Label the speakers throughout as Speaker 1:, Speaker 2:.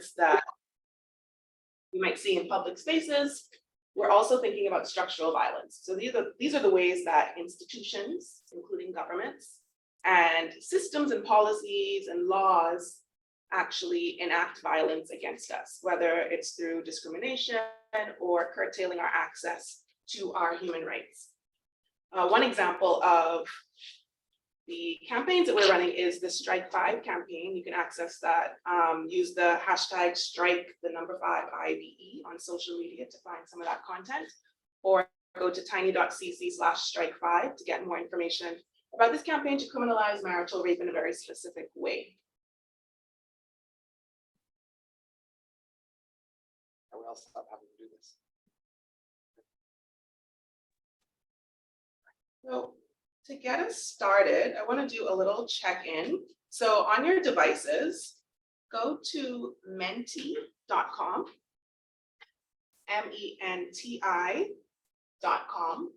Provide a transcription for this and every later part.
Speaker 1: violence that you might see in public spaces. We're also thinking about structural violence. So these are the ways that institutions, including governments, and systems and policies and laws actually enact violence against us, whether it's through discrimination or curtailing our access to our human rights. One example of the campaigns that we're running is the Strike 5 campaign. You can access that. Use the hashtag strike the number 5 IVE on social media to find some of that content, or go to tiny.cc/strike5 to get more information about this campaign to criminalize marital rape in a very specific way.
Speaker 2: I will stop having to do this.
Speaker 1: So to get us started, I want to do a little check-in. So on your devices, go to menti.com, MENTI.com.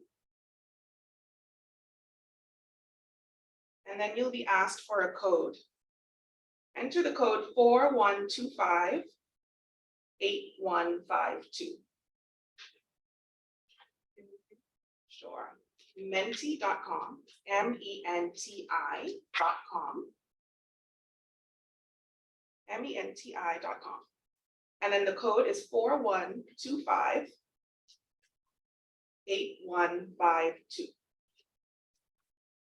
Speaker 1: And then you'll be asked for a code. Enter the code 4125-8152. Sure. Menti.com, MENTI.com, MENTI.com. And then the code is 4125-8152.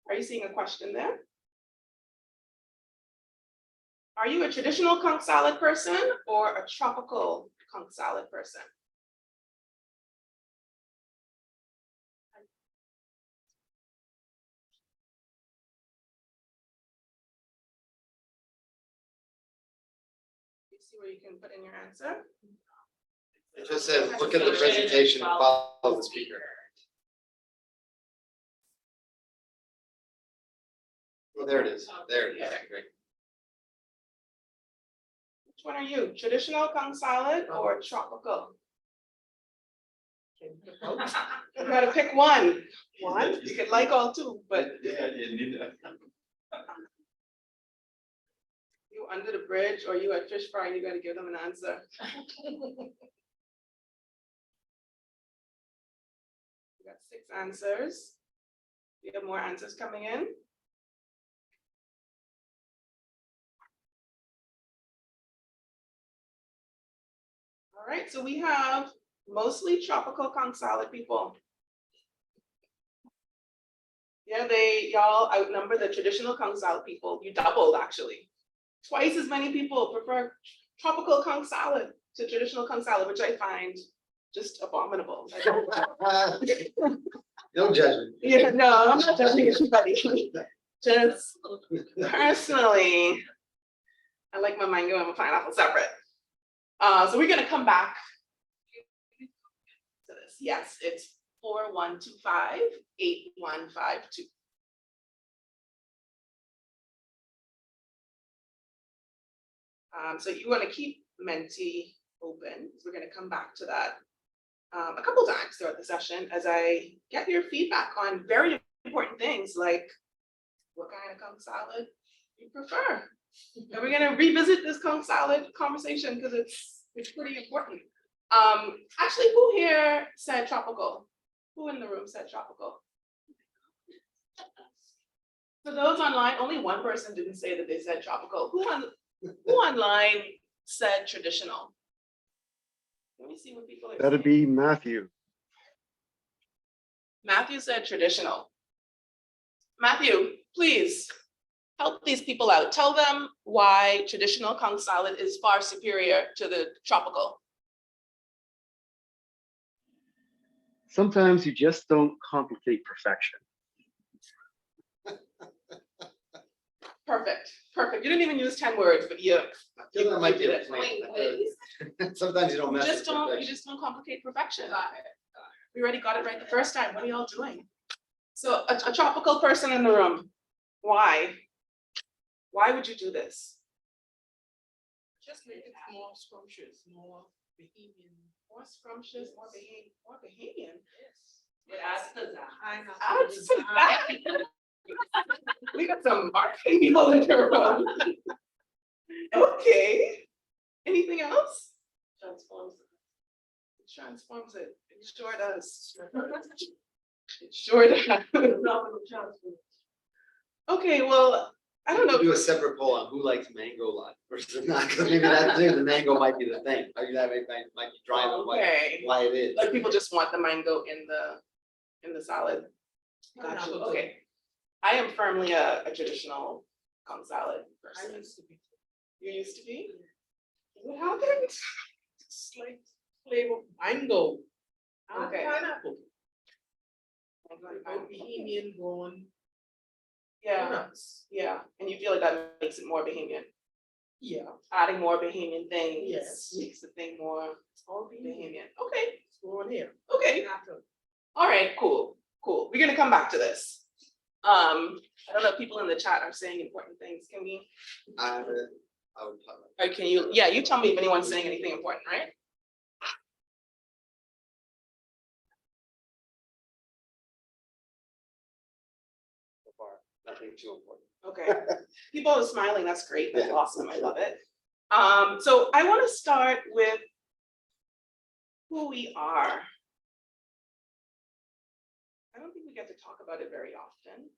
Speaker 1: Are you seeing a question there? Are you a traditional conch salad person or a tropical conch salad person? You see where you can put in your answer?
Speaker 2: It just says, look at the presentation and follow the speaker. Well, there it is. There it is.
Speaker 1: Yeah.
Speaker 2: Great.
Speaker 1: Which one are you? Traditional conch salad or tropical? You gotta pick one. One, you could like all two, but
Speaker 3: Yeah, you need that.
Speaker 1: you under the bridge or you at fish fry, you gotta give them an answer. We got 6 answers. We have more answers coming in. All right, so we have mostly tropical conch salad people. Yeah, y'all outnumber the traditional conch salad people. You doubled actually. Twice as many people prefer tropical conch salad to traditional conch salad, which I find just abominable.
Speaker 2: No judgment.
Speaker 1: Yeah, no, I'm not judging anybody. Just personally, I like my mango and my pineapple separate. So we're gonna come back to this. Yes, it's 4125-8152. So you want to keep Menti open. So we're going to come back to that a couple times throughout the session as I get your feedback on very important things like what kind of conch salad you prefer. And we're going to revisit this conch salad conversation because it's pretty important. Actually, who here said tropical? Who in the room said tropical? For those online, only one person didn't say that they said tropical. Who online said traditional? Let me see what people are
Speaker 4: That'd
Speaker 1: saying.
Speaker 4: be Matthew.
Speaker 1: Matthew said traditional. Matthew, please help these people out. Tell them why traditional conch salad is far superior to the tropical.
Speaker 4: Sometimes you just don't complicate perfection.
Speaker 1: Perfect, perfect. You didn't even use 10 words, but you
Speaker 2: feel that might be
Speaker 1: did
Speaker 2: a
Speaker 1: it.
Speaker 2: plan. Sometimes you don't
Speaker 1: You
Speaker 2: mess
Speaker 1: just
Speaker 2: with
Speaker 1: don't,
Speaker 2: perfection.
Speaker 1: you just don't complicate perfection. We already got it right the first time. What are y'all doing? So a tropical person in the room, why? Why would you do this?
Speaker 5: Just make it more scrumptious, more bohemian.
Speaker 1: More scrumptious, more Bahamian.
Speaker 5: Yes.
Speaker 6: It adds to that.
Speaker 5: I know.
Speaker 1: Adds to that. We got some marketing people in the room. Okay. Anything else? Transforms it. It sure does. It sure does. Okay, well, I don't know.
Speaker 2: Do a separate poll on who likes mango a lot versus not, because maybe that, maybe the mango might be the thing, or that might be driving
Speaker 1: Okay,
Speaker 2: why it is.
Speaker 1: like people just want the mango in the salad. Gotcha, okay. I am firmly a traditional con salad
Speaker 5: I
Speaker 1: person.
Speaker 5: used to be.
Speaker 1: You used to be? What happened?
Speaker 5: Slight flavor of mango. And
Speaker 1: Okay.
Speaker 5: pineapple. Bohemian going.
Speaker 1: Yeah,
Speaker 5: Nuts.
Speaker 1: yeah, and you feel like that makes it more Bahamian,
Speaker 5: Yeah.
Speaker 1: adding more Bahamian things.
Speaker 5: Yes.
Speaker 1: Makes the thing more
Speaker 5: All Bahamian.
Speaker 1: Bahamian, okay,
Speaker 5: It's going here.
Speaker 1: okay, all right, cool, we're gonna come back to this. I don't know if people in the chat are saying important things, can we,
Speaker 2: I would put
Speaker 1: or can you, yeah, you tell me if anyone's saying anything important, right?
Speaker 2: so far, nothing too important.
Speaker 1: Okay, people are smiling, that's great, that's
Speaker 2: Yeah.
Speaker 1: awesome, I love it. So I wanna start with who we are. I don't think we get to talk about it very often.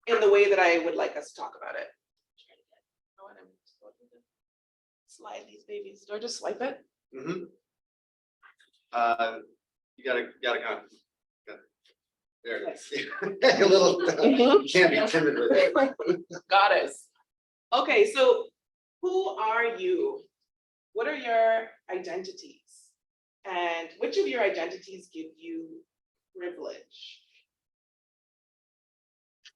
Speaker 1: In the way that I would like us to talk about it. Oh, and I'm supposed to slide these babies, do I just swipe it?
Speaker 2: Mhm. You gotta kind of. There it is. A little, you can't be timid with it.
Speaker 1: Goddess. Okay, so who are you? What are your identities? And which of your identities give you privilege?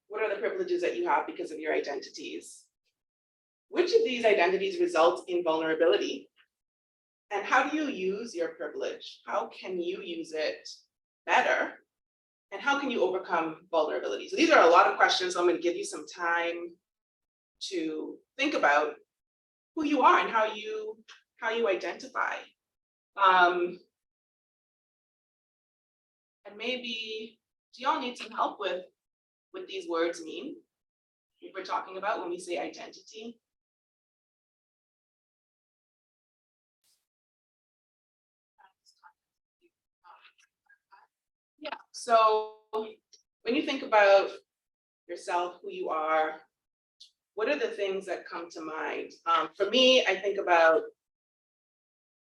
Speaker 1: What are the privileges that you have because of your identities? Which of these identities result in vulnerability? And how do you use your privilege? How can you use it better? And how can you overcome vulnerability? So these are a lot of questions. So I'm going to give you some time to think about who you are and how you identify. And maybe, do y'all need some help with what these words mean? If we're talking about when we say identity. Yeah, so when you think about yourself, who you are, what are the things that come to mind? For me, I think about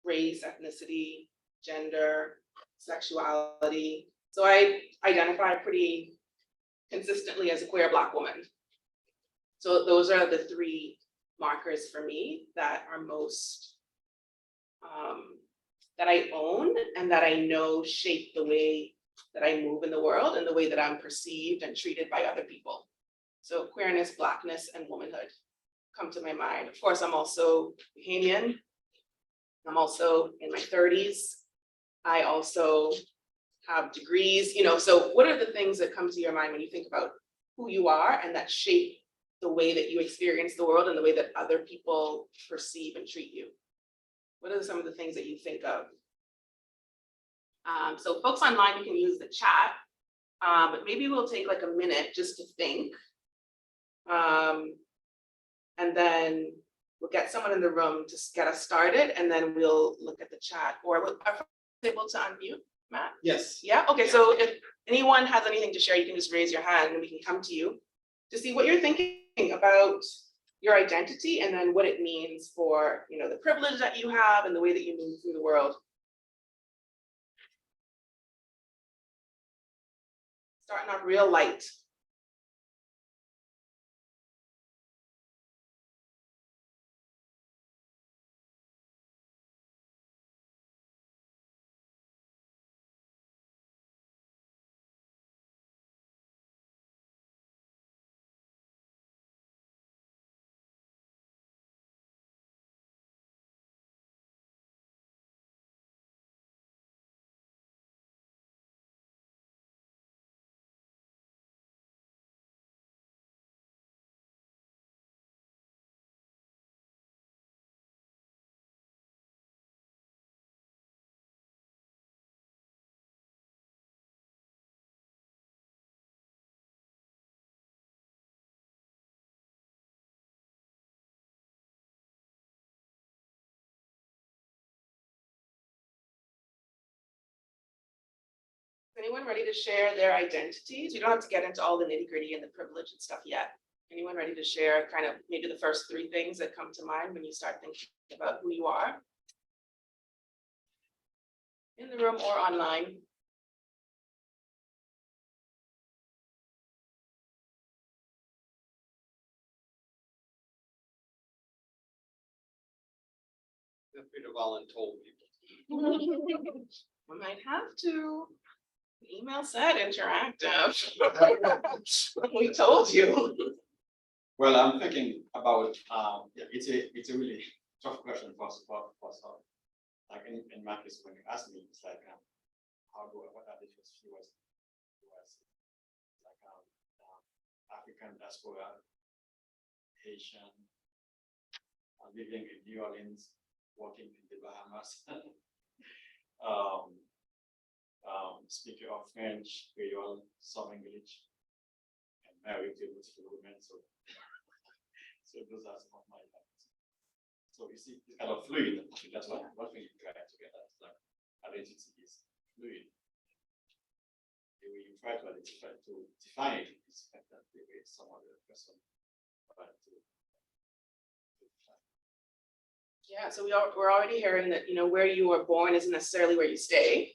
Speaker 1: race, ethnicity, gender, sexuality. So I identify pretty consistently as a queer Black woman. So those are the three markers for me that are most, that I own and that I know shape the way that I move in the world and the way that I'm perceived and treated by other people. So queerness, Blackness, and womanhood come to my mind. Of course, I'm also Bahamian. I'm also in my 30s. I also have degrees, so what are the things that come to your mind when you think about who you are and that shape the way that you experience the world and the way that other people perceive and treat you? What are some of the things that you think of? So folks online, you can use the chat, but maybe we'll take like a minute just to think. And then we'll get someone in the room to get us started, and then we'll look at the chat, or are folks able to unmute, Matt?
Speaker 2: Yes.
Speaker 1: Yeah, okay, so if anyone has anything to share, you can just raise your hand and we can come to you to see what you're thinking about your identity and then what it means for, the privilege that you have and the way that you move through the world. Starting off real light. Anyone ready to share their identities? You don't have to get into all the nitty gritty and the privilege and stuff yet. Anyone ready to share kind of maybe the first three things that come to mind when you start thinking about who you are? In the room or online?
Speaker 2: Feel free to volunteer people.
Speaker 1: We might have to. The email said interactive. We told you.
Speaker 3: Well, I'm thinking about, yeah, it's a really tough question for us. Like in my case, when you ask me, it's like, what are the issues she was like, African diaspora, Haitian, living in New Orleans, working in the Bahamas. Speaking of French, Creole, some English, and married to beautiful women. So those are some of my lives. So you see, it's kind of fluid. That's one thing you try to get at. Like identity is fluid. The way you try to identify to define it is like that the way some other person try to define.
Speaker 1: Yeah, so we're already hearing that, where you were born isn't necessarily where you stay.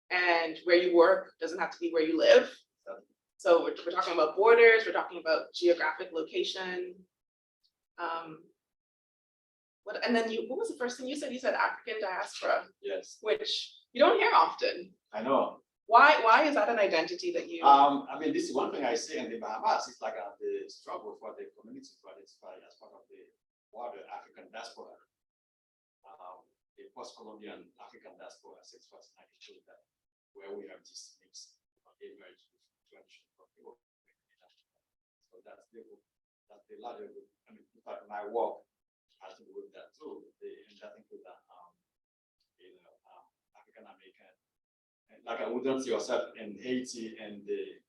Speaker 1: And where you work doesn't have to be where you live. So we're talking about borders, we're talking about geographic location. And then what was the first thing you said? You said African diaspora,
Speaker 3: Yes,
Speaker 1: which you don't hear often.
Speaker 3: I know.
Speaker 1: Why is that an identity that you?
Speaker 3: I mean, this is one thing I see in the Bahamas. It's like the struggle for the community to identify as part of the wider African diaspora. The post-Columbian African diaspora since 1992 that where we have this mix of image with tradition of people. So that's the larger group. I mean, in fact, my work has to do with that too. And that includes African American. Like I wouldn't see yourself in Haiti and the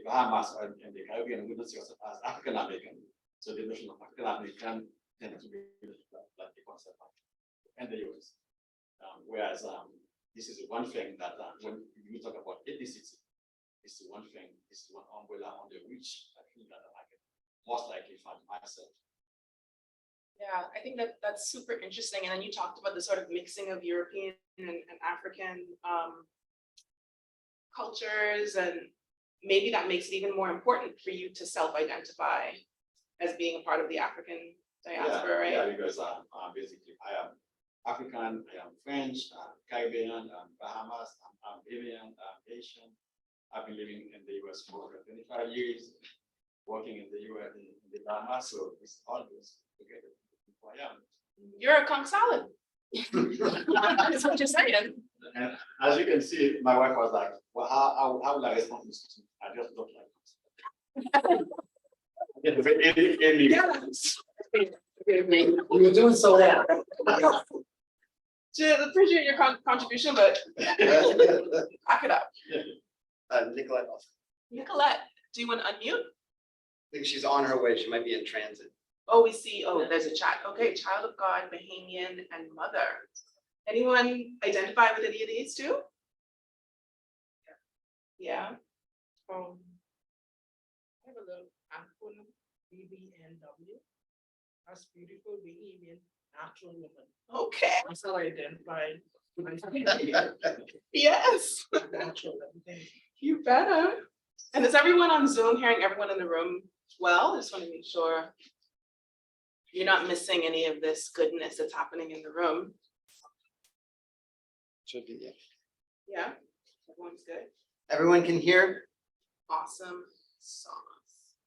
Speaker 3: Bahamas or in the Caribbean, we don't see yourself as African American. So the notion of African American tends to be like the concept of and the US. Whereas this is one thing that when you talk about ethnicity, this is one thing, this is one umbrella under which I feel that I can most likely find myself.
Speaker 1: Yeah, I think that's super interesting. And then you talked about the sort of mixing of European and African cultures, and maybe that makes it even more important for you to self-identify as being a part of the African diaspora, right?
Speaker 3: Yeah, because basically I am African, I am French, Caribbean, Bahamas, I'm Libyan, I'm Haitian. I've been living in the US for over 25 years, working in the US in the Bahamas, so it's all those together. Who I am.
Speaker 1: You're a conch salad. That's what you're saying.
Speaker 3: And as you can see, my wife was like, well, how would I respond to this? I just don't like it.
Speaker 1: Yes.
Speaker 5: You're doing so well.
Speaker 1: To appreciate your contribution, but back it up.
Speaker 2: Nicolette,
Speaker 1: Nicolette, do you want to unmute?
Speaker 2: I think she's on her way. She might be in transit.
Speaker 1: Oh, we see. Oh, there's a chat. Okay, child of God, Bahamian, and mother. Anyone identify with any of these two? Yeah.
Speaker 5: I have a little Anpun BBNW. That's beautiful Bahamian natural woman.
Speaker 1: Okay.
Speaker 5: That's how I identified myself.
Speaker 1: Yes.
Speaker 5: Natural everything.
Speaker 1: You better. And is everyone on Zoom hearing everyone in the room well? I just want to make sure you're not missing any of this goodness that's happening in the room.
Speaker 2: Should be, yeah.
Speaker 1: Yeah, everyone's good.
Speaker 2: Everyone can hear?
Speaker 1: Awesome sauce.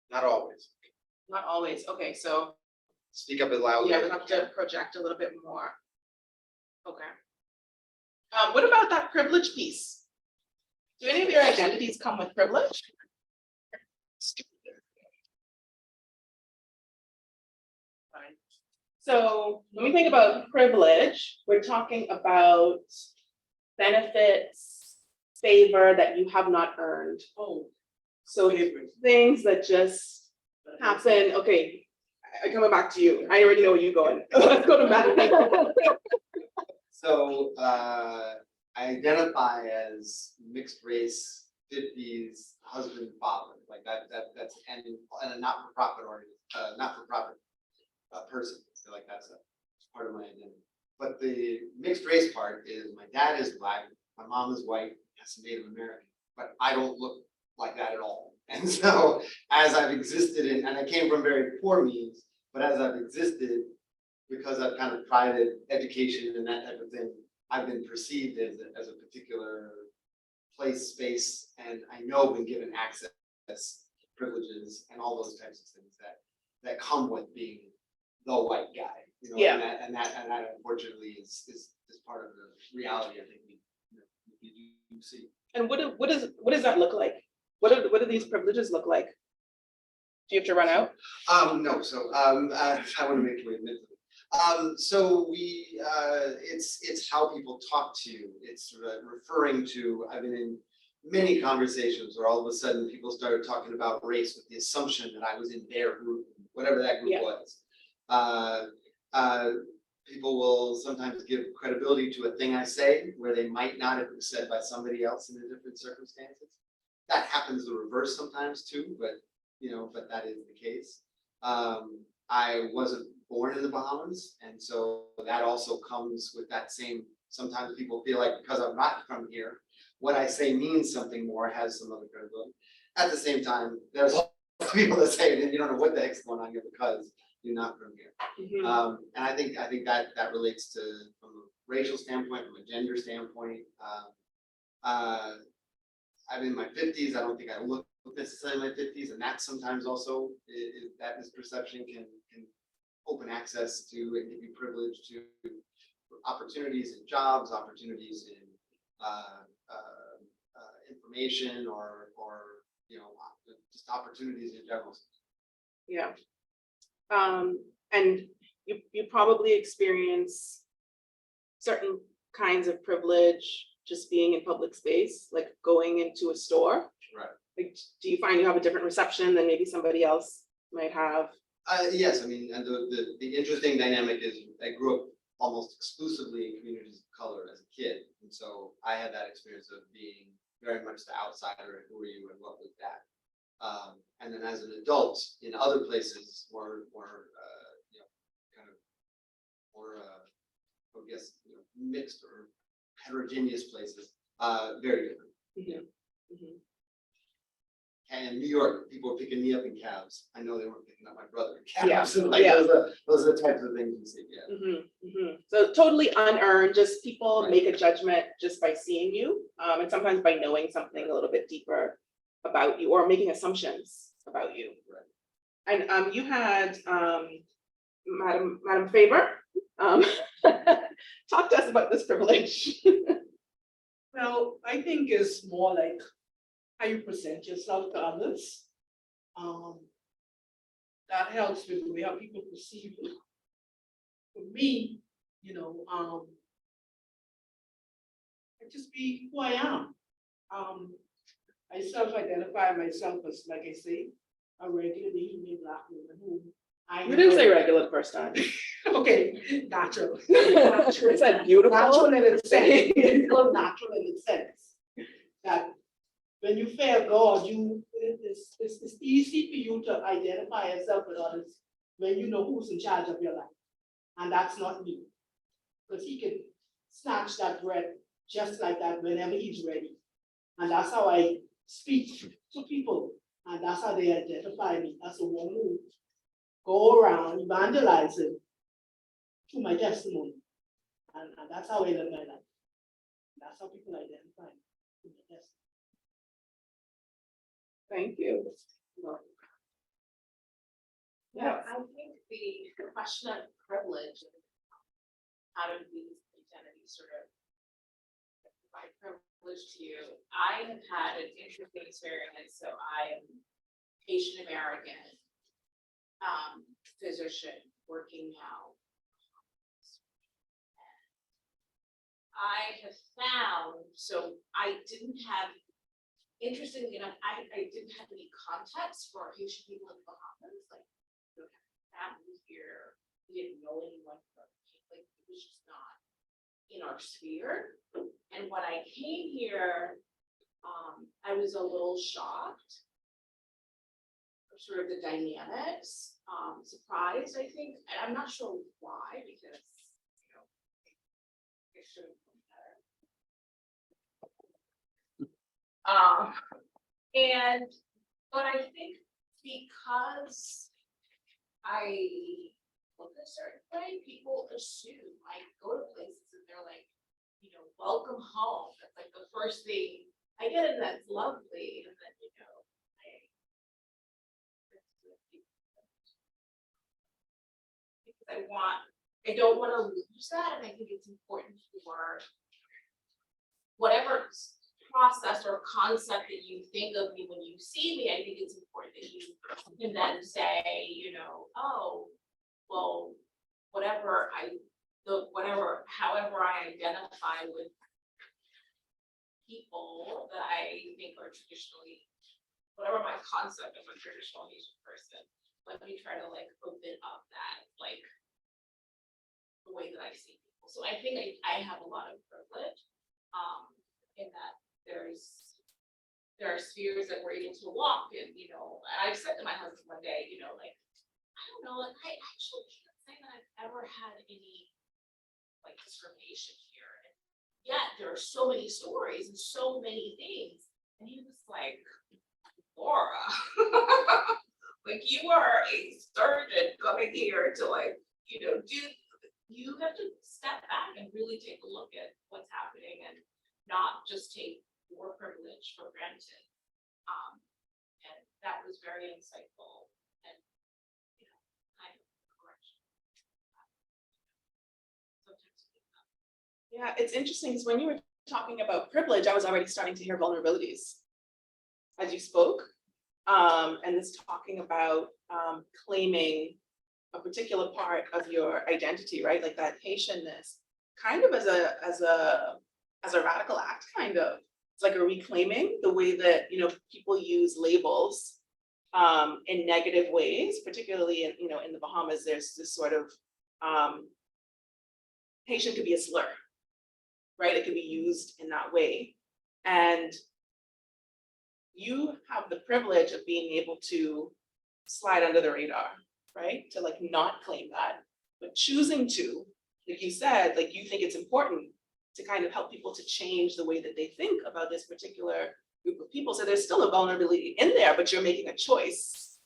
Speaker 2: Not always.
Speaker 1: Not always. Okay, so
Speaker 2: Speak up as loudly.
Speaker 1: yeah, we have to project a little bit more. Okay. What about that privilege piece? Do any of your identities come with privilege? Fine. So when we think about privilege, we're talking about benefits, favor that you have not earned.
Speaker 5: Oh,
Speaker 1: So things that just happen. Okay, I'm coming back to you. I already know where you're going. Let's go to Matt.
Speaker 2: So I identify as mixed race, 50s, husband, father, like that's, and a not-for-profit person, so like that's a part of my identity. But the mixed race part is my dad is Black, my mom is white, has some Native American, but I don't look like that at all. And so as I've existed and I came from very poor means, but as I've existed, because I've kind of prided education and that type of thing, I've been perceived as a particular place, space, and I know been given access, privileges, and all those types of things that come with being the white guy. You know,
Speaker 1: Yeah.
Speaker 2: and that unfortunately is part of the reality I think we do see.
Speaker 1: And what does that look like? What do these privileges look like? Do you have to run out?
Speaker 2: No, so I want to make sure we admit to it. So we it's how people talk to you. It's referring to, I've been in many conversations where all of a sudden people started talking about race with the assumption that I was in their group, whatever that group
Speaker 1: Yeah.
Speaker 2: was. People will sometimes give credibility to a thing I say where they might not have been said by somebody else in a different circumstances. That happens the reverse sometimes too, but that is the case. I wasn't born in the Bahamas, and so that also comes with that same, sometimes people feel like because I'm not from here, what I say means something more, has some other credibility. At the same time, there's people that say that you don't know what the heck's going on here because you're not from here.
Speaker 1: Mhm.
Speaker 2: And I think that relates to, from a racial standpoint, from a gender standpoint. I'm in my 50s. I don't think I look necessarily in my 50s, and that sometimes also that misperception can open access to and give you privilege to opportunities in jobs, opportunities in information, or just opportunities in general.
Speaker 1: Yeah. And you probably experience certain kinds of privilege just being in public space, like going into a store.
Speaker 2: Right.
Speaker 1: Like, do you find you have a different reception than maybe somebody else might have?
Speaker 2: Yes, I mean, and the interesting dynamic is I grew up almost exclusively in communities of color as a kid, and so I had that experience of being very much the outsider, and who are you and what was that. And then as an adult in other places more kind of more I guess mixed or heterogeneous places, very different.
Speaker 1: Mhm. Mhm.
Speaker 2: And in New York, people were picking me up in cabs. I know they weren't picking up my brother in cabs.
Speaker 1: Yeah,
Speaker 2: And like,
Speaker 1: yeah.
Speaker 2: those are the types of things you see. Yeah.
Speaker 1: Mhm, mhm. So totally unearned, just people
Speaker 2: Right.
Speaker 1: make a judgment just by seeing you, and sometimes by knowing something a little bit deeper about you or making assumptions about you.
Speaker 2: Right.
Speaker 1: And you had Madam Faber, talk to us about this privilege.
Speaker 5: Well, I think it's more like how you present yourself to others. That helps with the way how people perceive you. For me, I just be who I am. I self-identify myself as, like I say, a regular evening Black woman who I
Speaker 1: You didn't say
Speaker 5: know-
Speaker 1: regular the first time.
Speaker 5: Okay, natural.
Speaker 1: Is that beautiful?
Speaker 5: Natural in its sense, beautiful, natural in its sense. That when you fear God, it's easy for you to identify yourself with others when you know who's in charge of your life. And that's not me. Because he can snatch that breath just like that whenever he's ready. And that's how I speak to people. And that's how they identify me as a woman who go around evangelizing through my testimony. And that's how I live my life. That's how people identify me. Through my testimony.
Speaker 1: Thank you.
Speaker 6: Yeah, I think the question of privilege, and how do these identities sort of provide privilege to you? I have had an interesting experience. So I am Asian American, physician working now. I have found, so I didn't have, interestingly enough, I didn't have any context for Haitian people in the Bahamas, like, we don't have family here, we didn't know anyone from, like, it was just not in our sphere. And when I came here, I was a little shocked. Sort of the dynamics, surprised, I think, and I'm not sure why, because, you know, it should have been better. And, but I think because I look a certain way, people assume, I go to places and they're like, you know, welcome home, that's like the first thing I get, and that's lovely, and then, you know, I don't want to lose that, and I think it's important for whatever process or concept that you think of me when you see me. I think it's important that you can then say, you know, oh, well, however I identify with people that I think are traditionally, whatever my concept of a traditional Asian person, let me try to like open up that, like, the way that I see people. So I think I have a lot of privilege, in that there are spheres that we're able to walk in, you know, and I've said to my husband one day, you know, like, I don't know, like, I actually can't say that I've ever had any like discrimination here. And yet there are so many stories and so many things. And he was like, Laura, like, you are a surgeon coming here to, like, you know, you have to step back and really take a look at what's happening and not just take your privilege for granted. And that was very insightful and, you know, kind of correction. Sometimes we think that.
Speaker 1: Yeah, it's interesting because when you were talking about privilege, I was already starting to hear vulnerabilities as you spoke. And this talking about claiming a particular part of your identity, right? Like that Haitianness, kind of as a radical act, kind of. It's like a reclaiming the way that, you know, people use labels in negative ways, particularly in, you know, in the Bahamas, there's this sort of Haitian could be a slur, right? It could be used in that way. And you have the privilege of being able to slide under the radar, right? To like not claim that, but choosing to, like you said, like you think it's important to kind of help people to change the way that they think about this particular group of people. So there's still a vulnerability in there, but you're making a choice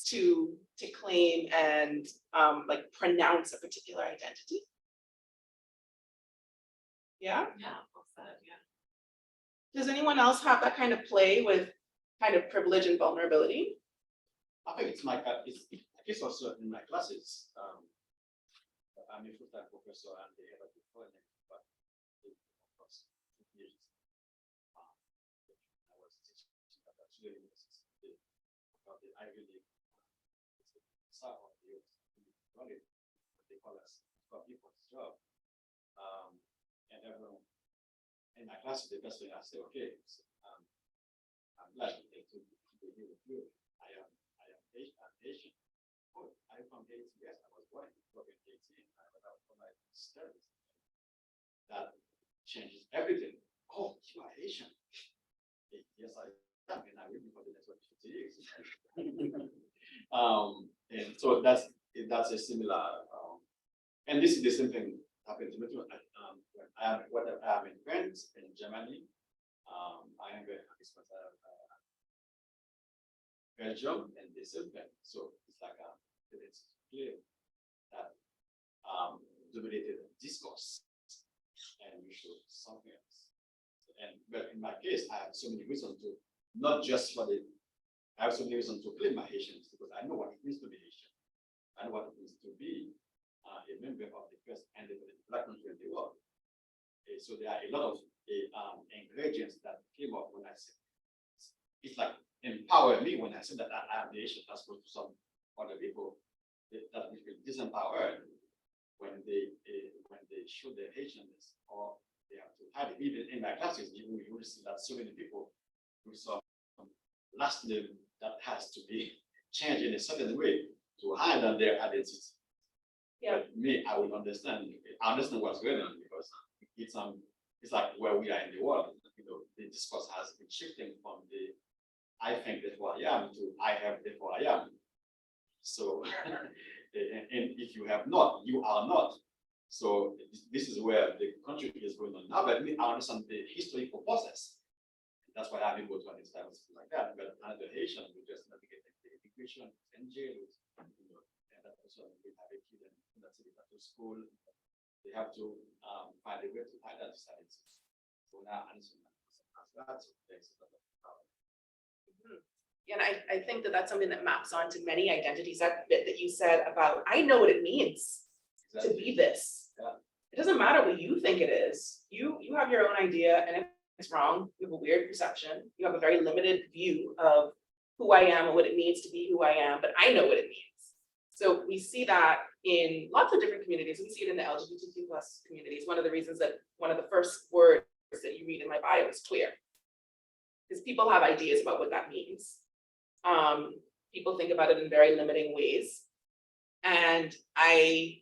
Speaker 1: to claim and like pronounce a particular identity. Yeah.
Speaker 6: Yeah, well said, yeah.
Speaker 1: Does anyone else have that kind of play with kind of privilege and vulnerability?
Speaker 3: I think it's also in my classes. I'm a full-time professor and they have a department, but of course, years. I was teaching at the university about the Ivy League. South of the US, what they call us for people's job. And everyone in my class, the best thing I say, okay, so, I'm glad to be here with you. I am Asian. Oh, are you from Haiti? Yes, I was born in Haiti. I was out for my studies. That changes everything. Oh, you are Asian. Yes, I am, and I will be for the next 50 years. And so that's a similar, and this is the same thing happened to me too. When I am in France, in Germany, I am very happy because Belgium and the same thing. So it's like it's clear that dominated discourse and we should something else. And but in my case, I have so many reasons to not just for the. I have so many reasons to claim my Haitians because I know what it means to be Haitian. I know what it means to be a member of the first independent Black country in the world. So there are a lot of ingredients that came up when I said it's like empower me when I said that I am the Haitian as opposed to some other people that will feel disempowered when they show their Haitianness or they have to hide it. Even in my classes, you will see that so many people with some last name that has to be changed in a certain way to hide on their identity. Yeah. But me, I will understand. I understand what's going on because it's it's like where we are in the world. The discourse has been shifting from the I think therefore I am to I have therefore I am. So, and if you have not, you are not. So this is where the country is going on now. But I understand the historical process. That's why I didn't go to understand something like that. But another Haitian who just navigated the immigration and jail, and that person will have a kid and that's it, to school. They have to find a way to hide that society. So now I understand that's
Speaker 1: And I think that that's something that maps onto many identities, that bit that you said about, I know what it means to be this.
Speaker 3: Yeah.
Speaker 1: It doesn't matter what you think it is. You have your own idea, and if it's wrong, you have a weird perception. You have a very limited view of who I am and what it means to be who I am, but I know what it means. So we see that in lots of different communities. We see it in the LGBTQ plus communities. One of the reasons that one of the first words that you read in my bio is queer, because people have ideas about what that means. People think about it in very limiting ways. And I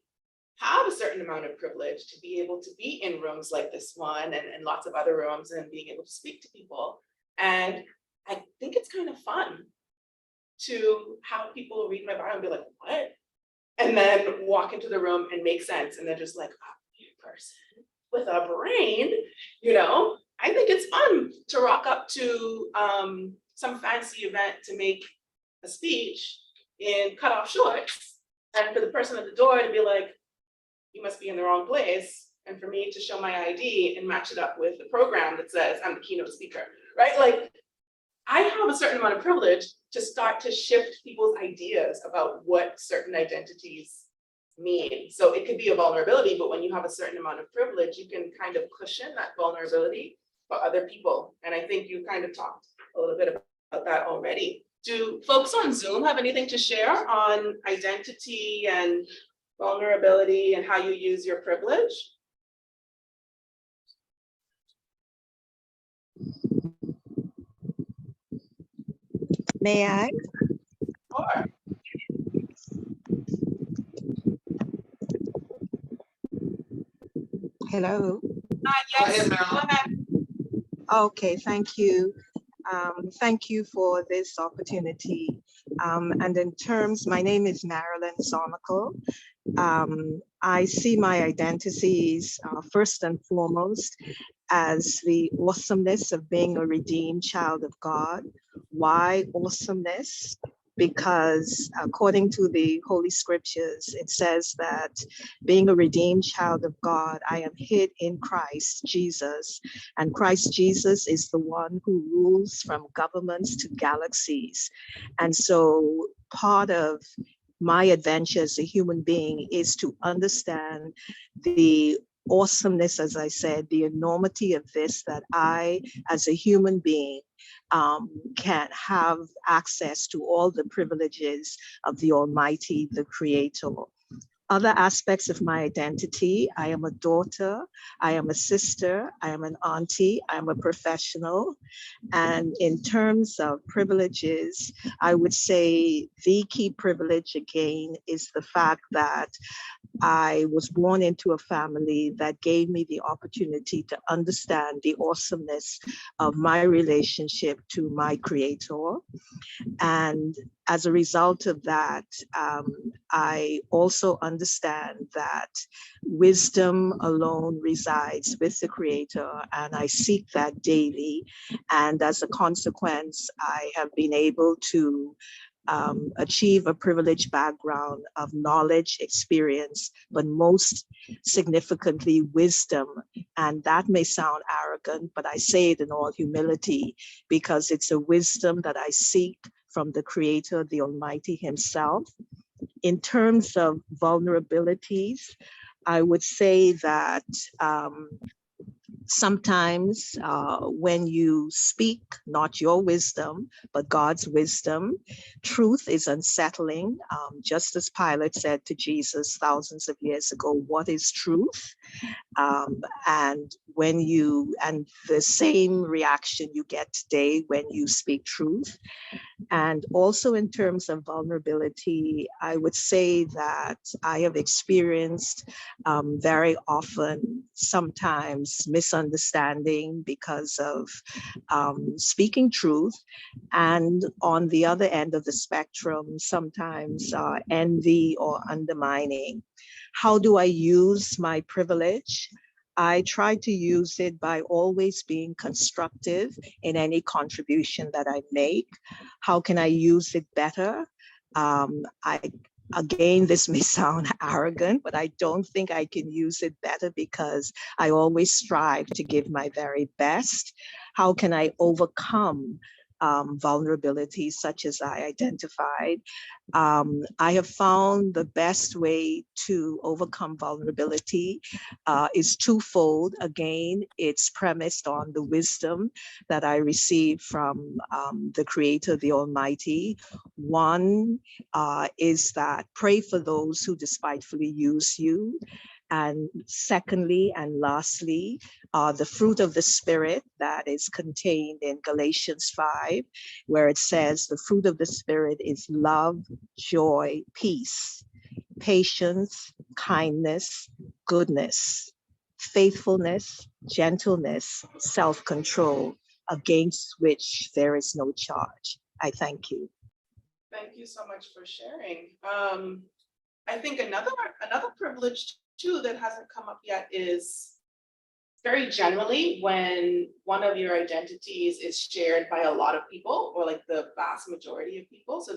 Speaker 1: have a certain amount of privilege to be able to be in rooms like this one and lots of other rooms and being able to speak to people. And I think it's kind of fun to have people read my bio and be like, what? And then walk into the room and make sense. And they're just like, a person with a brain, I think it's fun to rock up to some fancy event to make a speech in cutoff shorts, and for the person at the door to be like, you must be in the wrong place, and for me to show my ID and match it up with the program that says I'm the keynote speaker, right? Like, I have a certain amount of privilege to start to shift people's ideas about what certain identities mean. So it could be a vulnerability, but when you have a certain amount of privilege, you can kind of cushion that vulnerability for other people. And I think you kind of talked a little bit about that already. Do folks on Zoom have anything to share on identity and vulnerability and how you use your privilege?
Speaker 7: May I?
Speaker 1: Sure.
Speaker 7: Hello.
Speaker 2: Go ahead,
Speaker 1: Yes, go
Speaker 2: Marilyn.
Speaker 1: ahead.
Speaker 7: Okay, thank you. Thank you for this opportunity. And in terms, my name is Marilyn Somical. I see my identities first and foremost as the awesomeness of being a redeemed child of God. Why awesomeness? Because according to the Holy Scriptures, it says that being a redeemed child of God, I am hid in Christ Jesus, and Christ Jesus is the one who rules from governments to galaxies. And so part of my adventure as a human being is to understand the awesomeness, as I said, the enormity of this, that I, as a human being, can have access to all the privileges of the Almighty, the Creator. Other aspects of my identity: I am a daughter, I am a sister, I am an auntie, I am a professional. And in terms of privileges, I would say the key privilege again is the fact that I was born into a family that gave me the opportunity to understand the awesomeness of my relationship to my Creator. And as a result of that, I also understand that wisdom alone resides with the Creator, and I seek that daily. And as a consequence, I have been able to achieve a privileged background of knowledge, experience, but most significantly, wisdom. And that may sound arrogant, but I say it in all humility because it's a wisdom that I seek from the Creator, the Almighty Himself. In terms of vulnerabilities, I would say that sometimes when you speak not your wisdom, but God's wisdom, truth is unsettling. Just as Pilate said to Jesus thousands of years ago, what is truth? And the same reaction you get today when you speak truth. And also in terms of vulnerability, I would say that I have experienced very often, sometimes misunderstanding because of speaking truth. And on the other end of the spectrum, sometimes envy or undermining. How do I use my privilege? I try to use it by always being constructive in any contribution that I make. How can I use it better? Again, this may sound arrogant, but I don't think I can use it better because I always strive to give my very best. How can I overcome vulnerabilities such as I identified? I have found the best way to overcome vulnerability is twofold. Again, it's premised on the wisdom that I received from the Creator, the Almighty. One is that pray for those who despitefully use you. And secondly, and lastly, the fruit of the Spirit that is contained in Galatians 5, where it says the fruit of the Spirit is love, joy, peace, patience, kindness, goodness, faithfulness, gentleness, self-control, against which there is no charge. I thank you.
Speaker 1: Thank you so much for sharing. I think another privilege too that hasn't come up yet is very generally when one of your identities is shared by a lot of people or like the vast majority of people. So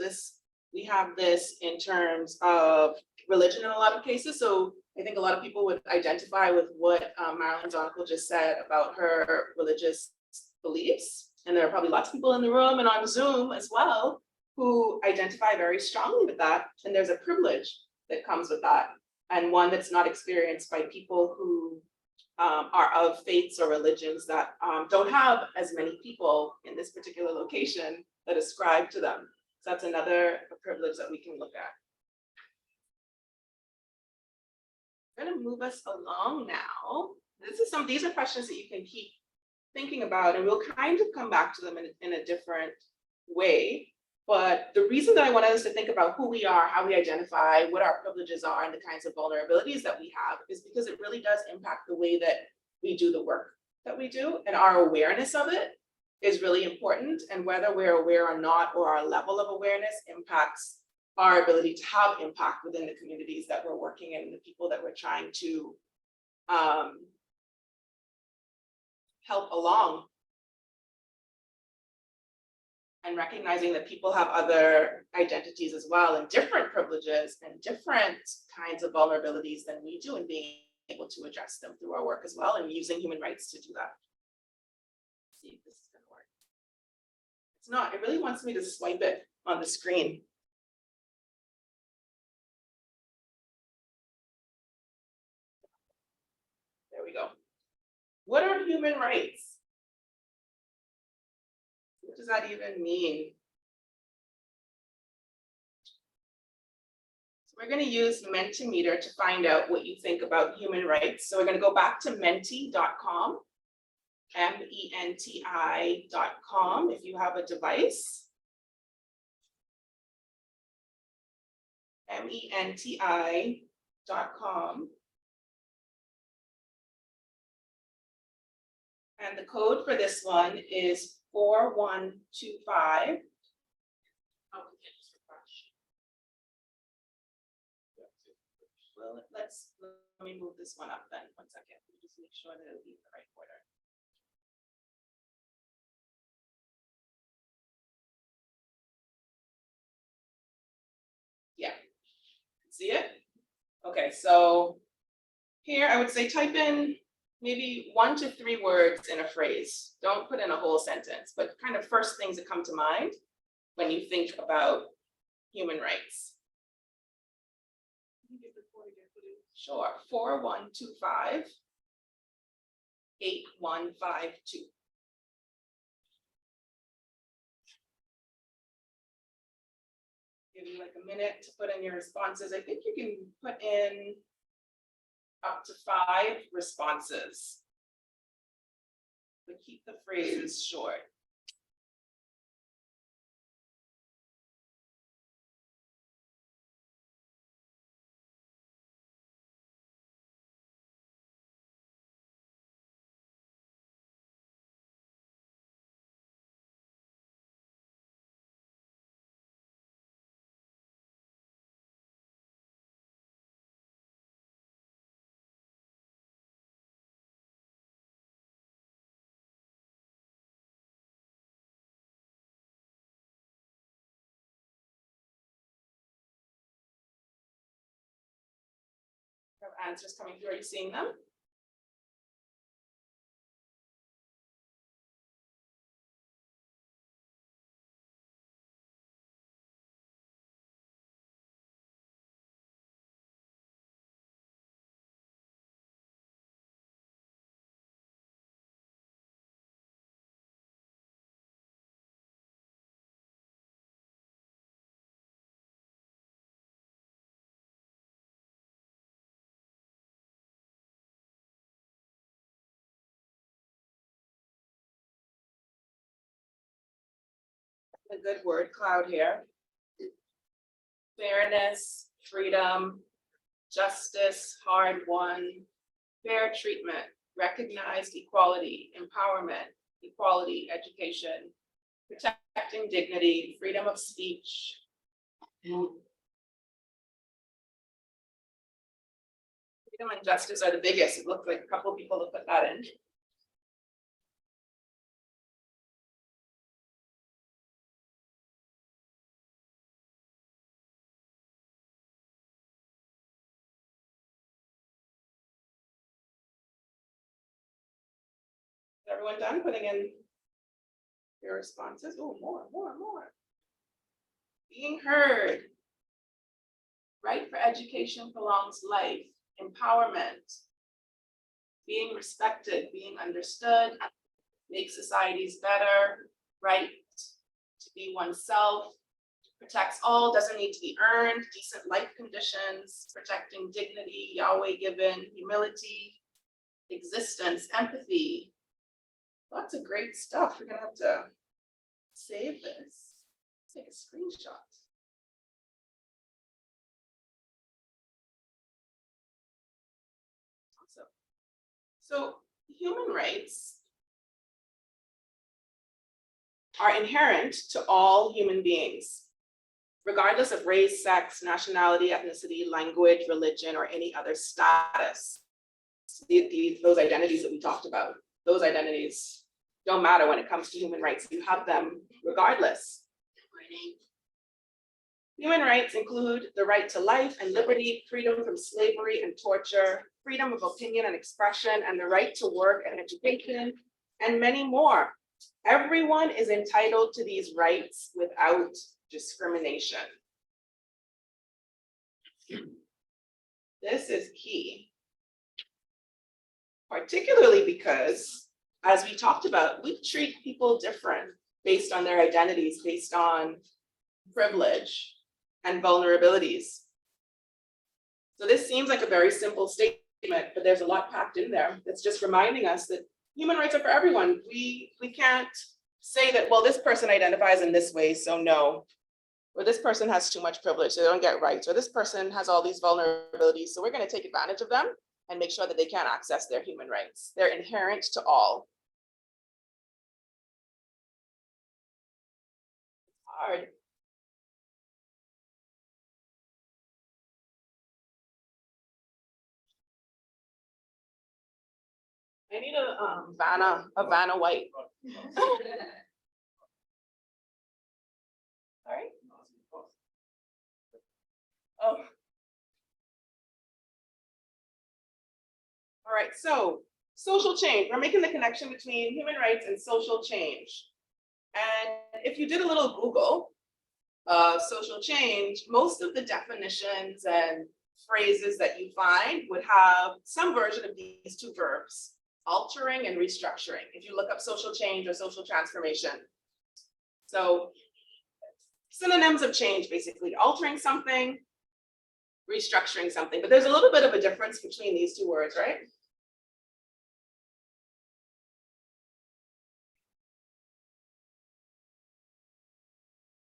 Speaker 1: we have this in terms of religion in a lot of cases. So I think a lot of people would identify with what Marilyn Zonical just said about her religious beliefs. And there are probably lots of people in the room and on Zoom as well who identify very strongly with that. And there's a privilege that comes with that, and one that's not experienced by people who are of faiths or religions that don't have as many people in this particular location that ascribe to them. So that's another privilege that we can look at. I'm going to move us along now. These are questions that you can keep thinking about, and we'll kind of come back to them in a different way. But the reason that I wanted us to think about who we are, how we identify, what our privileges are, and the kinds of vulnerabilities that we have is because it really does impact the way that we do the work that we do, and our awareness of it is really important. And whether we're aware or not, or our level of awareness impacts our ability to have impact within the communities that we're working in, the people that we're trying to help along. And recognizing that people have other identities as well, and different privileges and different kinds of vulnerabilities than we do, and being able to address them through our work as well, and using human rights to do that. Let's see if this is gonna work. It's not, it really wants me to swipe it on the screen. There we go. What are human rights? What does that even mean? So we're going to use Mentimeter to find out what you think about human rights. So we're going to go back to menti.com, menti.com if you have a device. menti.com. And the code for this one is 4125. Well, let me move this one up then, 1 second. Just make sure that it'll be in the right order. Yeah, see it? Okay, so here I would say type in maybe 1 to 3 words in a phrase. Don't put in a whole sentence, but kind of first things that come to mind when you think about human rights. Sure, 4125 8152. Give you like a minute to put in your responses. I think you can put in up to 5 responses, but keep the phrases short. have answers coming through. Are you seeing them? A good word cloud here. Fairness, freedom, justice, hard won, fair treatment, recognized equality, empowerment, equality, education, protecting dignity, freedom of speech. Freedom and justice are the biggest. It looked like a couple of people have put that in. Is everyone done putting in your responses? Oh, more. Being heard. Right for education prolongs life, empowerment. Being respected, being understood, make societies better, right to be oneself, protects all, doesn't need to be earned, decent life conditions, protecting dignity, Yahweh given, humility, existence, empathy. Lots of great stuff. We're gonna have to save this. Take a screenshot. Awesome. So human rights are inherent to all human beings, regardless of race, sex, nationality, ethnicity, language, religion, or any other status. Those identities that we talked about, those identities don't matter when it comes to human rights. You have them regardless. Human rights include the right to life and liberty, freedom from slavery and torture, freedom of opinion and expression, and the right to work and education, and many more. Everyone is entitled to these rights without discrimination. This is key, particularly because, as we talked about, we treat people different based on their identities, based on privilege and vulnerabilities. So this seems like a very simple statement, but there's a lot packed in there. It's just reminding us that human rights are for everyone. We can't say that, well, this person identifies in this way, so no. Or this person has too much privilege, so they don't get rights. Or this person has all these vulnerabilities, so we're going to take advantage of them and make sure that they can't access their human rights. They're inherent to all. It's hard. I need a Vanna White. Sorry? Oh. All right, so social change. We're making the connection between human rights and social change. And if you did a little Google of social change, most of the definitions and phrases that you find would have some version of these two verbs, altering and restructuring, if you look up social change or social transformation. So synonyms of change, basically altering something, restructuring something, but there's a little bit of a difference between these two words, right?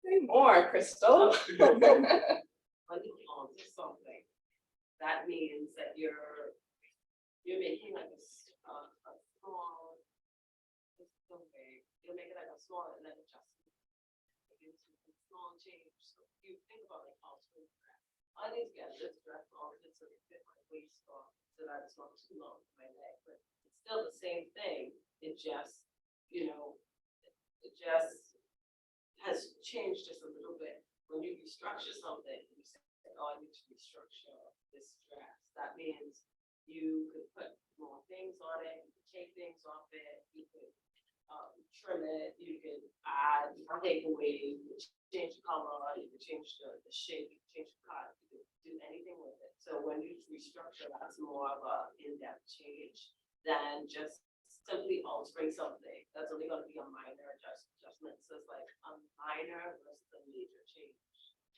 Speaker 1: Say more, Crystal.
Speaker 8: When you alter something, that means that you're making like a small, it's so big, you're making like a small and then adjustment. It's a small change. So you think about like altering dress. I need to get this dress altered so it fit my waist off so that it's not too long for my leg, but it's still the same thing. It just, it just has changed just a little bit. When you restructure something, you say, oh, I need to restructure this dress. that means you could put more things on it, you could take things off it, you could trim it, you could add, take away, you could change the color, you could change the shape, you could change the cut, you could do anything with it. So when you restructure, that's more of a in-depth change than just simply altering something. That's only gonna be a minor adjustment, so it's like a minor versus a major change.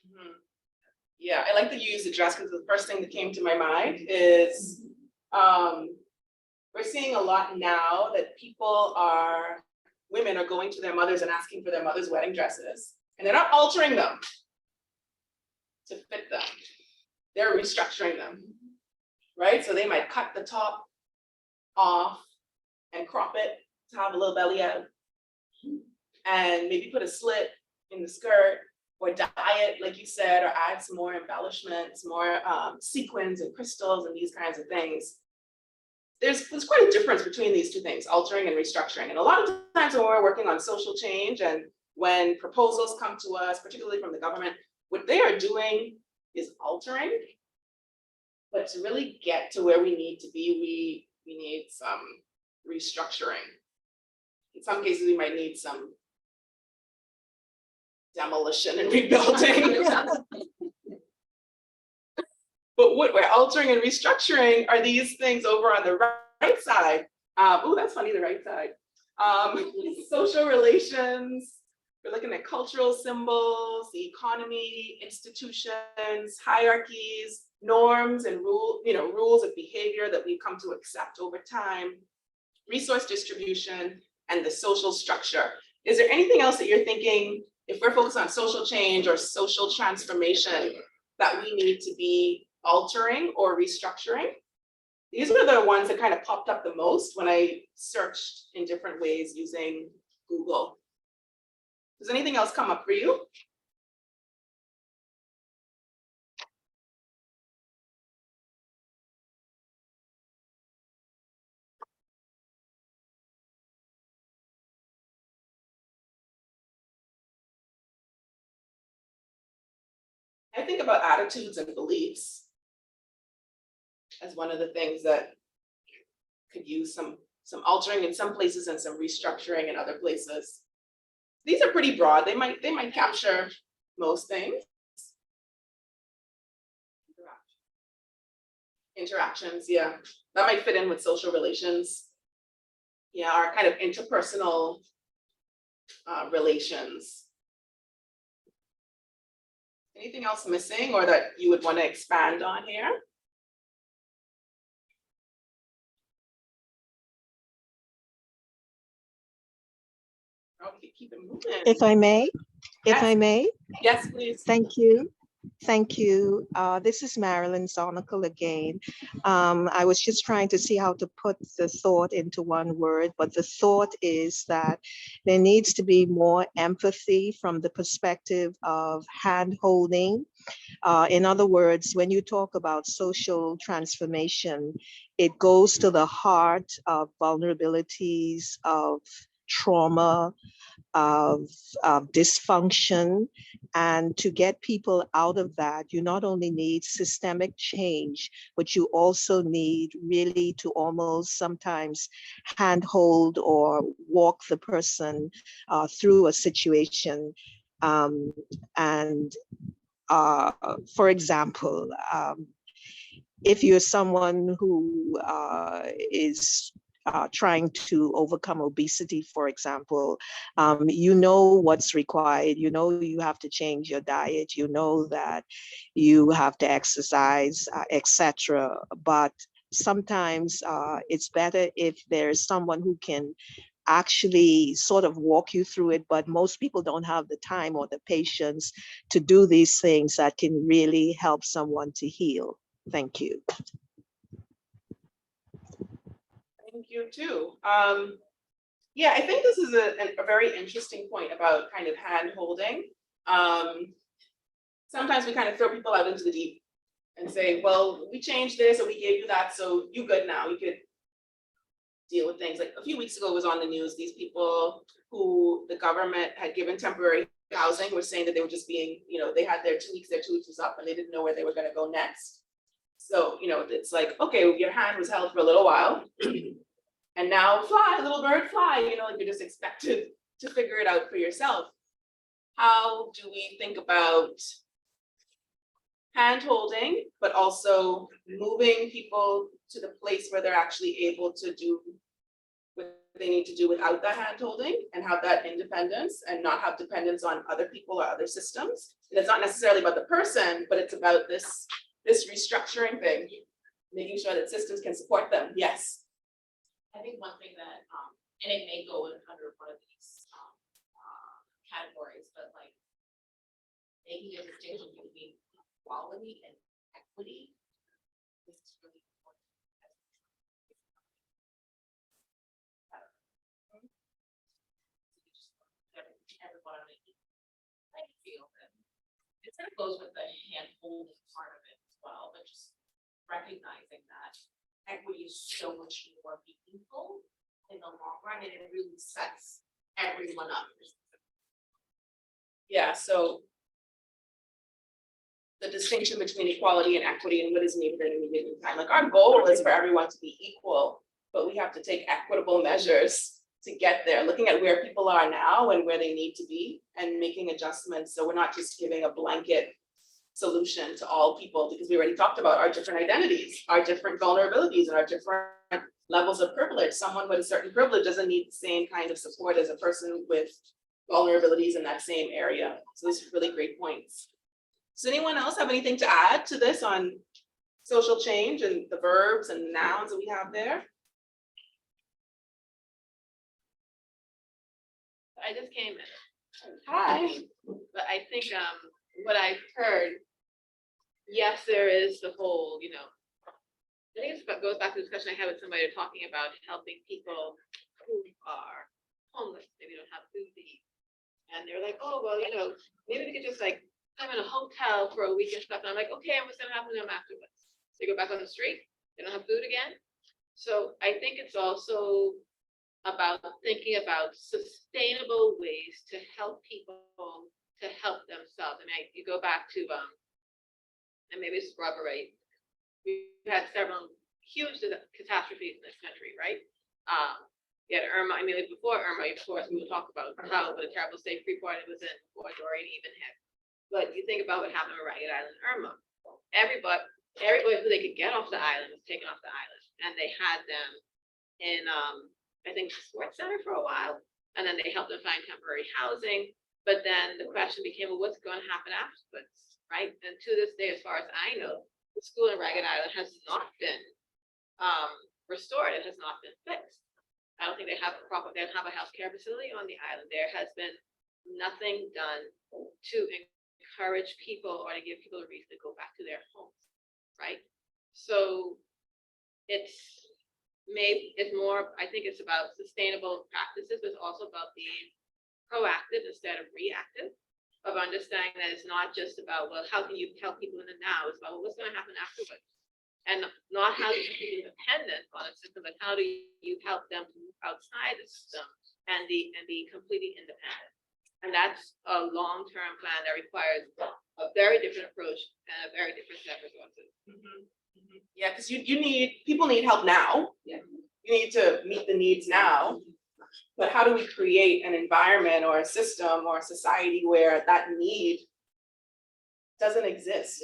Speaker 1: Mhm. Yeah, I like that you use address because the first thing that came to my mind is, we're seeing a lot now that women are going to their mothers and asking for their mother's wedding dresses, and they're not altering them to fit them. They're restructuring them, right? So they might cut the top off and crop it to have a little belly out, and maybe put a slit in the skirt, or dye it, like you said, or add some more embellishments, more sequins and crystals and these kinds of things. There's quite a difference between these two things, altering and restructuring. And a lot of times when we're working on social change and when proposals come to us, particularly from the government, what they are doing is altering. But to really get to where we need to be, we need some restructuring. In some cases, we might need some demolition and rebuilding. But what we're altering and restructuring are these things over on the right side. Oh, that's funny, the right side. Social relations, we're looking at cultural symbols, the economy, institutions, hierarchies, norms and rules of behavior that we've come to accept over time, resource distribution, and the social structure. Is there anything else that you're thinking, if we're focused on social change or social transformation, that we need to be altering or restructuring? These are the ones that kind of popped up the most when I searched in different ways using Google. Does anything else come up for you? I think about attitudes and beliefs as one of the things that could use some altering in some places and some restructuring in other places. These are pretty broad. They might capture most things. Interactions, yeah. That might fit in with social relations. Yeah, our kind of interpersonal relations. Anything else missing or that you would want to expand on here? Okay, keep it moving.
Speaker 7: If I may,
Speaker 1: Yes, please.
Speaker 7: Thank you. Thank you. This is Marilyn Zonical again. I was just trying to see how to put the thought into one word, but the thought is that there needs to be more empathy from the perspective of hand-holding. In other words, when you talk about social transformation, it goes to the heart of vulnerabilities, of trauma, of dysfunction. And to get people out of that, you not only need systemic change, but you also need really to almost sometimes handhold or walk the person through a situation. For example, if you're someone who is trying to overcome obesity, for example, you know what's required, you know you have to change your diet, you know that you have to exercise, etc. But sometimes it's better if there's someone who can actually sort of walk you through it, but most people don't have the time or the patience to do these things that can really help someone to heal. Thank you.
Speaker 1: Thank you too. Yeah, I think this is a very interesting point about kind of hand holding. Sometimes we kind of throw people out into the deep and say, well, we changed this or we gave you that, so you good now, you could deal with things. Like a few weeks ago, it was on the news, these people who the government had given temporary housing were saying that they were just being, they had their 2 weeks was up and they didn't know where they were gonna go next. So, it's like, okay, your hand was held for a little while. And now fly, little bird, fly, like you're just expected to figure it out for yourself. How do we think about hand holding, but also moving people to the place where they're actually able to do what they need to do without that hand holding and have that independence and not have dependence on other people or other systems? And it's not necessarily about the person, but it's about this restructuring thing, making sure that systems can support them. Yes.
Speaker 6: I think one thing that, and it may go under one of these, categories, but like making a distinction between equality and equity is really important. Everyone on the playing field, and it kind of goes with the hand holding part of it as well, but just recognizing that equity is so much more meaningful in the long run, and it really sets everyone up.
Speaker 1: Yeah, so the distinction between equality and equity and what is needed at any given time. Like our goal is for everyone to be equal, but we have to take equitable measures to get there, looking at where people are now and where they need to be and making adjustments. So we're not just giving a blanket solution to all people, because we already talked about our different identities, our different vulnerabilities, and our different levels of privilege. Someone with a certain privilege doesn't need the same kind of support as a person with vulnerabilities in that same area. So those are really great points. Does anyone else have anything to add to this on social change and the verbs and nouns that we have there?
Speaker 9: I just came in,
Speaker 1: Hi.
Speaker 9: but I think what I've heard, yes, there is the whole, I think it goes back to the discussion I had with somebody talking about helping people who are homeless, maybe don't have food to eat. And they're like, oh, well, maybe we could just like come in a hotel for a week and stuff. And I'm like, okay, and what's gonna happen to them afterwards? They go back on the street, they don't have food again. So I think it's also about thinking about sustainable ways to help people to help themselves. I mean, you go back to, and maybe it's rubbery. We've had several huge catastrophes in this country, right? You had Irma, before Irma, of course, we will talk about how what a terrible state Freeport it was in before Dorian even hit. But you think about what happened with Ragged Island and Irma. Everybody who they could get off the island was taken off the island. And they had them in, I think, the sports center for a while. And then they helped them find temporary housing. But then the question became, well, what's going to happen afterwards, right? And to this day, as far as I know, the school in Ragged Island has not been restored. It has not been fixed. I don't think they have they don't have a healthcare facility on the island. There has been nothing done to encourage people or to give people a reason to go back to their homes, right? So it's more, I think it's about sustainable practices, but it's also about being proactive instead of reactive, of understanding that it's not just about, well, how can you help people in the now? It's about, well, what's going to happen afterwards? And not how to be dependent on a system, but how do you help them to move outside the system and be completely independent? And that's a long-term plan that requires a very different approach and a very different set of resources.
Speaker 1: Yeah, because people need help now.
Speaker 8: Yeah.
Speaker 1: You need to meet the needs now. But how do we create an environment or a system or a society where that need doesn't exist?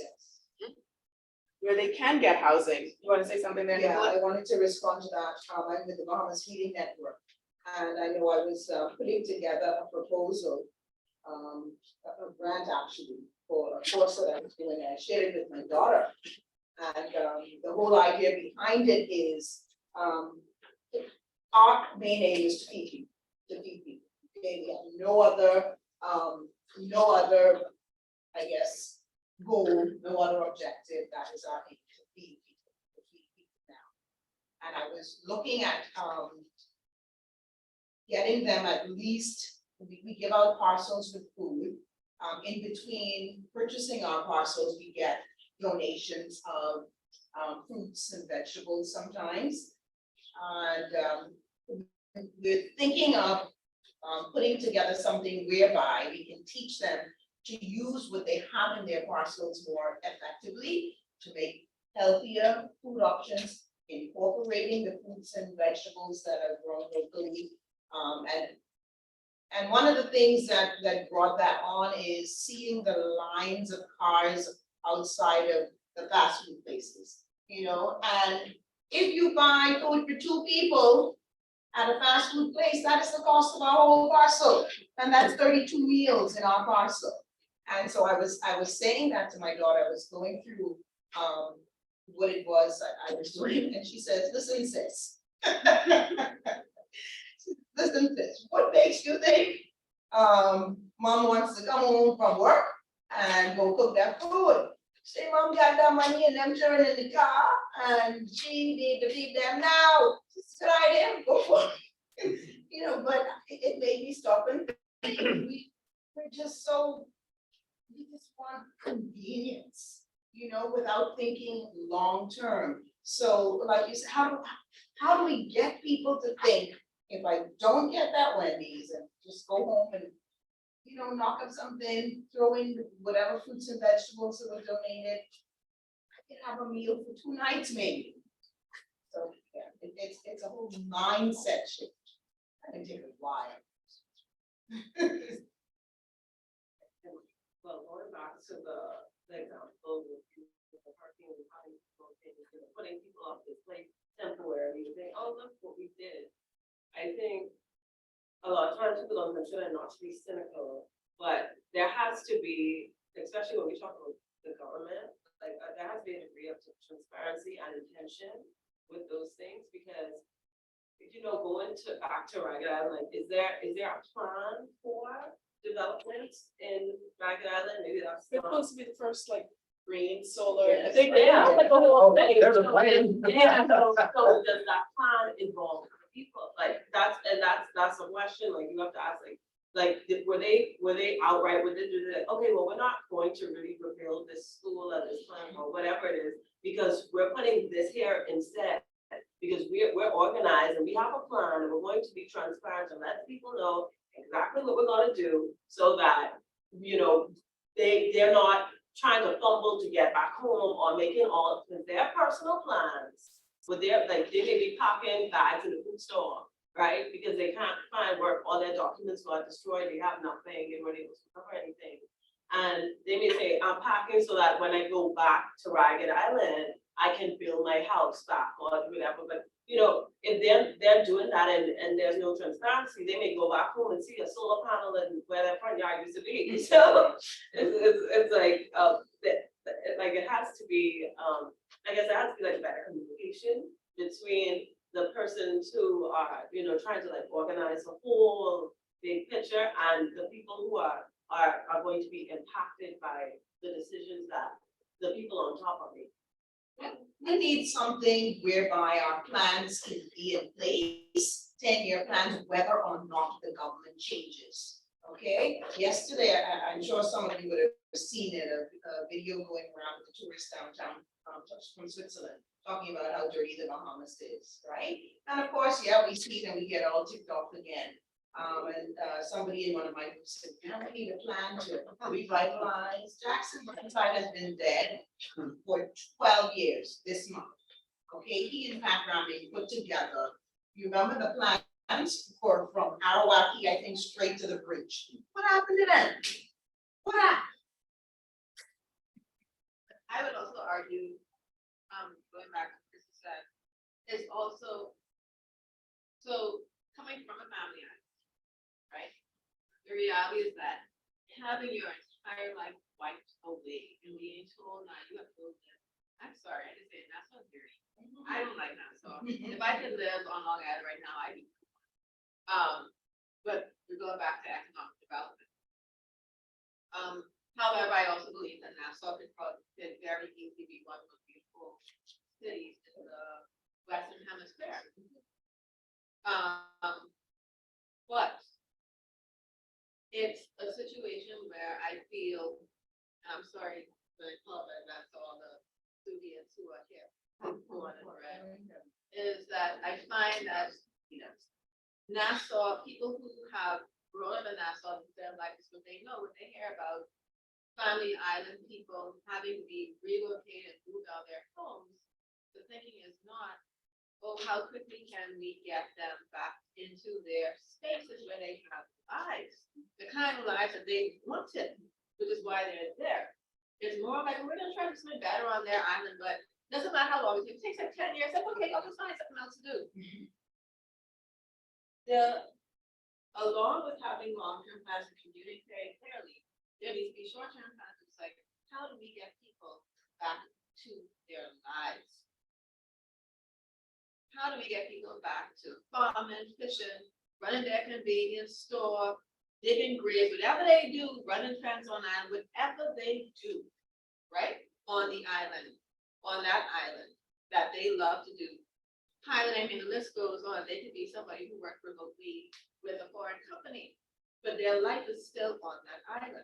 Speaker 1: Where they can get housing. You want to say something there,
Speaker 10: Yeah,
Speaker 1: Nicola?
Speaker 10: I wanted to respond to that. I'm with the Bahamas Healing Network. And I know I was putting together a proposal, a grant actually, for a course that I was doing, and I shared it with my daughter. And the whole idea behind it is, our main aim is to feed people. Okay, we have no other, I guess, goal, no other objective. That is our aim, to feed people now. And I was looking at getting them at least, we give out parcels with food. In between purchasing our parcels, we get donations of fruits and vegetables sometimes. And we're thinking of putting together something whereby we can teach them to use what they have in their parcels more effectively to make healthier food options, incorporating the fruits and vegetables that are grown locally. And one of the things that brought that on is seeing the lines of cars outside of the fast food places, you know, and if you buy food for two people at a fast food place, that is the cost of our whole parcel, and that's 32 meals in our parcel. And so I was saying that to my daughter, I was going through, what it was I was doing, and she says, listen, sis. Listen, sis, what makes you think, mom wants to come home from work and go cook that food? Say, mom got that money and them children in the car, and she need to feed them now. Try them, go for it. You know, but it made me stop and think. We're just so, we just want convenience, you know, without thinking long-term. So like you said, how do we get people to think, if I don't get that Wendy's and just go home and, you know, knock up something, throw in whatever fruits and vegetables that were donated, I can have a meal for 2 nights maybe. So, yeah, it's a whole mindset shift. I can take a while.
Speaker 8: Well, going back to the example with the parking and having people putting people off this place temporarily, saying, oh, look what we did. I think a lot of times people don't mention it, not to be cynical, but there has to be, especially when we talk about the government, like there has to be a degree of transparency and intention with those things, because you know, going to back to Ragged Island, is there a plan for development in Ragged Island? Maybe that's
Speaker 1: It's
Speaker 8: not.
Speaker 1: supposed to be the first like green solar, I
Speaker 8: Yes.
Speaker 1: think they have like a whole thing.
Speaker 2: There's a plan.
Speaker 8: Yeah, so does that plan involve the people? Like, that's a question, like, you have to ask, were they outright, would they do that? Okay, well, we're not going to really rebuild this school or this plan or whatever it is, because we're putting this here instead. Because we're organized and we have a plan, and we're going to be transparent and let people know exactly what we're gonna do, so that, you know, they're not trying to fumble to get back home or making all of their personal plans. With their, like, they may be packing bags in the food store, right? Because they can't find work, all their documents got destroyed, they have nothing, they weren't able to cover anything. And they may say, I'm packing so that when I go back to Ragged Island, I can build my house back or whatever. But you know, if they're doing that and there's no transparency, they may go back home and see a solar panel and where their front yard used to be. So it's like like it has to be I guess it has to be like better communication between the persons who are, you know, trying to like organize a whole big picture and the people who are going to be impacted by the decisions that the people on top are making.
Speaker 10: We need something whereby our plans can be in place, 10-year plans, whether or not the government changes. Okay, yesterday, I'm sure some of you would have seen it, a video going around with the tourists downtown from Switzerland, talking about how dirty the Bahamas is, right? And of course, yeah, we see it and we get all ticked off again. Somebody in one of my groups said, you know, we need a plan to revitalize. Jackson Burnside has been dead for 12 years this month. Okay, he and Pat Ramey put together, you remember the plans for from Arawaki, I think, straight to the bridge. What happened to them? What happened?
Speaker 9: I would also argue, going back to what Chris said, is also, so coming from a family, right? The reality is that having your entire life wiped away and being told, now you have to go live. I'm sorry, I just say that's not dirty. I don't like that. So if I could live on Long Island right now, I'd be. But we're going back to economic development. However, I also believe that Nassau could very easily be one of the beautiful cities in the Western Hemisphere. But it's a situation where I feel, and I'm sorry for the club, and that's all the students who are here, is that I find that, you know, Nassau, people who have grown up in Nassau, their life is what they know, when they hear about Family Island people having to be relocated, moved out of their homes, the thinking is not, oh, how quickly can we get them back into their spaces where they have lives, the kind of lives that they wanted, which is why they're there. It's more like, we're gonna try to do something better on their island, but doesn't matter how long it takes like 10 years, that's okay, I'll just find something else to do. Along with having long-term plans and communicating very clearly, there needs to be short-term plans. It's like, how do we get people back to their lives? How do we get people back to farming, fishing, running their convenience store, digging graves, whatever they do, running fence on island, whatever they do, right? On the island, on that island, that they love to do. Pilot, I mean, the list goes on. They could be somebody who worked remotely with a foreign company, but their life is still on that island.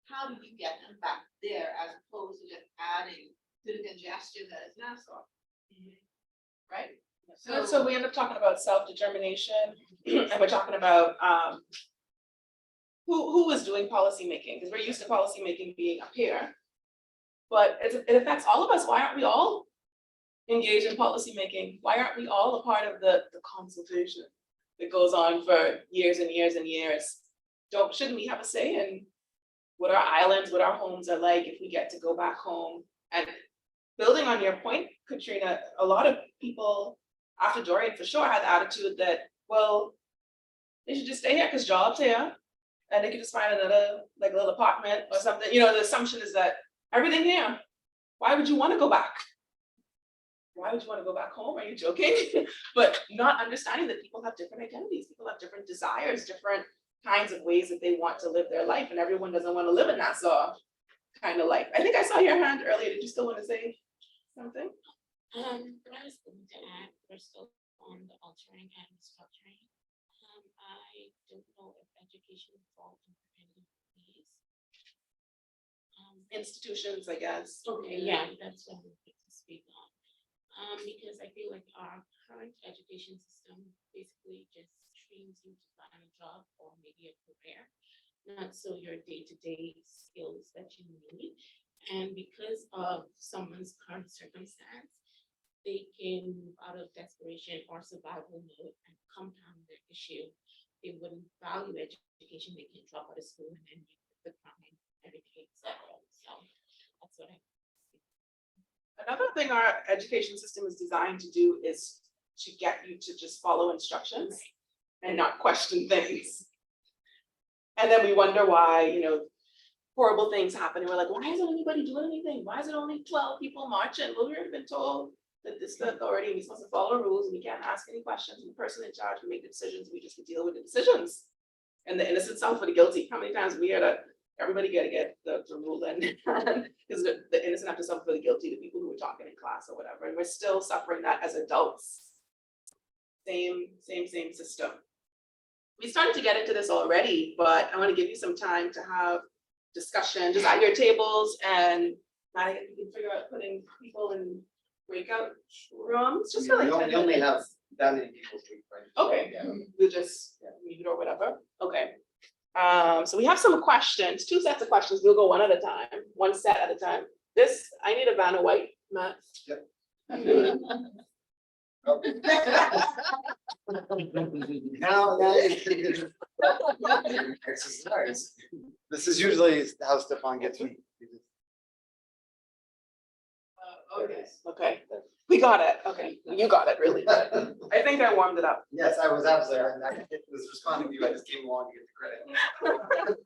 Speaker 9: How do you get them back there as opposed to just adding to the congestion that is Nassau? Right?
Speaker 1: So we end up talking about self-determination, and we're talking about who is doing policymaking, because we're used to policymaking being up here. But it affects all of us. Why aren't we all engaged in policymaking? Why aren't we all a part of the consultation that goes on for years and years and years? Shouldn't we have a say in what our islands, what our homes are like if we get to go back home? And building on your point, Katrina, a lot of people after Dorian for sure had the attitude that, well, they should just stay here because jobs here, and they could just find another like little apartment or something. You know, the assumption is that everything here. Why would you want to go back? Why would you want to go back home? Are you joking? But not understanding that people have different identities, people have different desires, different kinds of ways that they want to live their life, and everyone doesn't want to live in Nassau kind of life. I think I saw your hand earlier. Did you still want to say something?
Speaker 11: What I was going to add, we're still on the altering and structuring. I don't know if education falls into any of these.
Speaker 1: Institutions, I guess.
Speaker 11: Okay, yeah, that's what I'm going to speak on. Because I feel like our current education system basically just trains you to find a job or maybe a career, not so your day-to-day skills that you need. And because of someone's current circumstance, they can move out of desperation or survival mode and compound their issue. They wouldn't value education, they can drop out of school and then the crime, everything, etc. So that's what I.
Speaker 1: Another thing our education system is designed to do is to get you to just follow instructions and not question things. And then we wonder why, you know, horrible things happen. And we're like, why isn't anybody doing anything? Why is it only 12 people marching? Well, we've been told that this is the authority, we're supposed to follow rules, and we can't ask any questions. And the person in charge can make the decisions, we just deal with the decisions. And the innocent suffer for the guilty. How many times we had everybody gotta get the rule in, because the innocent have to suffer for the guilty, the people who were talking in class or whatever, and we're still suffering that as adults. Same system. We started to get into this already, but I want to give you some time to have discussion just at your tables, and I you can figure out putting people in breakout rooms, just for like 10
Speaker 2: We only have
Speaker 1: minutes.
Speaker 2: that many people to right?
Speaker 1: Okay,
Speaker 2: Yeah.
Speaker 1: we'll just mute or whatever, okay. So we have some questions, 2 sets of questions, we'll go one at a time, one set at a time. This, I need a Vanna White, Matt.
Speaker 2: Yep. Now is exercise. This is usually how Stefan gets me.
Speaker 1: Okay, we got it, okay, you got it really good. I think I warmed it up.
Speaker 2: Yes, I was absolutely, I was responding to you, I just came along to get the credit.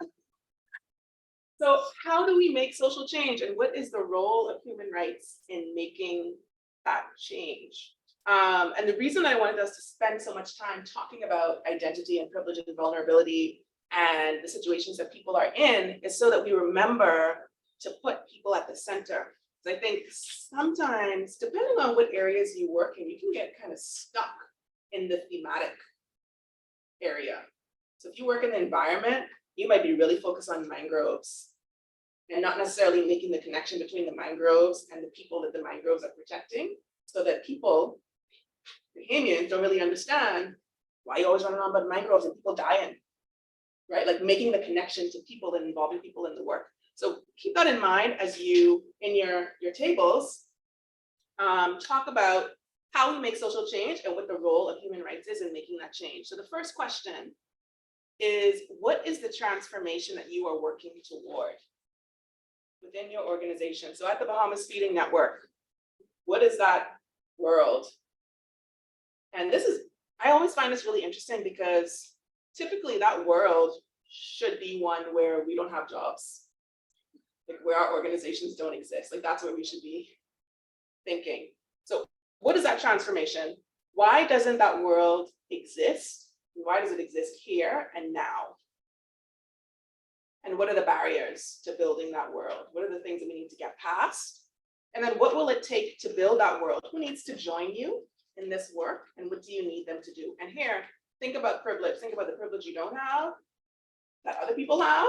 Speaker 1: So how do we make social change, and what is the role of human rights in making that change? And the reason I wanted us to spend so much time talking about identity and privilege and vulnerability and the situations that people are in is so that we remember to put people at the center. I think sometimes, depending on what areas you work in, you can get kind of stuck in the thematic area. So if you work in the environment, you might be really focused on mangroves and not necessarily making the connection between the mangroves and the people that the mangroves are protecting, so that people, Bahamians, don't really understand why you always run around about mangroves and people dying, right? Like making the connection to people and involving people in the work. So keep that in mind as you, in your tables, talk about how we make social change and what the role of human rights is in making that change. So the first question is, what is the transformation that you are working toward within your organization? So at the Bahamas Feeding Network, what is that world? And this is, I always find this really interesting because typically that world should be one where we don't have jobs, like where our organizations don't exist. Like that's where we should be thinking. So what is that transformation? Why doesn't that world exist? Why does it exist here and now? And what are the barriers to building that world? What are the things that we need to get past? And then what will it take to build that world? Who needs to join you in this work? And what do you need them to do? And here, think about privilege. Think about the privilege you don't have, that other people have,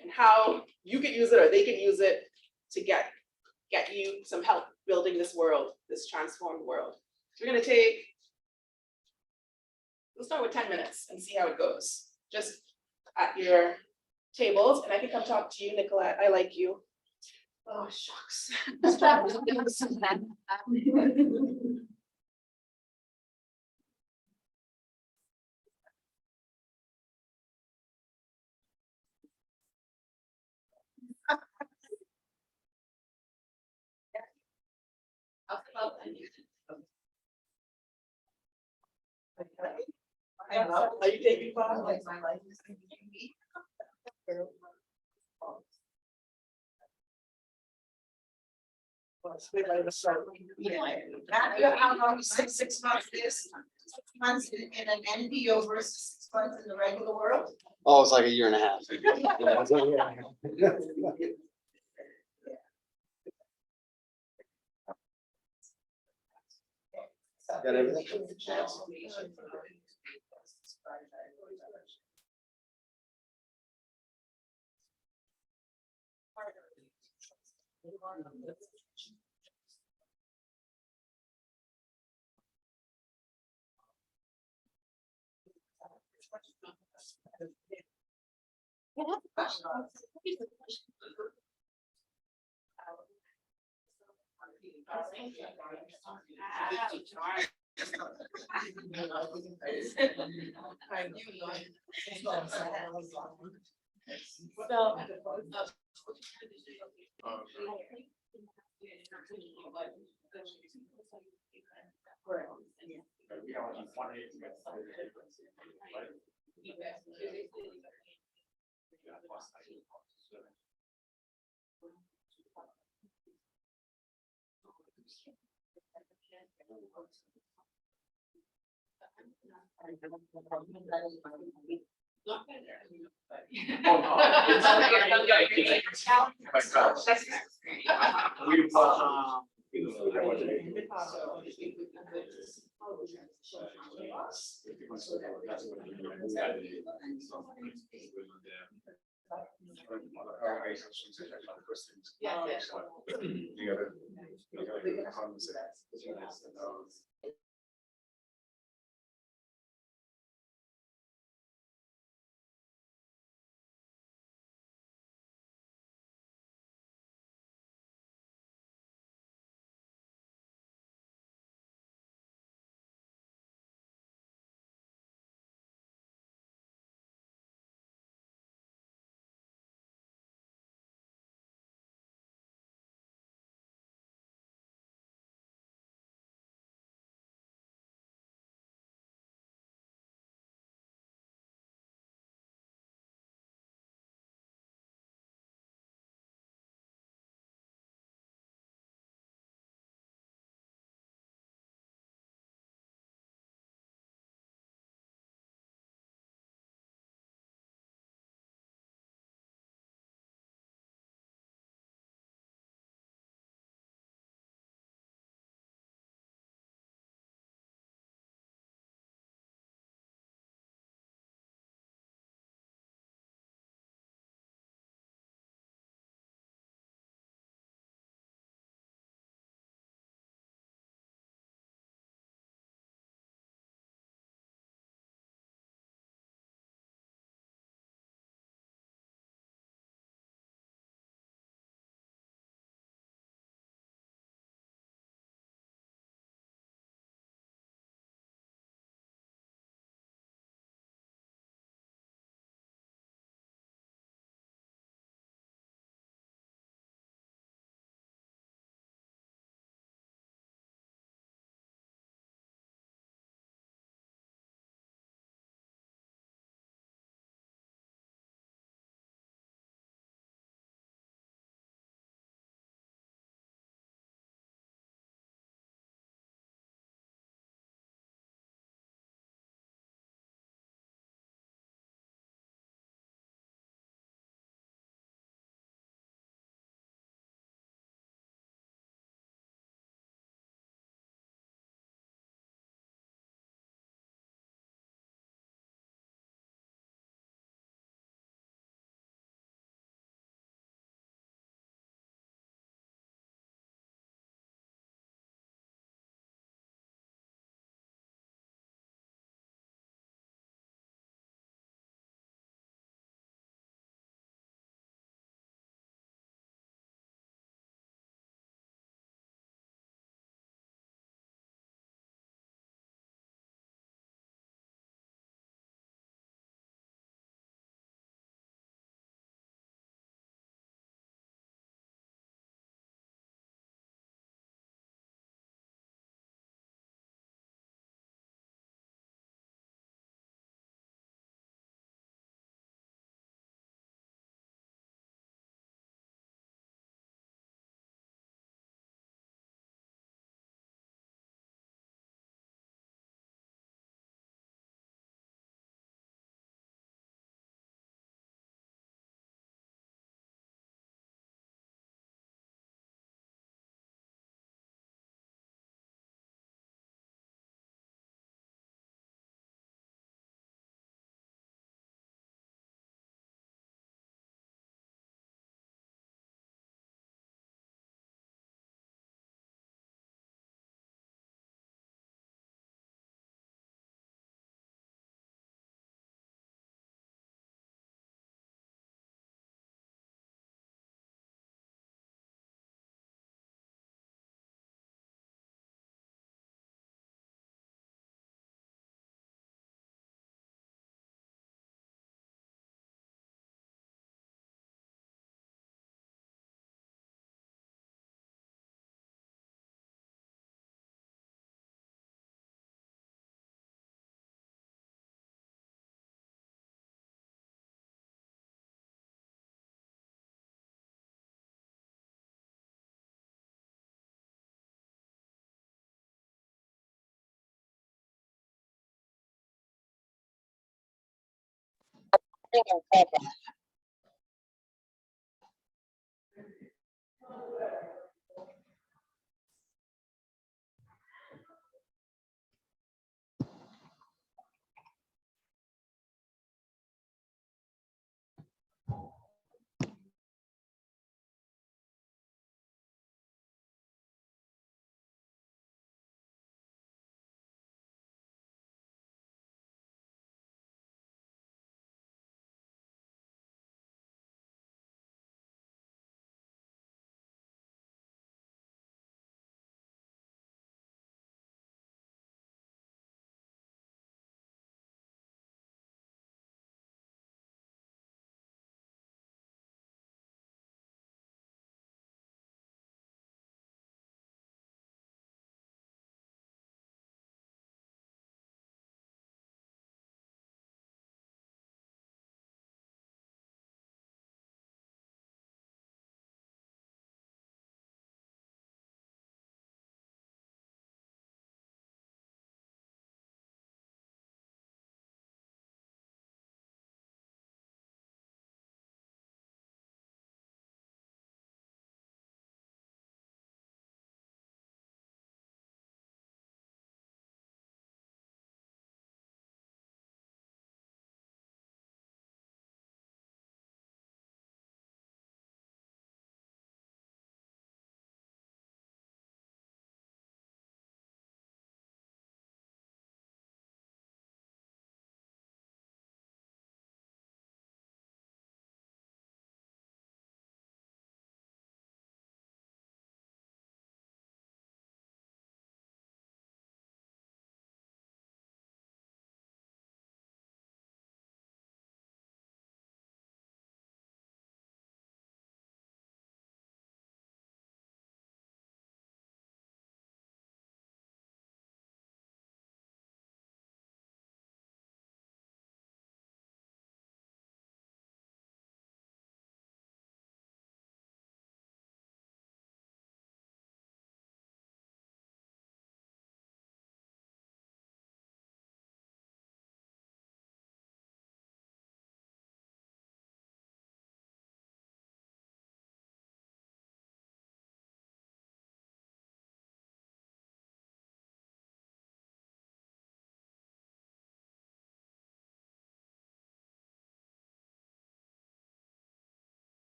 Speaker 1: and how you could use it or they could use it to get you some help building this world, this transformed world. So we're gonna take, we'll start with 10 minutes and see how it goes. Just at your tables, and I can come talk to you, Nicolette, I like you. Oh, shucks.
Speaker 5: Are you taking part?
Speaker 10: How long you say 6 months is, 6 months in an NPO versus 6 months in the regular world?
Speaker 4: Oh, it's like a year and a half. Got everything?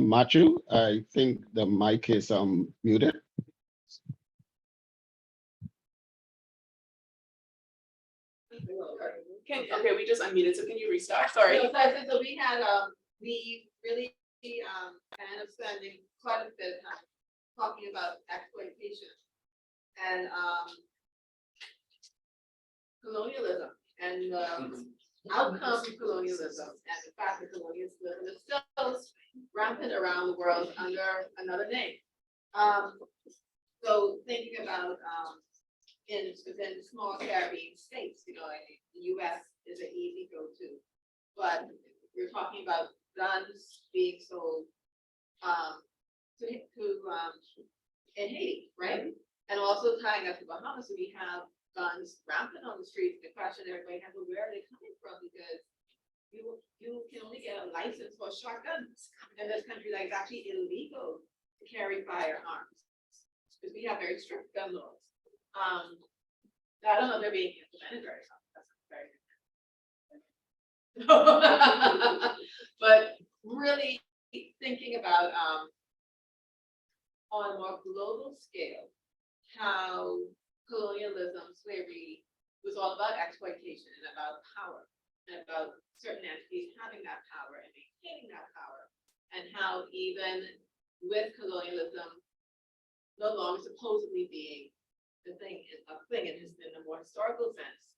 Speaker 4: Matthew, I think the mic is muted.
Speaker 1: Okay, we just unmuted, so can you restart? Sorry.
Speaker 6: So I said, so we had, we really, kind of spending quite a bit of time talking about exploitation and, colonialism and, outcome of colonialism and the fact that colonialism is still rampant around the world under another name. So thinking about, within small Caribbean states, you know, the US is an easy go-to. But we're talking about guns being sold, in Haiti, right? And also tying up to Bahamas, so we have guns rampant on the streets. The question everybody has, well, where are they coming from? Because you can only get a license for shotguns in this country that is actually illegal to carry firearms. Because we have very strict gun laws. I don't know if they're being implemented very well. But really thinking about on a more global scale, how colonialism, slavery was all about exploitation and about power and about certain entities having that power and maintaining that power, and how even with colonialism no longer supposedly being a thing in a more historical sense,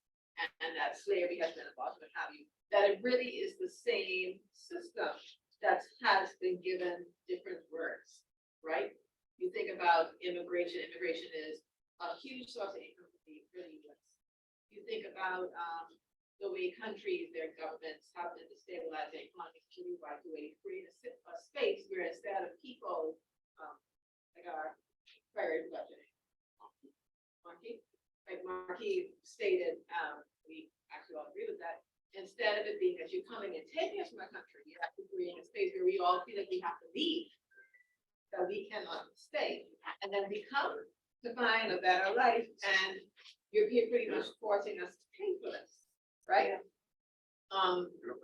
Speaker 6: and that slavery has been abolished, what have you, that it really is the same system that has been given different words, right? You think about immigration is a huge source of income for the US. You think about the way countries, their governments have been destabilizing economies by the way to create a space where instead of people like our prior budgeting. Marquis stated, we actually all agree with that. Instead of it being that you're coming and taking us from our country, you have to create a space where we all feel like we have to leave, that we cannot stay, and then become to find a better life, and you're pretty much forcing us to pay for this, right?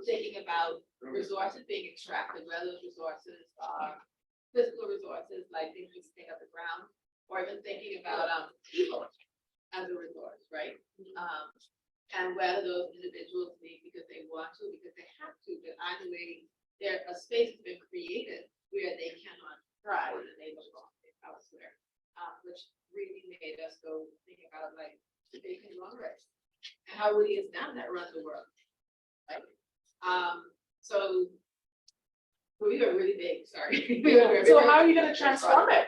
Speaker 6: Thinking about resources being extracted, whether those resources are physical resources like things we take up the ground, or even thinking about people as a resource, right? And whether those individuals leave because they want to, because they have to, but either way, a space has been created where they cannot thrive and they belong elsewhere, which really made us go think about like the big conglomerates and how really it's them that run the world, right? So we were really big, sorry.
Speaker 1: So how are you gonna transform it?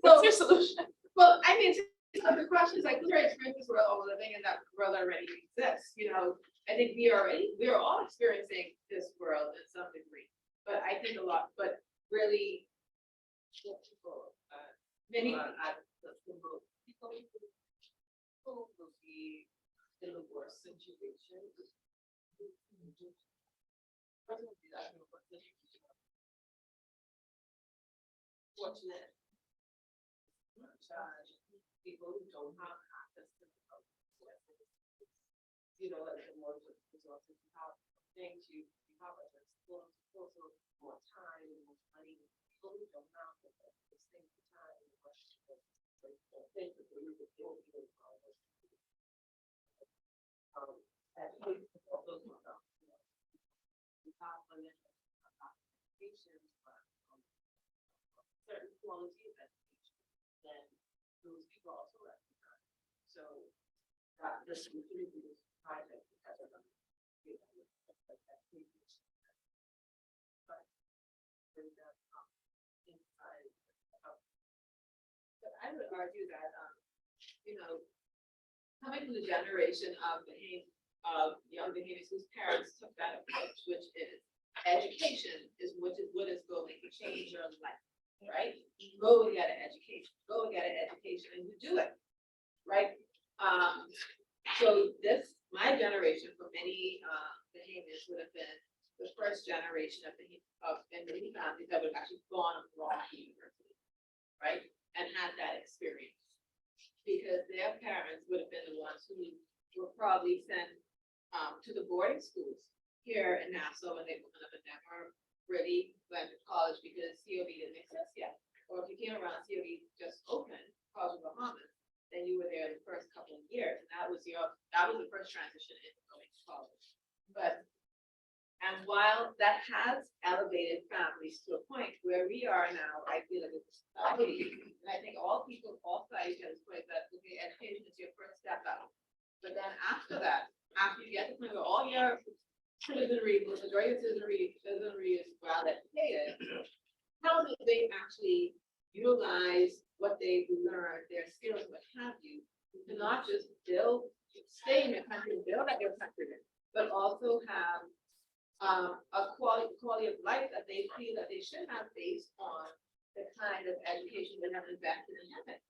Speaker 1: What's your solution?
Speaker 6: Well, I mean, the question is like, who's already experienced this world all living in that world already exists, you know? I think we are all experiencing this world in some degree, but I think a lot, but really, many people will be in the worst situation. Fortunate. People who don't have access to the health resources, you know, like the more resources you have, things you have, like schools, also more time and more money. People who don't have the same time and things that they need to do. We have limited applications, but certain quality of education, then
Speaker 8: those people also left. So that this community is private because of them. But inside. But I would argue that, coming from the generation of young behaviors whose parents took that approach, which is education is what is going to change your life, right? Go and get an education, and you do it, right? So my generation for many behaviors would have been the first generation of and many families that would have actually gone abroad to university, right? And had that experience. Because their parents would have been the ones who were probably sent to the boarding schools here in Nassau when they were never really went to college because COB didn't exist yet. Or if you came around, COB just opened, College of Bahamas, then you were there the first couple of years. And that was the first transition into going to college. And while that has elevated families to a point where we are now, I feel like it's and I think all sides at this point that okay, education is your first step out. But then after that, after you get to the point where all your citizenry, the majority of citizenry is well educated, how do they actually utilize what they've learned, their skills, what have you, to not just stay in your country, build at your country, but also have a quality of life that they feel that they should have based on the kind of education they have invested in having,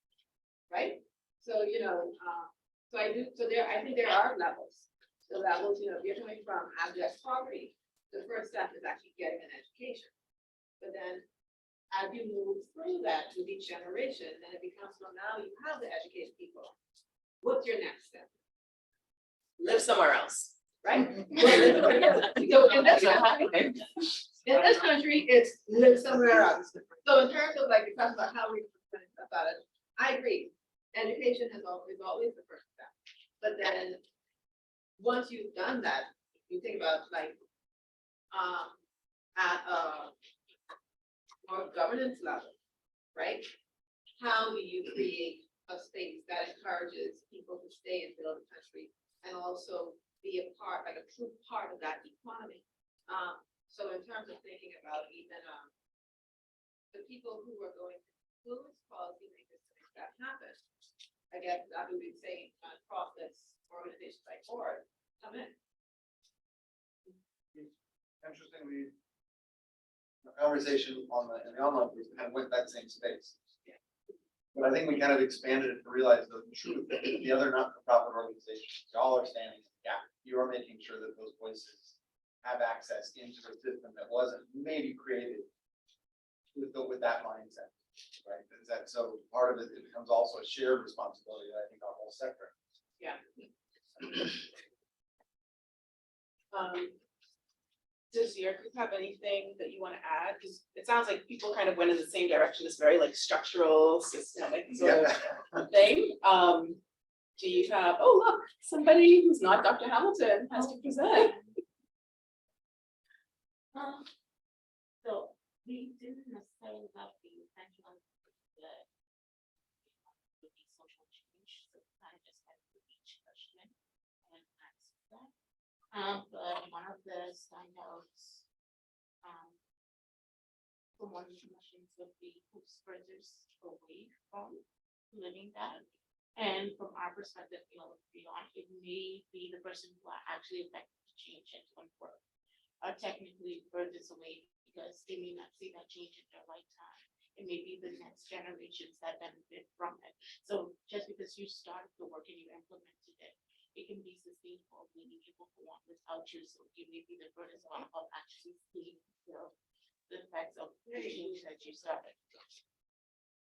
Speaker 8: right? So, I think there are levels. The levels, if you're coming from abject poverty, the first step is actually getting an education. But then as you move through that with each generation, then it becomes, well, now you have the educated people. What's your next step?
Speaker 1: Live somewhere else.
Speaker 8: Right? So in this country, it's live somewhere else. So in terms of like, you talk about how we about it, I agree. Education is always the first step. But then once you've done that, you think about like at a more governance level, right? How do you create a space that encourages people to stay and build the country and also be a part, like a true part of that economy? So in terms of thinking about even the people who are going to influence policymakers to make that happen, I guess that would be saying nonprofits, organizations like board come in.
Speaker 2: Interestingly, the conversation in the online group kind of went that same space. But I think we kind of expanded it to realize the truth that the other not-for-profit organizations, y'all are standing in the gap. You are making sure that those voices have access into the system that wasn't maybe created with that mindset, right? Is that so part of it, it becomes also a shared responsibility that I think our whole sector.
Speaker 8: Yeah.
Speaker 1: Does your group have anything that you want to add? Because it sounds like people kind of went in the same direction, this very like structural, systemic sort of thing. Do you have, oh, look, somebody who's not Dr. Hamilton has to present.
Speaker 11: So we didn't necessarily have the intention of the social change, so kind of just had to each question and answer that. But one of the standouts from one of the missions would be who spurs away from living that. And from our perspective, beyond, it may be the person who are actually affected to change and to work. Technically furthest away because they may not see that change in their lifetime. It may be the next generations that benefit from it. So just because you started the work and you implemented it, it can be sustainable, meaning it will go on without you. So you may be the furthest one of actually seeing the effects of the change that you started.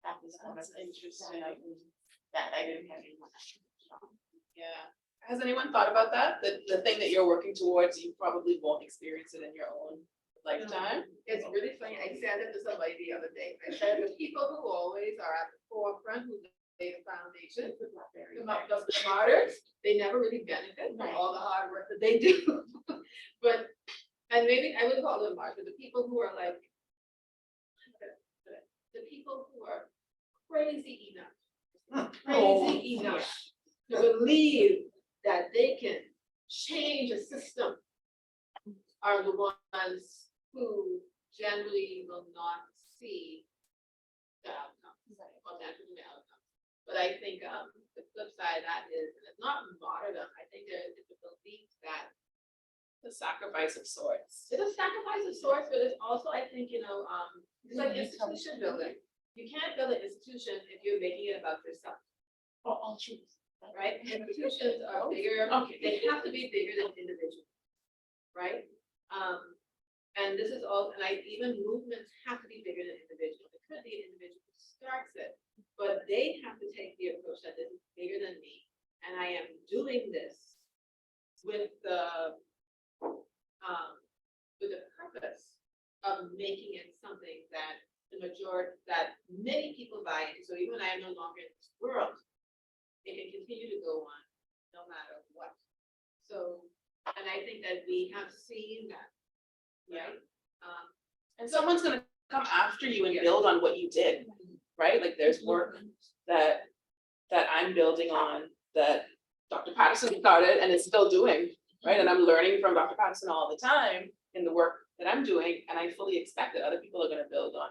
Speaker 11: That was one of the
Speaker 1: Interesting.
Speaker 11: that I didn't have anyone else.
Speaker 1: Yeah. Has anyone thought about that? The thing that you're working towards, you probably won't experience it in your own lifetime.
Speaker 8: It's really funny. I said it to somebody the other day. I said the people who always are at the forefront, who lay the foundation, the martyrs, they never really benefit from all the hard work that they do. And maybe I would call them martyrs, the people who are like, the people who are crazy enough to
Speaker 6: crazy enough to believe that they can change a system are the ones who generally will not see the outcome, or that the outcome. But I think the flip side of that is, and it's not martyrdom, I think there is a belief that
Speaker 1: The sacrifice of sorts.
Speaker 6: it's a sacrifice of sorts, but it's also, I think, it's like institution building. You can't build an institution if you're making it about yourself.
Speaker 11: For all truth.
Speaker 6: Right? Institutions are bigger, they have to be bigger than individuals. Right? And this is all, and even movements have to be bigger than individuals. It could be an individual who starts it, but they have to take the approach that this is bigger than me. And I am doing this with the purpose of making it something that that many people buy into. So even when I am no longer in this world, it can continue to go on no matter what. So, and I think that we have seen that, right?
Speaker 1: And someone's gonna come after you and
Speaker 6: Yeah.
Speaker 1: build on what you did, right? Like there's work that I'm building on that Dr. Patterson started and is still doing, right? And I'm learning from Dr. Patterson all the time in the work that I'm doing, and I fully expect that other people are gonna build on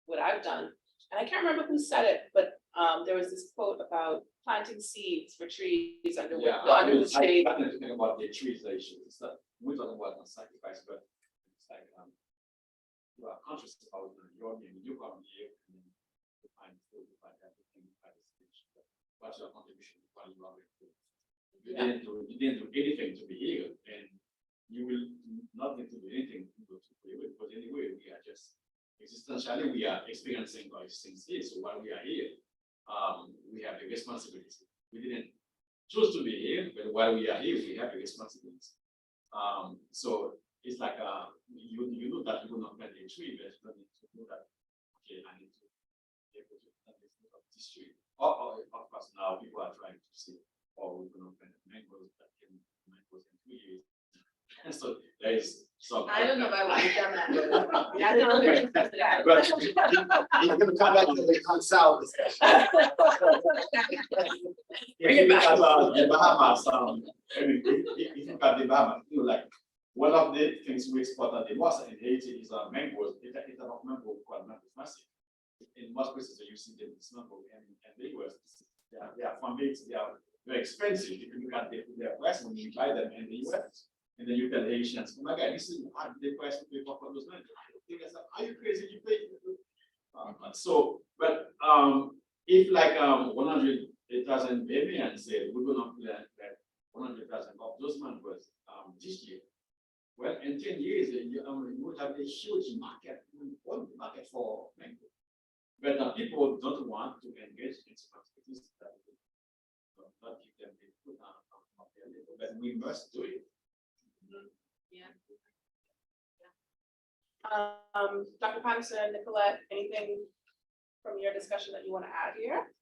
Speaker 1: what I've done. And I can't remember who said it, but there was this quote about planting seeds for trees under the shade.
Speaker 3: I think about the trees issue. It's that we're talking about the sacrifice, but it's like you are conscious about your name, you come here and then you find food, you find everything, you find the speech. What's your contribution? What you are doing? You didn't do anything to be here, and you will not need to do anything to play with. But anyway, we are just existentially we are experiencing our existence here. So while we are here, we have a responsibility. We didn't choose to be here, but while we are here, we have a responsibility. So it's like you know that you will not plant a tree, but you need to know that okay, I need to be able to plant this tree. Or of course now people are trying to see, or we're gonna plant mangoes that can mangoes in 2 years. And so there is some.
Speaker 6: I don't know if I want to done that.
Speaker 1: Yeah, no, there's that.
Speaker 2: But you're gonna come back to the console discussion.
Speaker 1: Bring it back.
Speaker 3: The Bahamas, I mean, if you look at the Bahamas, you know, like one of the things we export at the most in Haiti is mangoes. It's a type of mango called mango massive. In most places, you see them this mango, and the US, they are farm made, they are very expensive. If you look at their price when you buy them in the US, and then you tell Haitians, oh my God, this is the price to pay for those mangoes. Are you crazy? You pay. So, but if like 100,000 Bamians said we're gonna plant that 100,000 of those mangoes this year. Well, in 10 years, you would have a huge market, market for mango. But people don't want to engage in some activities that will not give them the food on their level, but we must do it.
Speaker 6: Yeah.
Speaker 1: Dr. Patterson, Nicolette, anything from your discussion that you want to add here?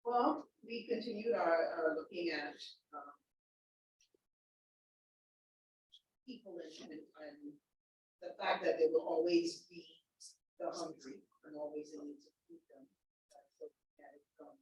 Speaker 10: Well, we continued our looking at people and the fact that there will always be the hungry and always a need to feed them. That's looking at it from,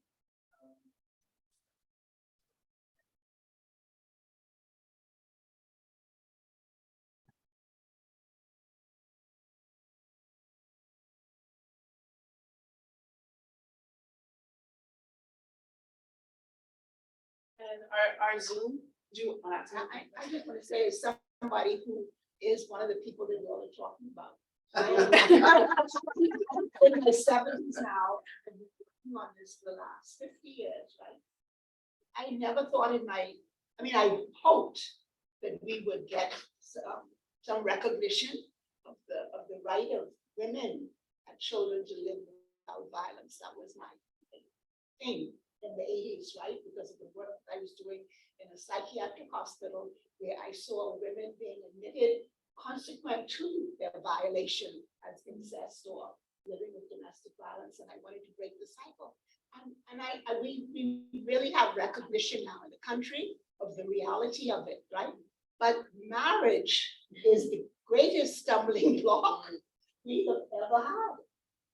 Speaker 1: And our Zoom, do you want to?
Speaker 5: I just want to say, as somebody who is one of the people that you're all talking about. In my 70s now, and I've been on this for the last 50 years, right? I never thought I hoped that we would get some recognition of the right of women and children to live without violence. That was my thing in the 80s, right? Because of the work that I was doing in a psychiatric hospital where I saw women being admitted consequent to their violation as incest or living with domestic violence, and I wanted to break the cycle. And we really have recognition now in the country of the reality of it, right? But marriage is the greatest stumbling block we have ever had.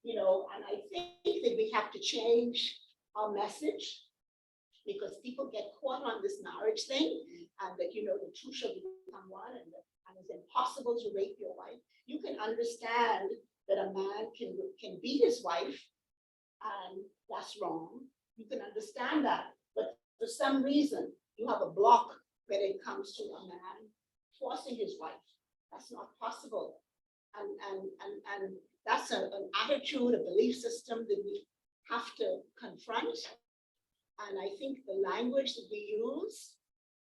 Speaker 5: you know, and I think that we have to change our message because people get caught on this marriage thing and that, you know, the two shall become one and it's impossible to rape your wife. You can understand that a man can beat his wife and that's wrong. You can understand that, but for some reason, you have a block when it comes to a man forcing his wife. That's not possible. And that's an attitude, a belief system that we have to confront. And I think the language that we use,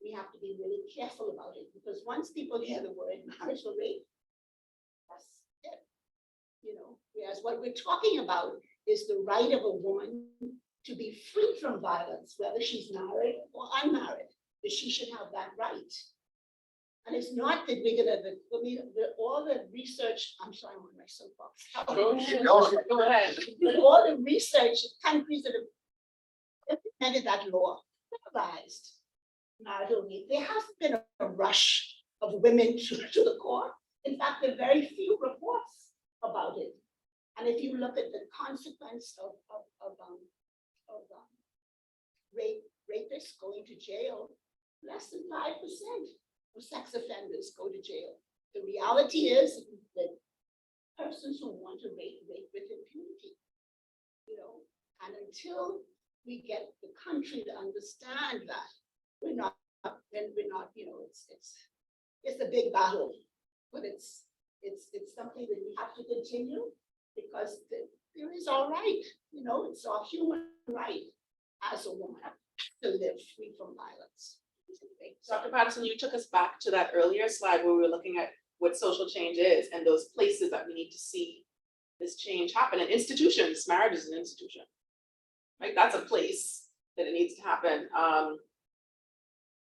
Speaker 5: we have to be really careful about it because once people hear the word marriage or rape, that's it. You know, whereas what we're talking about is the right of a woman to be free from violence, whether she's married or unmarried, that she should have that right. And it's not that we're gonna, all the research, I'm sorry, I'm on my soapbox.
Speaker 9: Go ahead. Go ahead.
Speaker 5: But all the research, countries that have implemented that law, realized marital rape, there hasn't been a rush of women to the court. In fact, there are very few reports about it. And if you look at the consequence of rapists going to jail, less than 5% of sex offenders go to jail. The reality is that persons who want to rape with impunity, you know, and until we get the country to understand that, we're not, you know, it's a big battle, but it's something that we have to continue because there is our right, you know, it's our human right as a woman to live free from violence.
Speaker 1: Dr. Patterson, you took us back to that earlier slide where we were looking at what social change is and those places that we need to see this change happen. And institutions, marriage is an institution, right? That's a place that it needs to happen.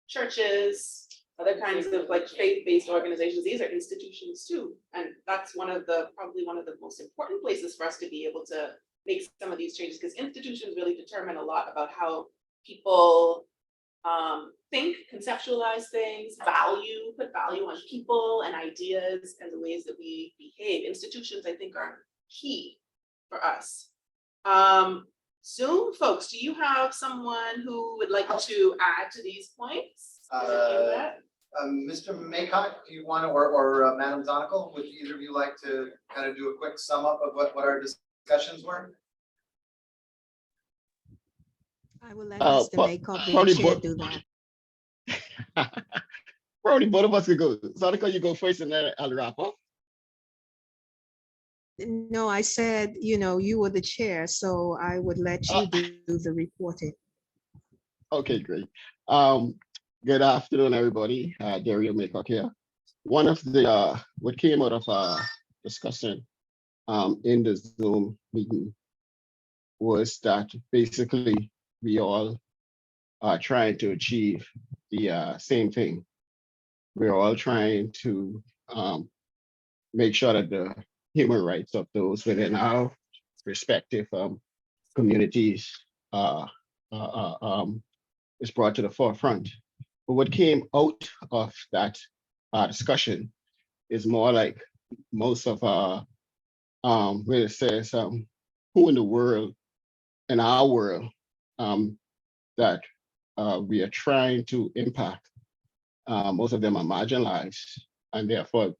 Speaker 1: Churches, other kinds of like faith-based organizations, these are institutions too. And that's probably one of the most important places for us to be able to make some of these changes because institutions really determine a lot about how people think, conceptualize things, put value on people and ideas and the ways that we behave. Institutions, I think, are key for us. Zoom folks, do you have someone who would like to add to these points?
Speaker 2: Mr. Maycock, do you want to, or Madam Donegal, would either of you like to kind of do a quick sum up of what our discussions were?
Speaker 7: I will let Mr. Maycock, the chair, do that.
Speaker 4: Probably both of us could go. Sonica, you go first and then I'll wrap up.
Speaker 7: No, I said, you know, you were the chair, so I would let you do the reporting.
Speaker 4: Okay, great. Good afternoon, everybody. Dario Maycock here. One of the what came out of our discussion in the Zoom meeting was that basically we all are trying to achieve the same thing. We're all trying to make sure that the human rights of those within our respective communities is brought to the forefront. But what came out of that discussion is more like most of our, where it says, who in the world, in our world, that we are trying to impact. Most of them are marginalized, and therefore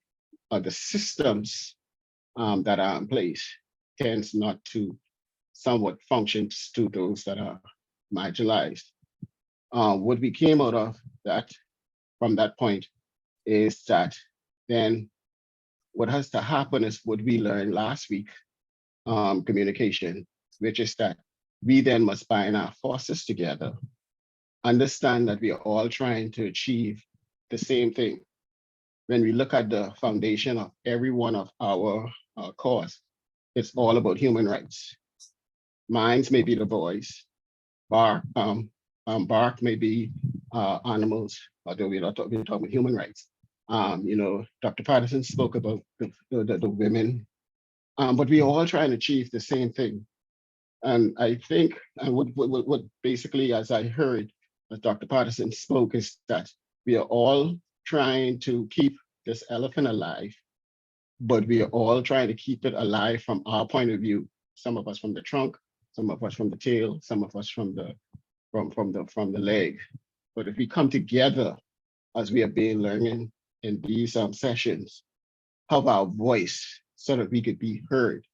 Speaker 4: the systems that are in place tends not to somewhat functions to those that are marginalized. What we came out of that from that point is that then what has to happen is what we learned last week, communication, which is that we then must bind our forces together, understand that we are all trying to achieve the same thing. When we look at the foundation of every one of our cause, it's all about human rights. Mines may be the voice, bark may be animals, although we're talking about human rights. You know, Dr. Patterson spoke about the women, but we are all trying to achieve the same thing. And I think, and what basically, as I heard, as Dr. Patterson spoke, is that we are all trying to keep this elephant alive, but we are all trying to keep it alive from our point of view, Some of us from the trunk, some of us from the tail, some of us from the leg. But if we come together as we have been learning in these sessions, have our voice so that we could be heard,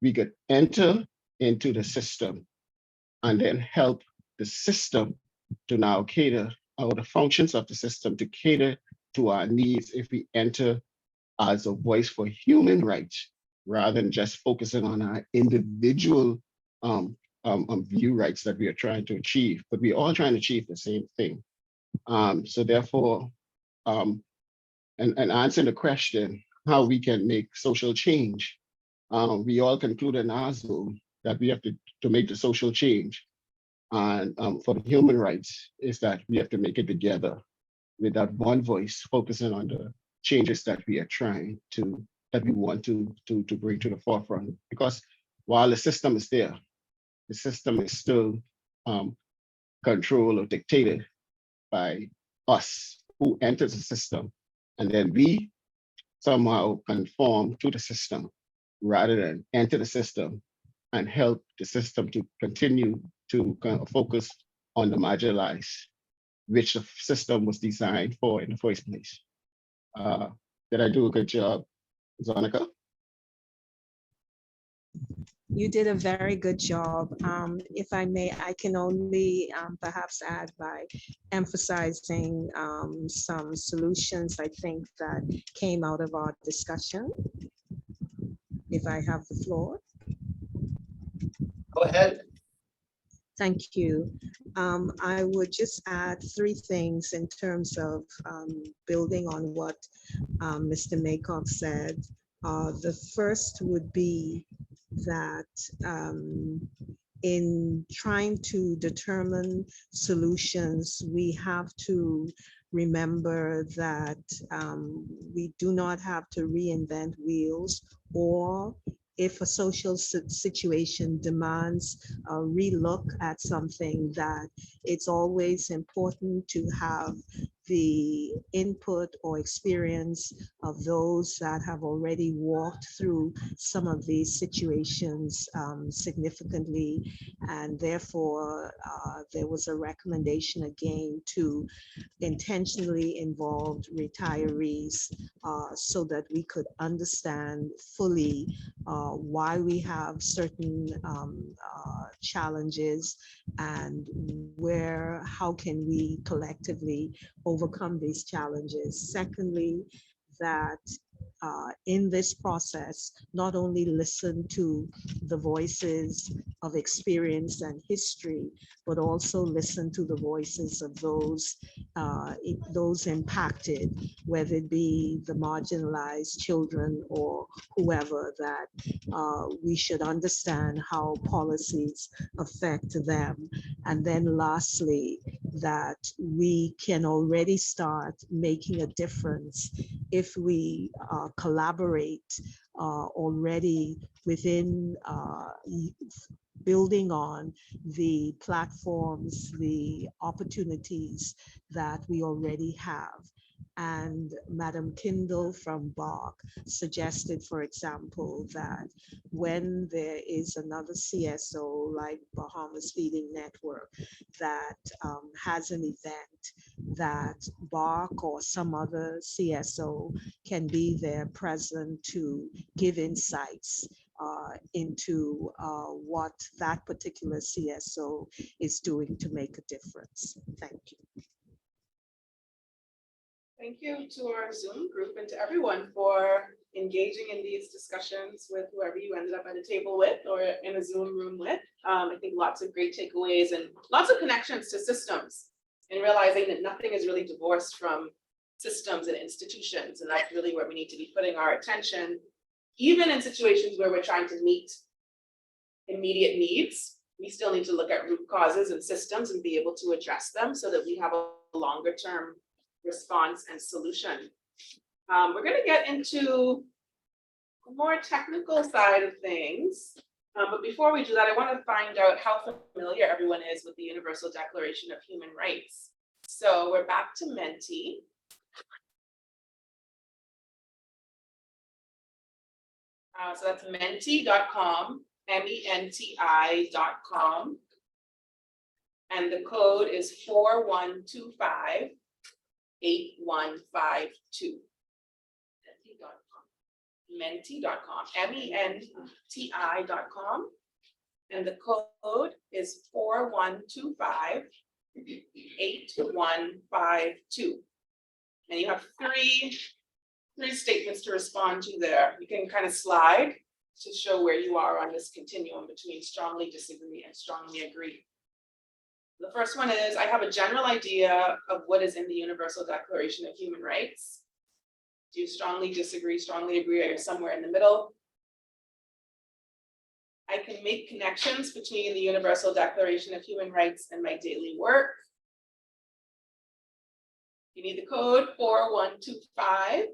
Speaker 4: we could enter into the system and then help the system to now cater, or the functions of the system to cater to our needs if we enter as a voice for human rights, rather than just focusing on our individual view rights that we are trying to achieve, but we're all trying to achieve the same thing. So therefore, and answering the question, how we can make social change, we all conclude in our Zoom that we have to make the social change. And for the human rights is that we have to make it together with that one voice, focusing on the changes that we are trying to, that we want to bring to the forefront. Because while the system is there, the system is still controlled or dictated by us who enters the system. And then we somehow conform to the system rather than enter the system and help the system to continue to kind of focus on the marginalized, which the system was designed for in the first place. Did I do a good job, Zonica?
Speaker 7: You did a very good job. If I may, I can only perhaps add by emphasizing some solutions I think that came out of our discussion. If I have the floor.
Speaker 2: Go ahead.
Speaker 7: Thank you. I would just add 3 things in terms of building on what Mr. Maycock said. The first would be that in trying to determine solutions, we have to remember that we do not have to reinvent wheels, or if a social situation demands a relook at something, that it's always important to have the input or experience of those that have already walked through some of these situations significantly. And therefore, there was a recommendation again to intentionally involve retirees so that we could understand fully why we have certain challenges and how can we collectively overcome these challenges. Secondly, that in this process, not only listen to the voices of experience and history, but also listen to the voices of those impacted, whether it be the marginalized children or whoever, that we should understand how policies affect them. And then lastly, that we can already start making a difference if we collaborate already within building on the platforms, the opportunities that we already have. And Madam Kindle from BARC suggested, for example, that when there is another CSO like Bahamas Feeding Network that has an event, that BARC or some other CSO can be there present to give insights into what that particular CSO is doing to make a difference. Thank you.
Speaker 1: Thank you to our Zoom group and to everyone for engaging in these discussions with whoever you ended up at a table with or in a Zoom room with. I think lots of great takeaways and lots of connections to systems, and realizing that nothing is really divorced from systems and institutions. And that's really where we need to be putting our attention, even in situations where we're trying to meet immediate needs. We still need to look at root causes and systems and be able to address them so that we have a longer term response and solution. We're going to get into a more technical side of things. But before we do that, I want to find out how familiar everyone is with the Universal Declaration of Human Rights. So we're back to Menti. So that's menti.com. menti.com. And the code is 4125-8152. Menti.com, menti.com. And the code is 4125-8152. And you have three statements to respond to there. You can kind of slide to show where you are on this continuum between strongly disagree and strongly agree. The first one is, I have a general idea of what is in the Universal Declaration of Human Rights. Do you strongly disagree, strongly agree, or somewhere in the middle? I can make connections between the Universal Declaration of Human Rights and my daily work. You need the code 4125-8152.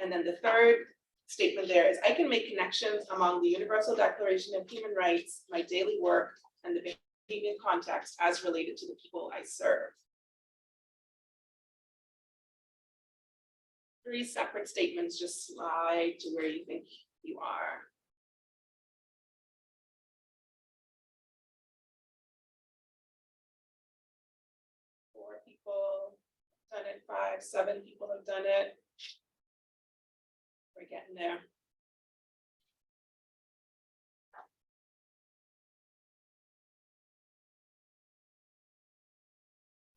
Speaker 1: And then the third statement there is, I can make connections among the Universal Declaration of Human Rights, my daily work, and the behavior context as related to the people I serve. Three separate statements, just slide to where you think you are. Four people have done it, 5, 7 people have done it. We're getting there.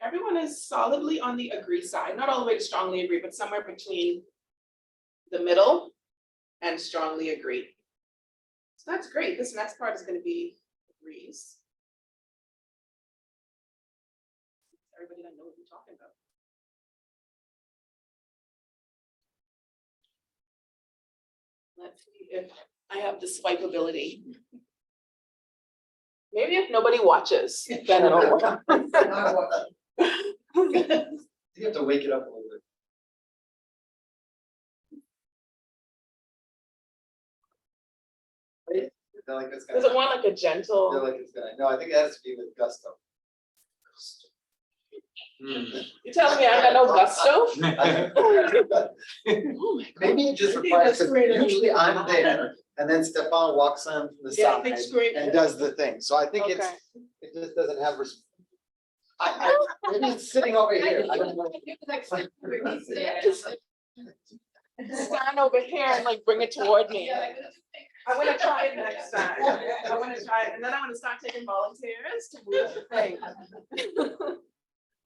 Speaker 1: Everyone is solidly on the agree side, not all the way to strongly agree, but somewhere between the middle and strongly agree. So that's great. This next part is going to be agrees. Everybody doesn't know what we're talking about. Let's see if I have the swipe ability. Maybe if nobody watches, then it'll work.
Speaker 2: You have to wake it up a little bit. I feel like it's
Speaker 1: Does
Speaker 2: gonna,
Speaker 1: it want like a
Speaker 2: I feel
Speaker 1: gentle?
Speaker 2: like it's gonna, no, I think it has to be with gusto.
Speaker 1: You telling me I got no gusto? Oh my God.
Speaker 2: Maybe it just
Speaker 5: I think
Speaker 2: requires,
Speaker 5: that's great.
Speaker 2: usually I'm there, and then Stefan walks on from the
Speaker 5: Yeah,
Speaker 2: side
Speaker 5: big screen.
Speaker 2: and does the thing, so I think it's,
Speaker 1: Okay.
Speaker 2: it just doesn't have. Maybe it's sitting over here, I don't know.
Speaker 1: Stand over here and like bring it toward me. I want to try it next time. I want to try it, and then I want to start taking volunteers to move the thing.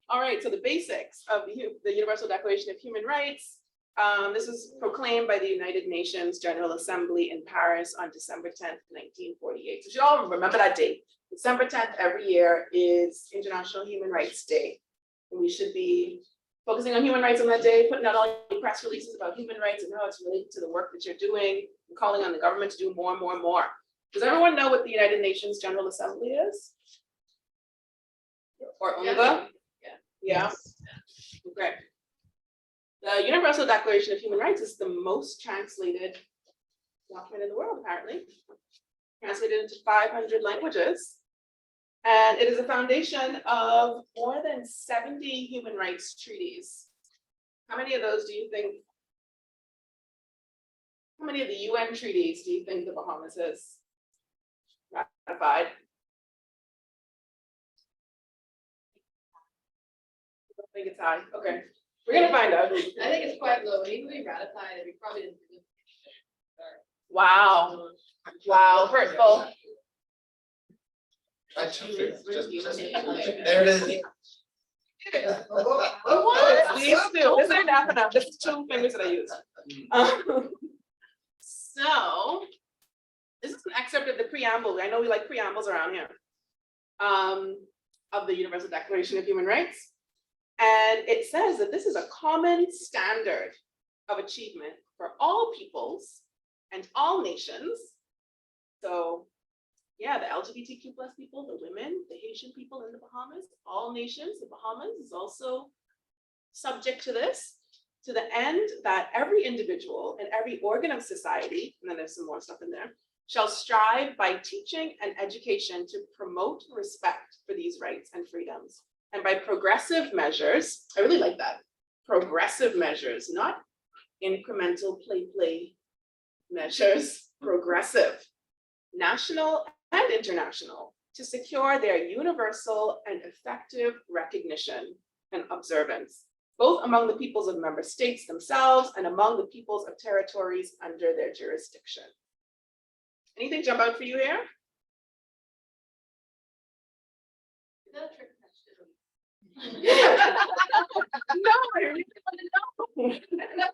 Speaker 1: All right, so the basics of the Universal Declaration of Human Rights. This was proclaimed by the United Nations General Assembly in Paris on December 10th, 1948. So you should all remember that date. December 10th every year is International Human Rights Day. And we should be focusing on human rights on that day, putting out all your press releases about human rights and how it's related to the work that you're doing, and calling on the government to do more and more and more. Does everyone know what the United Nations General Assembly is? Or UNGA? Yeah. Okay. The Universal Declaration of Human Rights is the most translated document in the world, apparently. Translated into 500 languages. And it is a foundation of more than 70 human rights treaties. How many of those do you think? How many of the UN treaties do you think the Bahamas has ratified? I think it's high. Okay, we're gonna find out.
Speaker 6: I think it's quite low, and even if we ratified it, we probably didn't.
Speaker 1: Wow. Wow, hurtful.
Speaker 2: There it is.
Speaker 1: What? These two, this ain't enough. This is 2 fingers that I use. So, this is an excerpt of the preamble. I know we like preambles around here. Of the Universal Declaration of Human Rights. And it says that this is a common standard of achievement for all peoples and all nations. So, yeah, the LGBTQ+ people, the women, the Haitian people in the Bahamas, all nations, the Bahamas is also subject to this, to the end that every individual and every organ of society, and then there's some more stuff in there, shall strive by teaching and education to promote respect for these rights and freedoms. And by progressive measures, I really like that, progressive measures, not incremental play measures, progressive, national and international, to secure their universal and effective recognition and observance, both among the peoples of member states themselves and among the peoples of territories under their jurisdiction. Anything jump out for you here?
Speaker 6: Is that a trick question?
Speaker 1: No, I really want to know.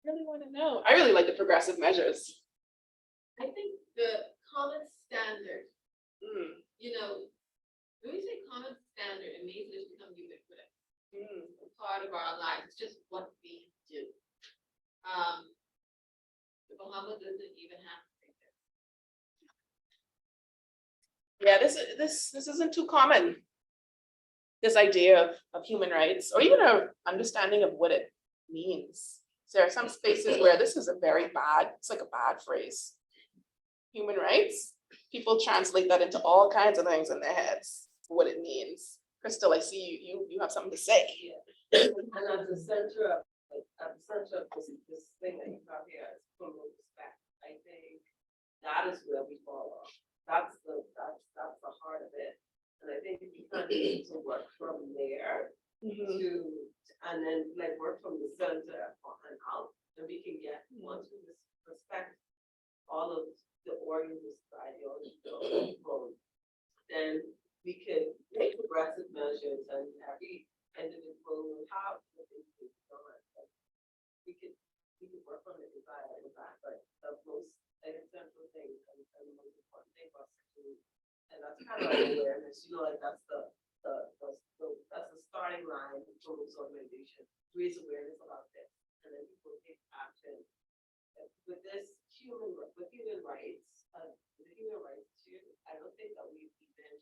Speaker 1: Really want to know. I really like the progressive measures.
Speaker 6: I think the common standard,
Speaker 1: Mm,
Speaker 6: you know, when we say common standard, it means it's become ubiquitous,
Speaker 1: mm.
Speaker 6: part of our lives, it's just what we do. The Bahamas doesn't even have to think that.
Speaker 1: Yeah, this isn't too common. This idea of human rights, or even an understanding of what it means. So there are some spaces where this is a very bad, it's like a bad phrase. Human rights, people translate that into all kinds of things in their heads, what it means. Crystal, I see you have something to say.
Speaker 8: And at the center of this thing that you have here is criminal respect. I think that is where we fall off. That's the heart of it. And I think we kind of need to work from there to, and then like work from the center and out, and we can get, once we respect all of the organs of society, all of the people, then we can make progressive measures, and every individual will have the things we've done. We could work on the desire and that, but the most essential thing and the most important thing for us to do, and that's kind of like awareness, you know, like that's the starting line for this organization, raise awareness about this, and then people take action. And with this human rights, the human rights too, I don't think that we've even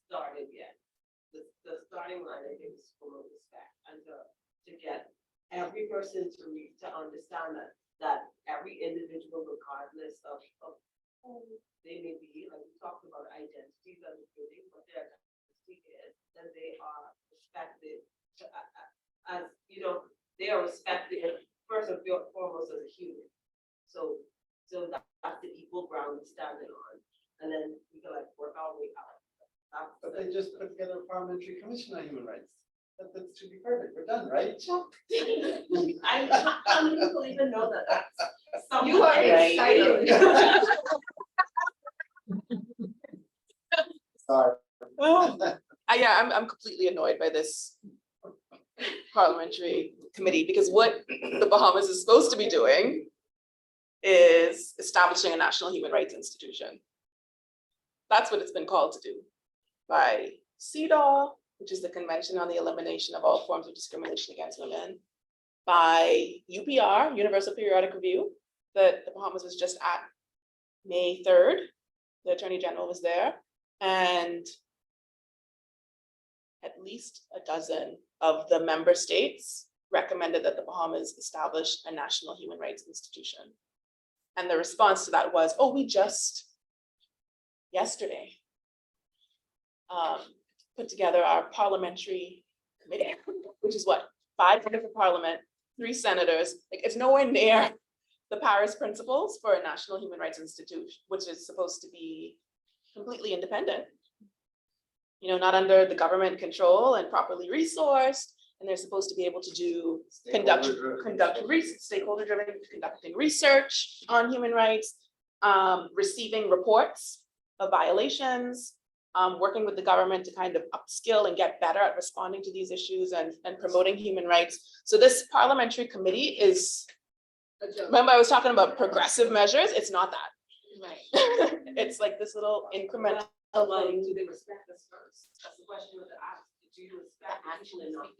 Speaker 8: started yet. The starting line, I think, is full of respect, and to get every person to understand that every individual, regardless of who they may be, like we talked about identities and including what their identity is, then they are respected as, you know, they are respected first and foremost as a human. So that's the equal ground we're standing on, and then we can like work our way out.
Speaker 2: But they just put together a parliamentary commission on human rights. That should be perfect. We're done, right?
Speaker 8: I don't people even know that that's something.
Speaker 6: You are
Speaker 8: exciting.
Speaker 2: Sorry.
Speaker 1: Yeah, I'm completely annoyed by this parliamentary committee, because what the Bahamas is supposed to be doing is establishing a national human rights institution. That's what it's been called to do by CEDAW, which is the Convention on the Elimination of All Forms of Discrimination Against Women, by UPR, Universal Periodic Review, that the Bahamas was just at May 3rd. The Attorney General was there, and at least a dozen of the member states recommended that the Bahamas establish a national human rights institution. And the response to that was, oh, we just yesterday put together our parliamentary committee, which is what, 5 members of parliament, 3 senators. Like, it's nowhere near the Paris principles for a national human rights institute, which is supposed to be completely independent, you know, not under the government control and properly resourced. And they're supposed to be able to stakeholder-driven, conducting research on human rights, receiving reports of violations, working with the government to kind of upskill and get better at responding to these issues and promoting human rights. So this parliamentary committee is, remember I was talking about progressive measures? It's not that.
Speaker 6: Right.
Speaker 1: It's like this little incremental
Speaker 8: Well,
Speaker 1: thing.
Speaker 8: do they respect us first? That's the question with the ask. Do you respect actually enough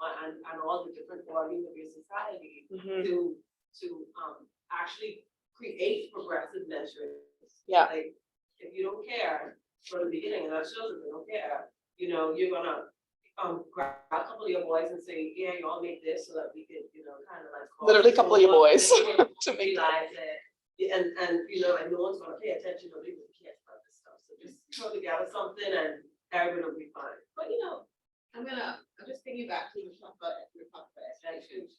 Speaker 8: on all the different organs of your society
Speaker 1: Mhm.
Speaker 8: to actually create progressive measures?
Speaker 1: Yeah.
Speaker 8: Like, if you don't care from the beginning, and that shows that they don't care, you know, you're gonna grab a couple of your boys and say, yeah, you all make this so that we can, you know, kind of like.
Speaker 1: Literally a couple of your boys to make
Speaker 8: realize that, and you know, and no one's gonna pay attention, nobody really cares about this stuff, so just throw together something and everyone will be fine.
Speaker 6: But you know, I'm just thinking
Speaker 9: you back to, we were talking about education,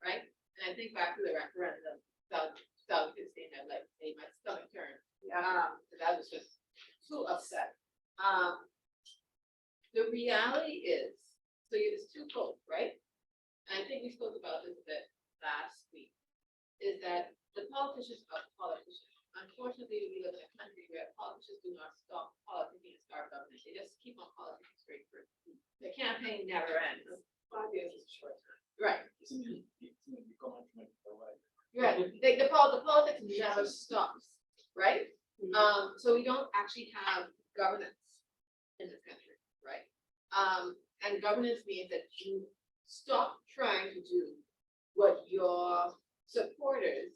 Speaker 9: right? And I think back to the referendum, 2016, I like made my stomach turn. Because I was just so upset. The reality is, so it's twofold, right? And I think we spoke about this a bit last week, is that the politicians are politicians. Unfortunately, we live in a country where politicians do not stop politicking and start government. They just keep on politicking straight through. The campaign never ends. 5 years is a short time. Right. Right. The politics never stops, right? So we don't actually have governance in this country, right? And governance means that you stop trying to do what your supporters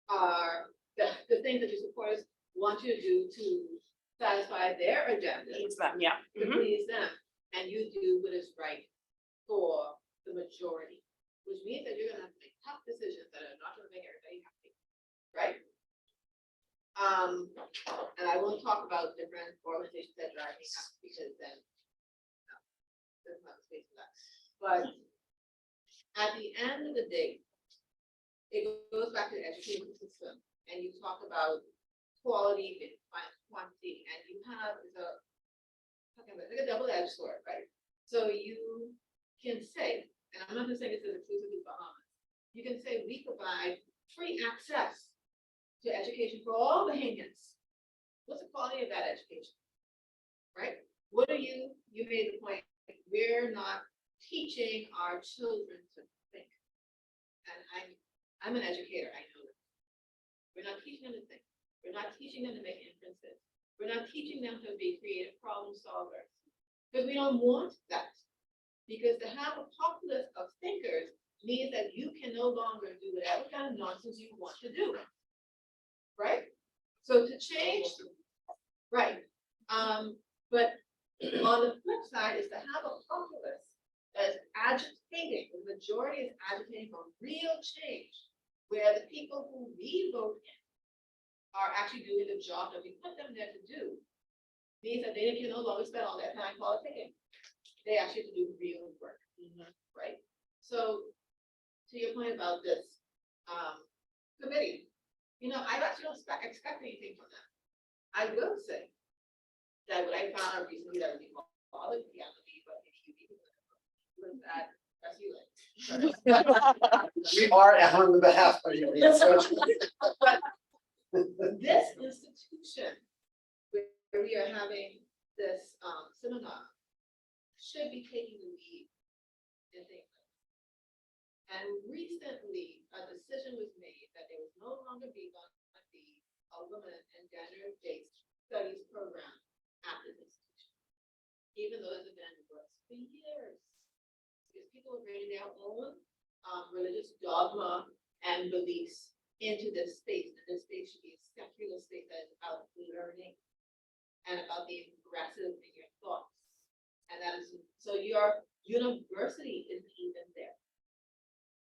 Speaker 9: are, the things that your supporters want you to do to satisfy their agenda,
Speaker 1: It's them, yeah.
Speaker 9: to please them, and you do what is right for the majority, which means that you're gonna have to make tough decisions that are not gonna make everybody happy, right? And I won't talk about different organizations that drive me nuts because then there's not space for that. But at the end of the day, it goes back to the education system, and you talk about quality and quantity, and you have like a double-edged sword, right? So you can say, and I'm not just saying this is exclusively Bahamas, you can say we provide free access to education for all Bahamians. What's the quality of that education? Right? What are you made the point, we're not teaching our children to think. And I'm an educator, I know this. We're not teaching them to think. We're not teaching them to make inferences. We're not teaching them to be creative problem solvers. Because we don't want that. Because to have a populace of thinkers means that you can no longer do whatever kind of nonsense you want to do. Right? So to change, right. But on the flip side is to have a populace that is agitating, the majority is agitating for real change, where the people who we vote in are actually doing the job that we put them there to do, means that they can no longer spend all their time politicking. They actually have to do real work, right? So to your point about this committee, I actually don't expect anything from them. I will say that what I found out recently that really bothered me, I believe, but if you was that, that's you.
Speaker 2: We are on the behalf of you.
Speaker 9: But this institution, where we are having this seminar, should be taking the lead in things. And recently, a decision was made that there was no longer be going to be a women and gender-based studies program at this institution, even though it's been in the works for years. Because people are bringing their own religious dogma and beliefs into this space, and this space should be a secular space that is about learning and about being progressive in your thoughts. And that is, so your university isn't even there.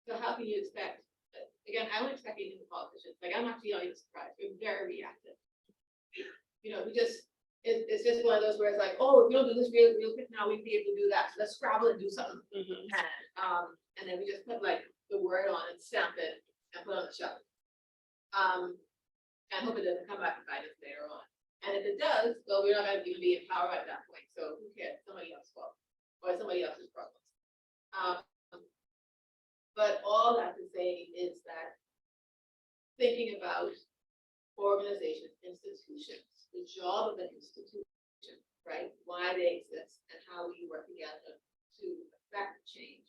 Speaker 9: So how can you expect, again, I don't expect anything from politicians, like I'm actually not even surprised, we're very reactive. It's just one of those where it's like, oh, if we don't do this real quick now, we'd be able to do that, so let's scrabble and do something. And then we just put like the word on and stamp it and put it on the shelf. And hope it doesn't come back and bite us later on. And if it does, well, we're not gonna even be in power at that point, so who cares, somebody else's fault, or somebody else's problems. But all that to say is that thinking about organizations, institutions, the job of an institution, right? Why they exist and how we work together to affect change.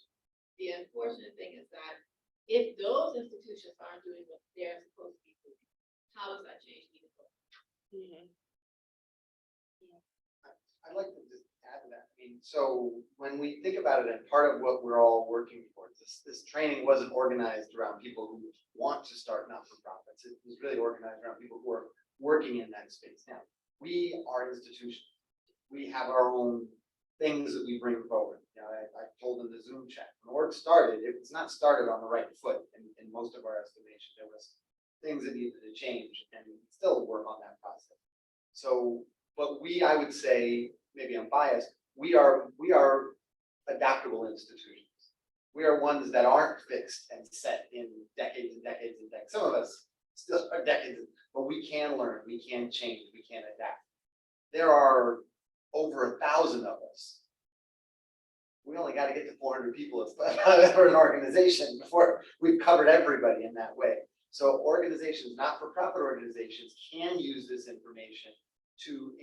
Speaker 9: The unfortunate thing is that if those institutions aren't doing what they're supposed to be doing, how is that change meaningful?
Speaker 2: I'd like to just add to that. I mean, so when we think about it, and part of what we're all working towards, this training wasn't organized around people who want to start not-for-profits. It was really organized around people who are working in that space. Now, we are institutions. We have our own things that we bring forward. I told in the Zoom chat, when work started, it's not started on the right foot in most of our estimation. There was things that needed to change, and we still work on that process. So, but I would say, maybe I'm biased, we are adaptable institutions. We are ones that aren't fixed and set in decades and decades and decades. Some of us still are decades, but we can learn, we can change, we can adapt. There are over 1,000 of us. We only got to get to 400 people for an organization before we've covered everybody in that way. So organizations, not-for-profit organizations, can use this information to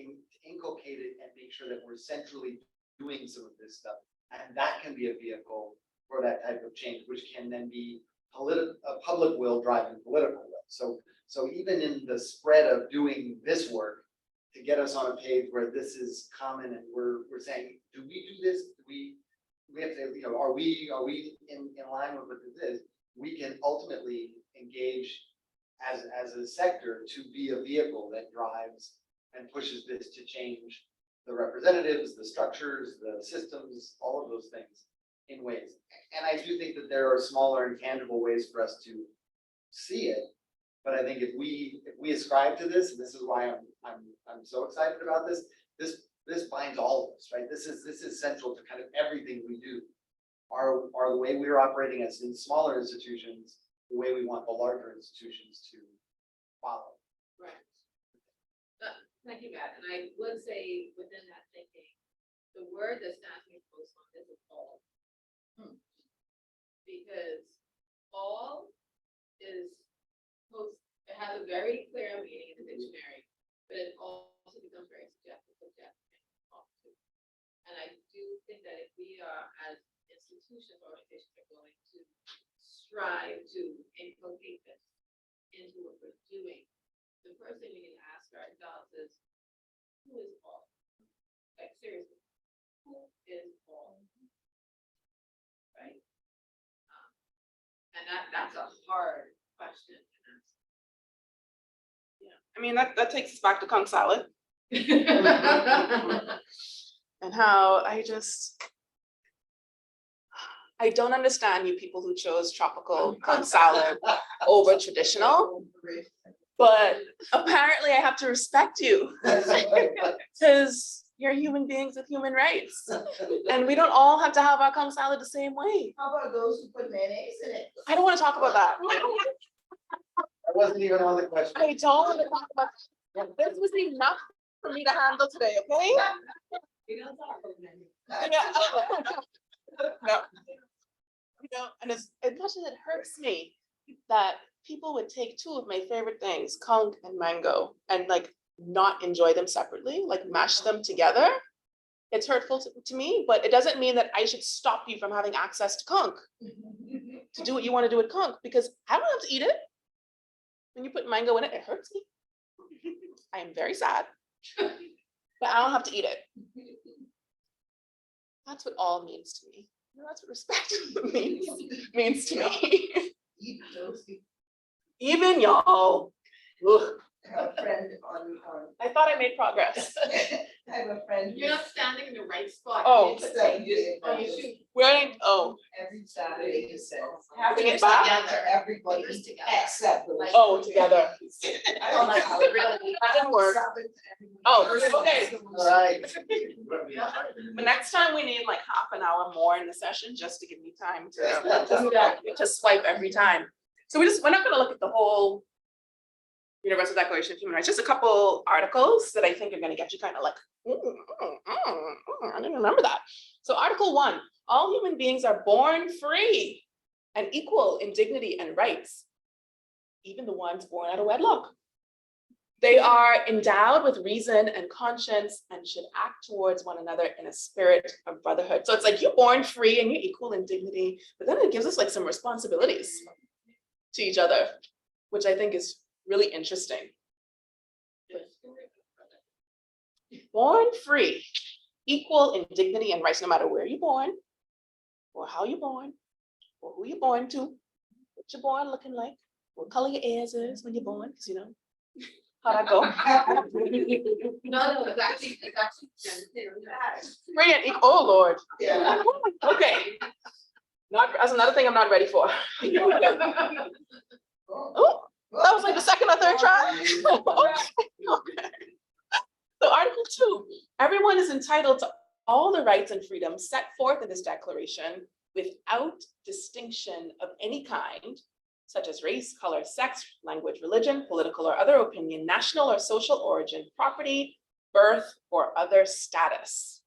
Speaker 2: inculcate it and make sure that we're centrally doing some of this stuff. And that can be a vehicle for that type of change, which can then be a public will driving political will. So even in the spread of doing this work, to get us on a page where this is common and we're saying, do we do this? Do we have to, you know, are we in line with what this is? We can ultimately engage as a sector to be a vehicle that drives and pushes this to change the representatives, the structures, the systems, all of those things in ways. And I do think that there are smaller and tangible ways for us to see it. But I think if we ascribe to this, and this is why I'm so excited about this, this binds all of us, right? This is central to kind of everything we do. Are the way we are operating as in smaller institutions, the way we want the larger institutions to follow.
Speaker 6: Right. Thank you, Matt. And I would say within that thinking, the word that stands me most on this is all. Because all is it has a very clear meaning in the dictionary, but it also becomes very subjective. And I do think that if we are, as institutions, organizations, are going to strive to inculcate this into what we're doing, the first thing we need to ask ourselves is, who is all? Like, seriously, who is all? Right? And that's a hard question to answer.
Speaker 1: Yeah, I mean, that takes us back to conch salad and how I don't understand you people who chose tropical conch salad over traditional, but apparently I have to respect you because you're human beings with human rights, and we don't all have to have our conch salad the same way.
Speaker 10: How about those who put mayonnaise in it?
Speaker 1: I don't want to talk about that.
Speaker 2: That wasn't even on the question.
Speaker 1: I don't want to talk about that. This was enough for me to handle today, okay?
Speaker 10: You don't talk about mayonnaise.
Speaker 1: Yeah. No. You know, and as much as it hurts me that people would take two of my favorite things, conch and mango, and like not enjoy them separately, like mash them together. It's hurtful to me, but it doesn't mean that I should stop you from having access to conch, to do what you want to do with conch, because I don't have to eat it. When you put mango in it, it hurts me. I am very sad, but I don't have to eat it. That's what all means to me. You know, that's what respect means to me.
Speaker 10: Eat those.
Speaker 1: Even y'all. Ugh.
Speaker 10: I have a friend on,
Speaker 1: I thought I made progress.
Speaker 10: I have a friend.
Speaker 6: You're not standing in the right spot.
Speaker 1: Oh.
Speaker 10: It's like you
Speaker 6: Oh, you should.
Speaker 10: every Saturday, he says.
Speaker 1: Bring it
Speaker 10: It's
Speaker 1: back.
Speaker 10: together, everybody except the.
Speaker 1: Oh, together.
Speaker 10: I don't like how
Speaker 1: That didn't work. Oh, okay.
Speaker 2: All right.
Speaker 1: But next time we need like half an hour more in the session just to give me time to swipe every time. So we're not gonna look at the whole Universal Declaration of Human Rights, just a couple articles that I think are gonna get you kind of like, I didn't remember that. So Article 1, all human beings are born free and equal in dignity and rights, even the ones born out of wedlock. They are endowed with reason and conscience and should act towards one another in a spirit of brotherhood. So it's like you're born free and you're equal in dignity, but then it gives us like some responsibilities to each other, which I think is really interesting. Born free, equal in dignity and rights, no matter where you're born, or how you're born, or who you're born to, what you're born looking like, what color your ears is when you're born, because you know how'd I go?
Speaker 6: No, it's actually.
Speaker 1: Free and equal, oh Lord.
Speaker 10: Yeah.
Speaker 1: Okay. That's another thing I'm not ready for. Oh, that was like the second or third try. Okay. So Article 2, everyone is entitled to all the rights and freedoms set forth in this declaration without distinction of any kind, such as race, color, sex, language, religion, political or other opinion, national or social origin, property, birth, or other status.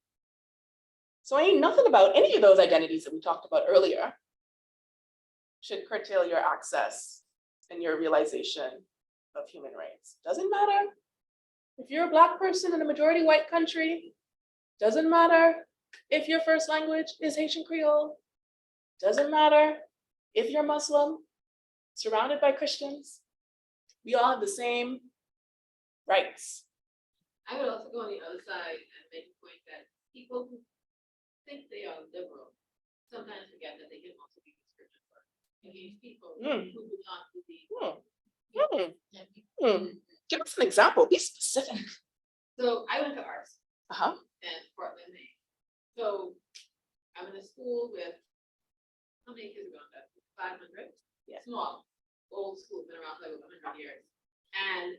Speaker 1: So ain't nothing about any of those identities that we talked about earlier should curtail your access and your realization of human rights. Doesn't matter if you're a Black person in a majority white country. Doesn't matter if your first language is Haitian Creole. Doesn't matter if you're Muslim, surrounded by Christians. We all have the same rights.
Speaker 9: I would also go on the other side and make a point that people who think they are liberal sometimes forget that they can also be discriminatory against people who do not believe.
Speaker 1: Give us an example, be specific.
Speaker 9: So I went to arts
Speaker 1: Uh-huh.
Speaker 9: in Portland, Maine. So I'm in a school with, how many kids are going to that? 500?
Speaker 1: Yeah.
Speaker 9: Small, old school, been around for like 100 years. And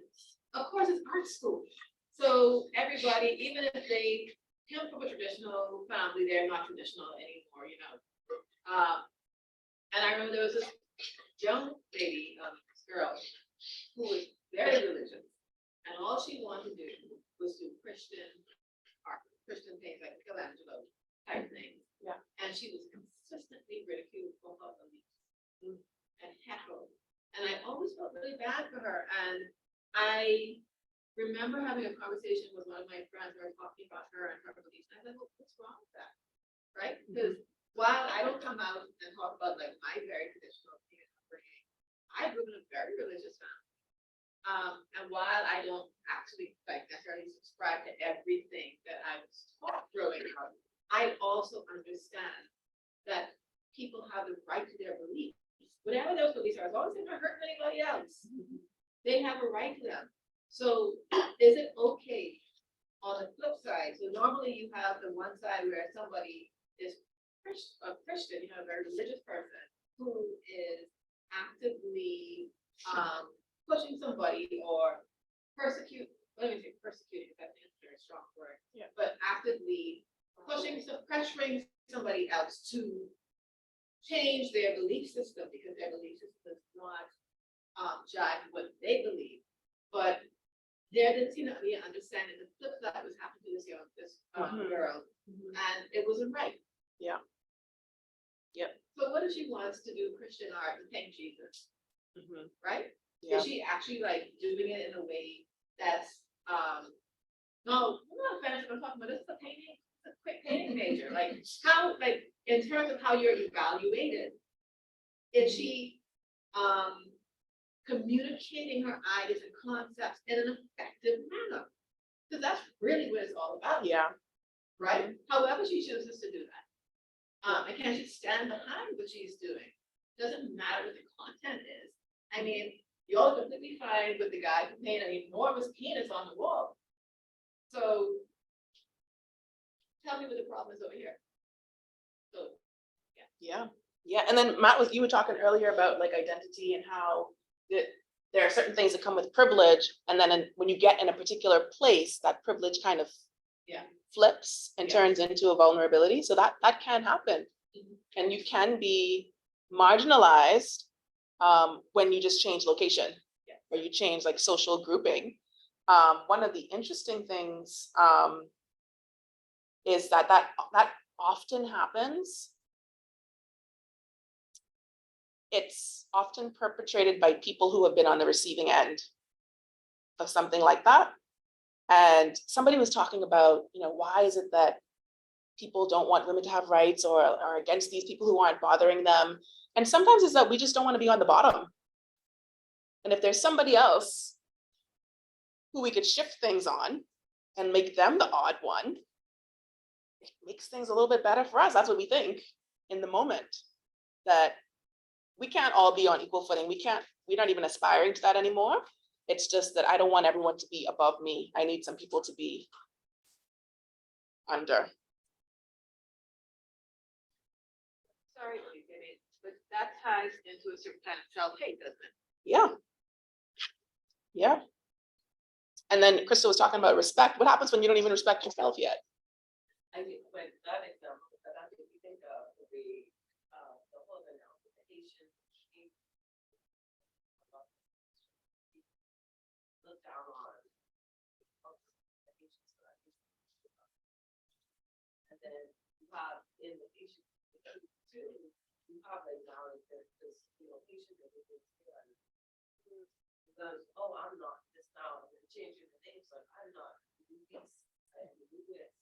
Speaker 9: of course, it's art school. So everybody, even if they come from a traditional family, they're not traditional anymore, you know. And I remember there was this young lady, this girl, who was very religious. And all she wanted to do was do Christian art, Christian things like Michelangelo type things.
Speaker 1: Yeah.
Speaker 9: And she was consistently ridiculed for her beliefs and heckled. And I always felt really bad for her. And I remember having a conversation with one of my friends who were talking about her and her beliefs. And I said, well, what's wrong with that? Right? Because while I don't come out and talk about like my very traditional upbringing, I grew up in a very religious family. And while I don't actually like necessarily subscribe to everything that I was taught growing up, I also understand that people have the right to their beliefs. Whatever those beliefs are, as long as they're not hurting anybody else, they have a right to them. So is it okay on the flip side? So normally you have the one side where somebody is a Christian, you know, a very religious person who is actively pushing somebody or persecuting, let me say persecuting, I think it's a very strong word.
Speaker 1: Yeah.
Speaker 9: But actively pressuring somebody else to change their belief system because their belief system does not jive with what they believe. But there didn't seem to be an understanding the flip side was happening to this girl, and it wasn't right.
Speaker 1: Yeah. Yep.
Speaker 9: So what if she wants to do Christian art and paint Jesus, right?
Speaker 1: Yeah.
Speaker 9: Is she actually like doing it in a way that's no, I'm not offensive, I'm talking about this is a painting, it's a quick painting major. Like how, like in terms of how you're evaluated, is she communicating her ideas and concepts in an effective manner? Because that's really what it's all about.
Speaker 1: Yeah.
Speaker 9: Right? However she chooses to do that. And can she stand behind what she's doing? Doesn't matter what the content is. I mean, you're completely fine with the guy who painted an enormous penis on the wall. So tell me what the problem is over here. So
Speaker 1: Yeah. And then Matt, you were talking earlier about like identity and how there are certain things that come with privilege, and then when you get in a particular place, that privilege kind of flips and turns into a vulnerability. So that can happen, and you can be marginalized when you just change location, or you change like social grouping. One of the interesting things is that often happens. It's often perpetrated by people who have been on the receiving end of something like that. And somebody was talking about, why is it that people don't want women to have rights or are against these people who aren't bothering them? And sometimes it's that we just don't want to be on the bottom. And if there's somebody else who we could shift things on and make them the odd one, it makes things a little bit better for us. That's what we think in the moment, that we can't all be on equal footing. We're not even aspiring to that anymore. It's just that I don't want everyone to be above me. I need some people to be under.
Speaker 9: sorry, but that ties into a certain kind of self-hate, doesn't it?
Speaker 1: Yeah. And then Crystal was talking about respect. What happens when you don't even respect yourself yet?
Speaker 8: I mean, down on. And then you have in the patient too, you have like now like this, patient that is because, oh, I'm not this now, I'm gonna change the name, so I'm not do this, I do this.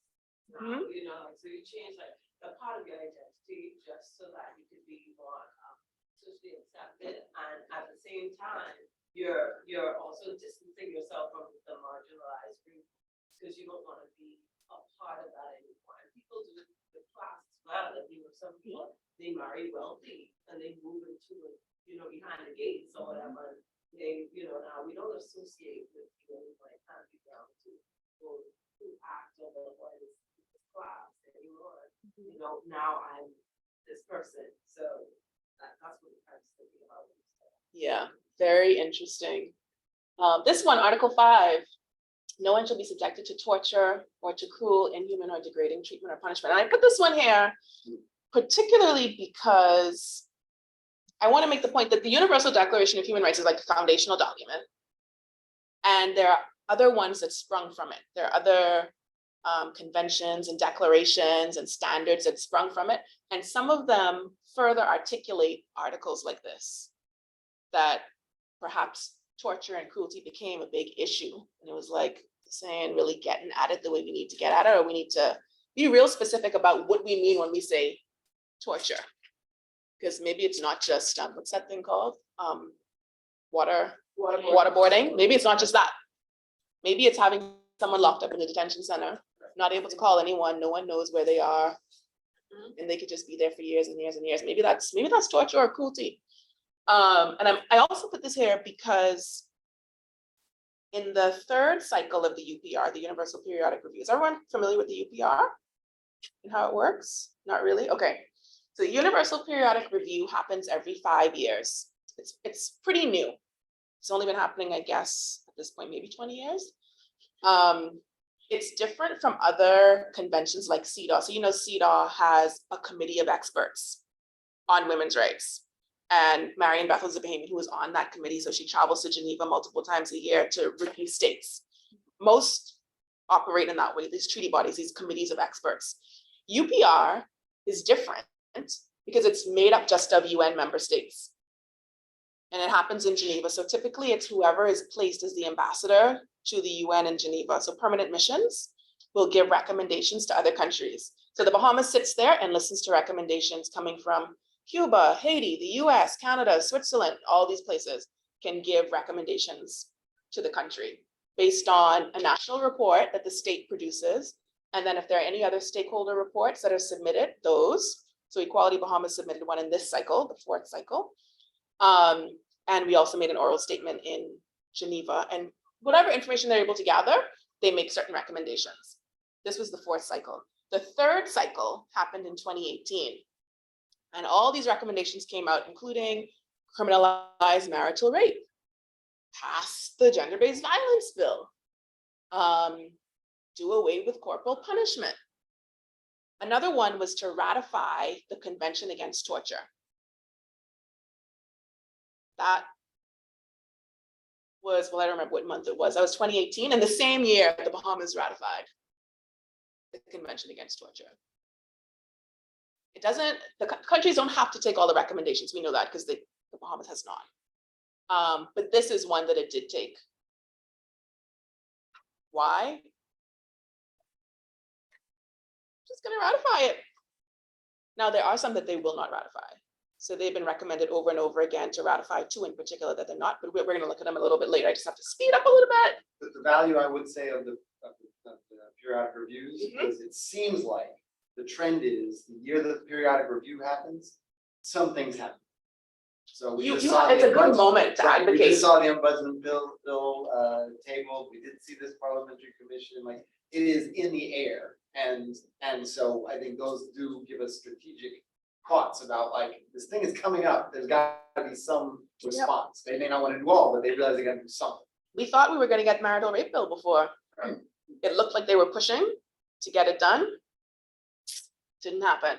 Speaker 8: Now, so you change like a part of your identity just so that you could be more socially accepted, and at the same time, you're also distancing yourself from the marginalized group because you don't want to be a part of that anymore. And people do it with class as well. Like, some people they marry wealthy and they move into it, behind the gates or whatever. They, now we don't associate with like family down to people who act over what is class anymore. Now I'm this person. So that's what I was thinking about.
Speaker 1: Yeah, very interesting. This one, Article 5, no one shall be subjected to torture or to cruel, inhuman, or degrading treatment or punishment. And I put this one here particularly because I want to make the point that the Universal Declaration of Human Rights is like a foundational document. And there are other ones that sprung from it. There are other conventions and declarations and standards that sprung from it. And some of them further articulate articles like this, that perhaps torture and cruelty became a big issue. And it was like saying, really getting at it the way we need to get at it, or we need to be real specific about what we mean when we say torture. Because maybe it's not just, what's that thing called? Waterboarding. Maybe it's not just that. Maybe it's having someone locked up in a detention center, not able to call anyone, no one knows where they are, and they could just be there for years and years and years. Maybe that's torture or cruelty. And I also put this here because in the third cycle of the UPR, the Universal Periodic Review, is everyone familiar with the UPR and how it works? Not really? Okay. So the Universal Periodic Review happens every 5 years. It's pretty new. It's only been happening, I guess, at this point, maybe 20 years. It's different from other conventions like CEDAW. So CEDAW has a committee of experts on women's rights. And Marian Bethel Zibahamian, who was on that committee, so she travels to Geneva multiple times a year to review states. Most operate in that way, these treaty bodies, these committees of experts. UPR is different because it's made up just of UN member states. And it happens in Geneva. So typically it's whoever is placed as the ambassador to the UN in Geneva. So permanent missions will give recommendations to other countries. So the Bahamas sits there and listens to recommendations coming from Cuba, Haiti, the US, Canada, Switzerland, all these places can give recommendations to the country based on a national report that the state produces. And then if there are any other stakeholder reports that are submitted, those. So Equality Bahamas submitted one in this cycle, the fourth cycle. And we also made an oral statement in Geneva. And whatever information they're able to gather, they make certain recommendations. This was the fourth cycle. The third cycle happened in 2018. And all these recommendations came out, including criminalize marital rape, pass the gender-based violence bill, do away with corporal punishment. Another one was to ratify the Convention Against Torture. That was, well, I don't remember what month it was. That was 2018. And the same year, the Bahamas ratified the Convention Against Torture. It doesn't, the countries don't have to take all the recommendations. We know that because the Bahamas has not. But this is one that it did take. Why? Just gonna ratify it. Now, there are some that they will not ratify. So they've been recommended over and over again to ratify, two in particular that they're not, but we're gonna look at them a little bit later. I just have to speed up a little bit.
Speaker 2: The value, I would say, of the periodic reviews, is it seems like the trend is the year that the periodic review happens, some things happen. So we just saw
Speaker 1: it's a good moment to
Speaker 2: we
Speaker 1: advocate.
Speaker 2: just saw the ombudsman bill tabled. We did see this parliamentary commission. Like, it is in the air, and so I think those do give us strategic thoughts about, like, this thing is coming up. There's got to be some response. They may not want to do all, but they realize they got to do something.
Speaker 1: We thought we were going to get marital rape bill before. It looked like they were pushing to get it done. Didn't happen.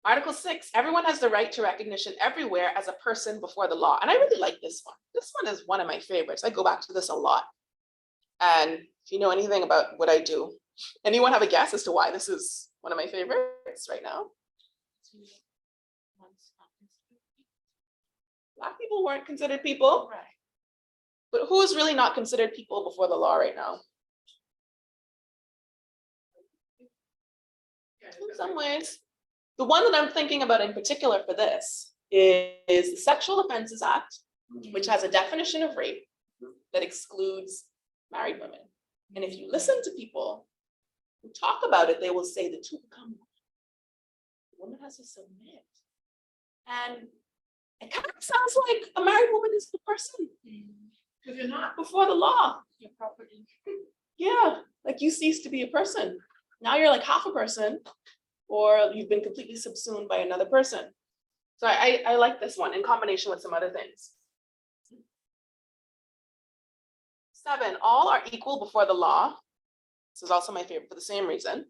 Speaker 1: Article 6, everyone has the right to recognition everywhere as a person before the law. And I really like this one. This one is one of my favorites. I go back to this a lot. And if you know anything about what I do, anyone have a guess as to why this is one of my favorites right now? Black people weren't considered people.
Speaker 9: Right.
Speaker 1: But who is really not considered people before the law right now? In some ways. The one that I'm thinking about in particular for this is the Sexual Offenses Act, which has a definition of rape that excludes married women. And if you listen to people who talk about it, they will say the two become one. The woman has to submit. And it kind of sounds like a married woman is the person. Because you're not before the law. Your property. Yeah, like you cease to be a person. Now you're like half a person, or you've been completely subsumed by another person. So I like this one in combination with some other things. 7, all are equal before the law. This is also my favorite for the same reason,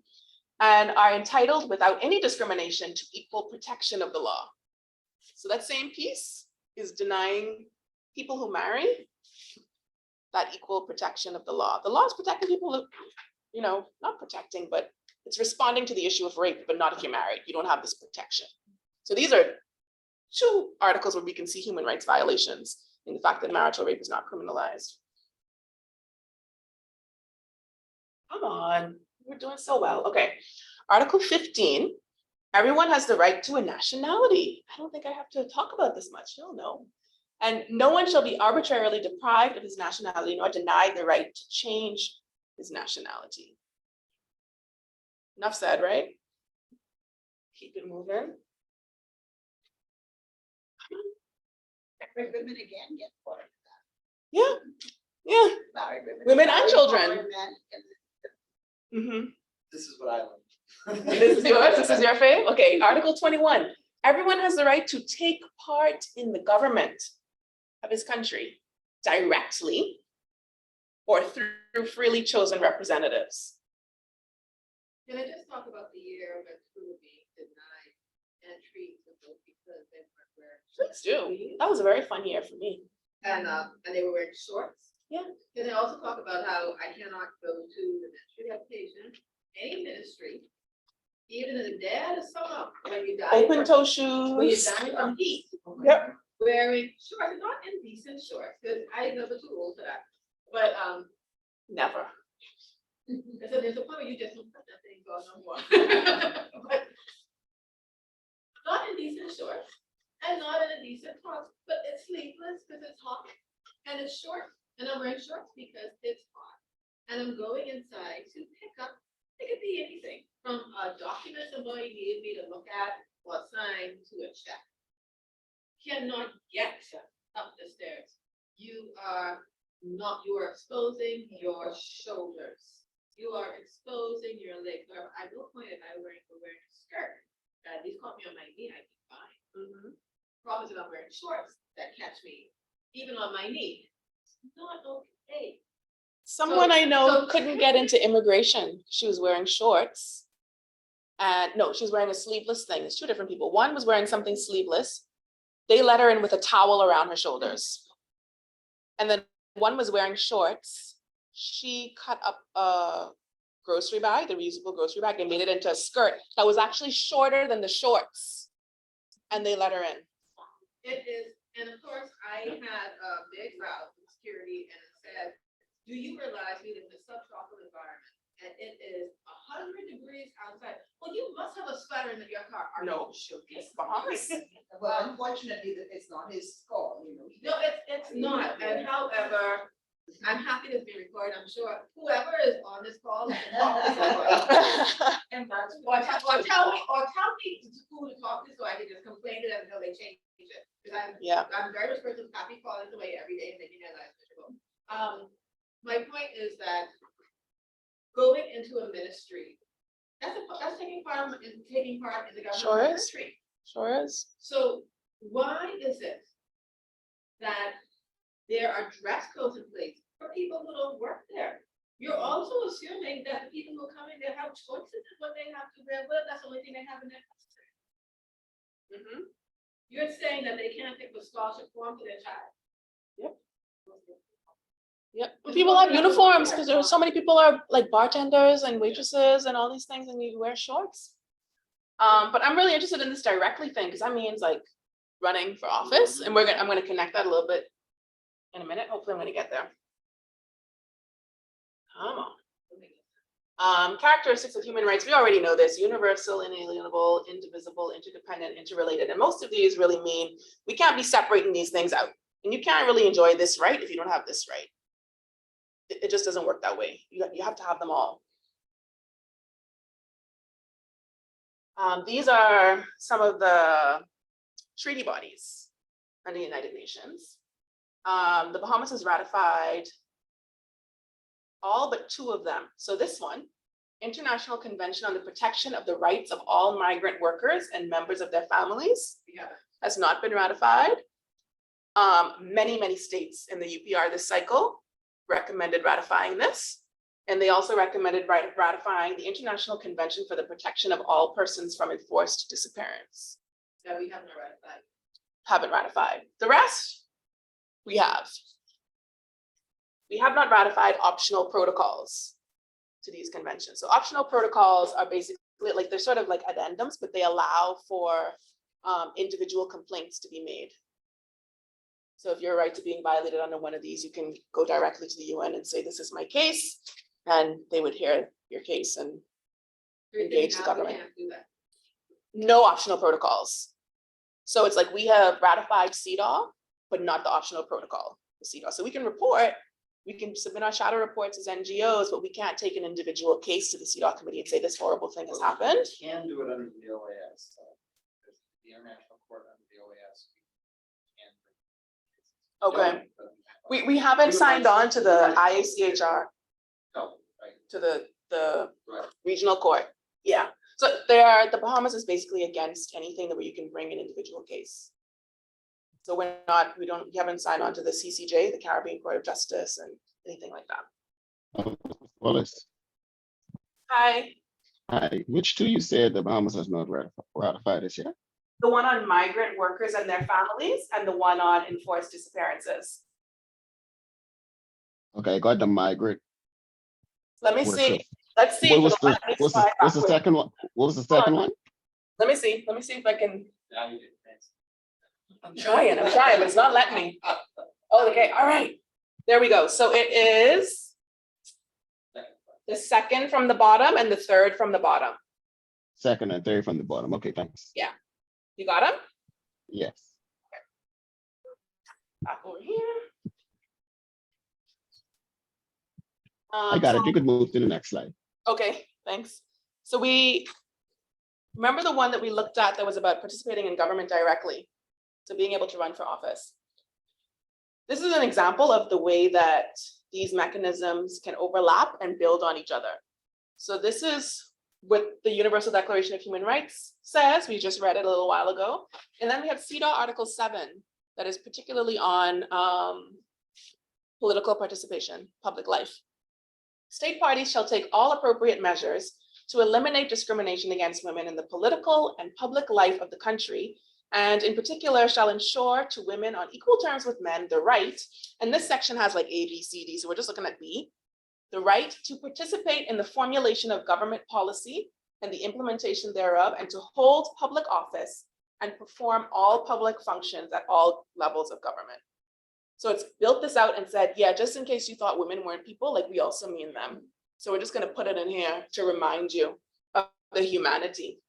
Speaker 1: and are entitled without any discrimination to equal protection of the law. So that same piece is denying people who marry that equal protection of the law. The law is protecting people who, you know, not protecting, but it's responding to the issue of rape, but not if you're married. You don't have this protection. So these are 2 articles where we can see human rights violations in the fact that marital rape is not criminalized. Come on, we're doing so well. Okay, Article 15, everyone has the right to a nationality. I don't think I have to talk about this much, no. And no one shall be arbitrarily deprived of his nationality nor denied the right to change his nationality. Enough said, right? Keep it moving.
Speaker 10: Married women again get part of
Speaker 1: Yeah, yeah,
Speaker 10: that. Married
Speaker 1: Women and
Speaker 10: married
Speaker 1: children.
Speaker 10: foreign men can-
Speaker 2: This is what I like.
Speaker 1: This is yours, this is your fave? Okay, Article 21. Everyone has the right to take part in the government of his country directly or through freely chosen representatives.
Speaker 8: Can I just talk about the year when crew being denied entry to vote because they weren't wearing
Speaker 1: Please do. That was a very fun year for me.
Speaker 8: and they were wearing shorts?
Speaker 1: Yeah.
Speaker 8: Can I also talk about how I cannot go to the ministry habitation, any ministry, even in the dead of summer, when you die.
Speaker 1: Open toe
Speaker 8: When you
Speaker 1: shoes.
Speaker 8: die from heat.
Speaker 1: Yep.
Speaker 8: Wearing shorts, not indecent shorts, because I never too old for that, but
Speaker 1: Never.
Speaker 8: so there's a point where you just don't put that thing on no more. But not in decent shorts and not in a decent top, but it's sleeveless because it's hot and it's short. And I'm wearing shorts because it's hot. And I'm going inside to pick up, it could be anything from a document somebody needed me to look at or sign to a check. Cannot get up the stairs. You are exposing your shoulders. You are exposing your legs. I will point it, I wearing a skirt. These caught me on my knee, I'd be fine. Problem is that I'm wearing shorts that catch me, even on my knee. It's not okay.
Speaker 1: Someone I know
Speaker 8: so-
Speaker 1: couldn't get into immigration. She was wearing shorts. And no, she was wearing a sleeveless thing. It's 2 different people. One was wearing something sleeveless. They let her in with a towel around her shoulders. And then one was wearing shorts. She cut up a grocery bag, the reusable grocery bag, and made it into a skirt that was actually shorter than the shorts. And they let her in.
Speaker 8: It is, and of course, I had a big route with security and it said, do you realize we live in a subtropical environment and it is 100 degrees outside? Well, you must have a sweater in your car. Are
Speaker 1: No.
Speaker 8: you joking?
Speaker 1: It's Bahamas.
Speaker 10: Well, unfortunately, it's not his call, you know.
Speaker 8: No, it's not. And however, I'm happy to be recorded. I'm sure whoever is on this call. can talk this over.
Speaker 10: And that's
Speaker 8: Or tell me who to talk to so I can just complain to them until they change it. Because
Speaker 1: Yeah.
Speaker 8: I'm very respectful, happy falling away every day and making their lives miserable. My point is that going into a ministry, that's taking part in the government
Speaker 1: Sure
Speaker 8: of the
Speaker 1: is.
Speaker 8: country.
Speaker 1: Sure is.
Speaker 8: So why is it that there are dress codes in place for people who don't work there? You're also assuming that the people who are coming there have choices in what they have to wear, but that's the only thing they have in their custody. You're saying that they can't pick a scholarship form for their child?
Speaker 1: Yep. Yep, people have uniforms because there are so many people are like bartenders and waitresses and all these things and you wear shorts. But I'm really interested in this directly thing because that means like running for office and I'm gonna connect that a little bit in a minute. Hopefully I'm gonna get there. Come on. Characteristics of human rights, we already know this: universal, inalienable, indivisible, interdependent, interrelated. And most of these really mean we can't be separating these things out. And you can't really enjoy this right if you don't have this right. It just doesn't work that way. You have to have them all. These are some of the treaty bodies under the United Nations. The Bahamas has ratified all but 2 of them. So this one, International Convention on the Protection of the Rights of All Migrant Workers and Members of Their Families, has not been ratified. Many states in the UPR this cycle recommended ratifying this. And they also recommended ratifying the International Convention for the Protection of All Persons from Enforced Disappearance.
Speaker 8: that we haven't ratified.
Speaker 1: Haven't ratified. The rest, we have. We have not ratified optional protocols to these conventions. So optional protocols are basically like, they're sort of like addendums, but they allow for individual complaints to be made. So if your right to being violated under one of these, you can go directly to the UN and say, this is my case, and they would hear your case and engage the government. No optional protocols. So it's like we have ratified CEDAW, but not the optional protocol, the CEDAW. So we can report, we can submit our shadow reports as NGOs, but we can't take an individual case to the CEDAW committee and say this horrible thing has happened.
Speaker 2: You can do it under the OAS. The International Court under the OAS.
Speaker 1: Okay, we haven't signed on to the IACHR,
Speaker 2: No, right,
Speaker 1: to the
Speaker 2: right.
Speaker 1: regional court. Yeah, so the Bahamas is basically against anything that where you can bring an individual case. So we haven't signed on to the CCJ, the Caribbean Court of Justice, and anything like that.
Speaker 4: Wallace,
Speaker 1: Hi,
Speaker 4: hi, which 2 you said the Bahamas has not ratified this yet?
Speaker 1: the one on migrant workers and their families, and the one on enforced disappearances.
Speaker 4: Okay, got the migrant.
Speaker 1: Let me
Speaker 4: What's
Speaker 1: see.
Speaker 4: up?
Speaker 1: Let's see.
Speaker 4: What
Speaker 1: if
Speaker 4: was
Speaker 1: it'll let me
Speaker 4: what's
Speaker 1: slide
Speaker 4: the
Speaker 1: backwards.
Speaker 4: second one? What was the second one?
Speaker 1: Let me see if I can.
Speaker 3: Yeah, you did, thanks.
Speaker 1: I'm trying, but it's not letting me. Oh, okay, all right. There we go. So it is the second from the bottom and the third from the bottom.
Speaker 4: Second and third from the bottom. Okay, thanks.
Speaker 1: You got them?
Speaker 4: Yes.
Speaker 1: Back over here.
Speaker 4: I got it. You could move to the next slide.
Speaker 1: Okay, thanks. So we remember the one that we looked at that was about participating in government directly, so being able to run for office. This is an example of the way that these mechanisms can overlap and build on each other. So this is what the Universal Declaration of Human Rights says. We just read it a little while ago. And then we have CEDAW Article 7 that is particularly on political participation, public life. State parties shall take all appropriate measures to eliminate discrimination against women in the political and public life of the country, and in particular shall ensure to women on equal terms with men the right, and this section has like A, B, C, D, so we're just looking at B, the right to participate in the formulation of government policy and the implementation thereof, and to hold public office and perform all public functions at all levels of government. So it's built this out and said, yeah, just in case you thought women weren't people, like we also mean them. So we're just going to put it in here to remind you of the humanity.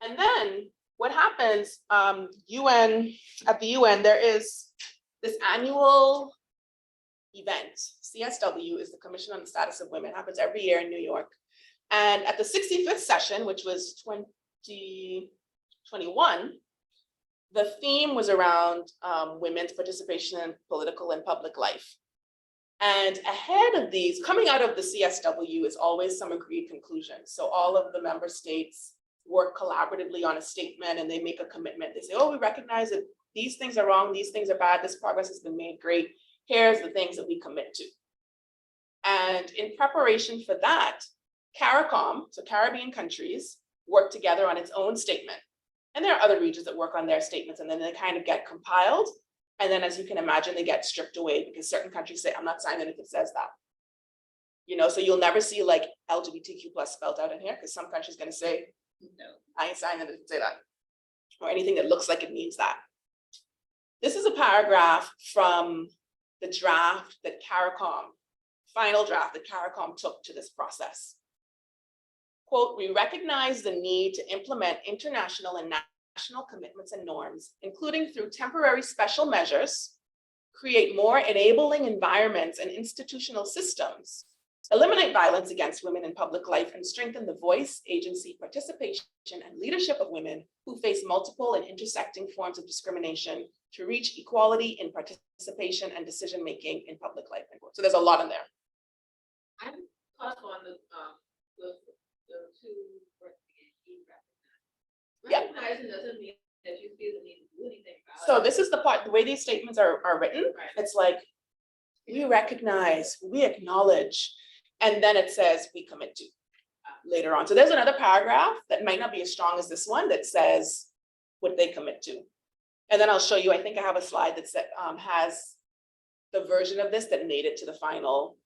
Speaker 1: And then what happens, at the UN, there is this annual event. CSW is the Commission on the Status of Women, happens every year in New York. And at the 65th session, which was 2021, the theme was around women's participation in political and public life. And ahead of these, coming out of the CSW is always some agreed conclusion. So all of the member states work collaboratively on a statement and they make a commitment. They say, oh, we recognize that these things are wrong, these things are bad, this progress has been made, great. Here's the things that we commit to. And in preparation for that, CARICOM, so Caribbean countries, work together on its own statement. And there are other regions that work on their statements and then they kind of get compiled. And then, as you can imagine, they get stripped away because certain countries say, I'm not signing if it says that. You know, so you'll never see like LGBTQ plus spelled out in here, because some country's gonna say, no, I ain't signing it if it say that. Or anything that looks like it means that. This is a paragraph from the draft that final draft that CARICOM took to this process. Quote, we recognize the need to implement international and national commitments and norms, including through temporary special measures, create more enabling environments and institutional systems, eliminate violence against women in public life, and strengthen the voice, agency, participation, and leadership of women who face multiple and intersecting forms of discrimination to reach equality in participation and decision-making in public life. So there's a lot in there.
Speaker 6: I'm caught on the two words again,
Speaker 1: Yeah.
Speaker 6: recognizing doesn't mean that you feel the need to do anything about it.
Speaker 1: So this is the part, the way these statements are written,
Speaker 6: Right.
Speaker 1: it's like, we recognize, we acknowledge, and then it says we commit to later on. So there's another paragraph that might not be as strong as this one that says what they commit to. And then I'll show you, I think I have a slide that has the version of this that made it to the final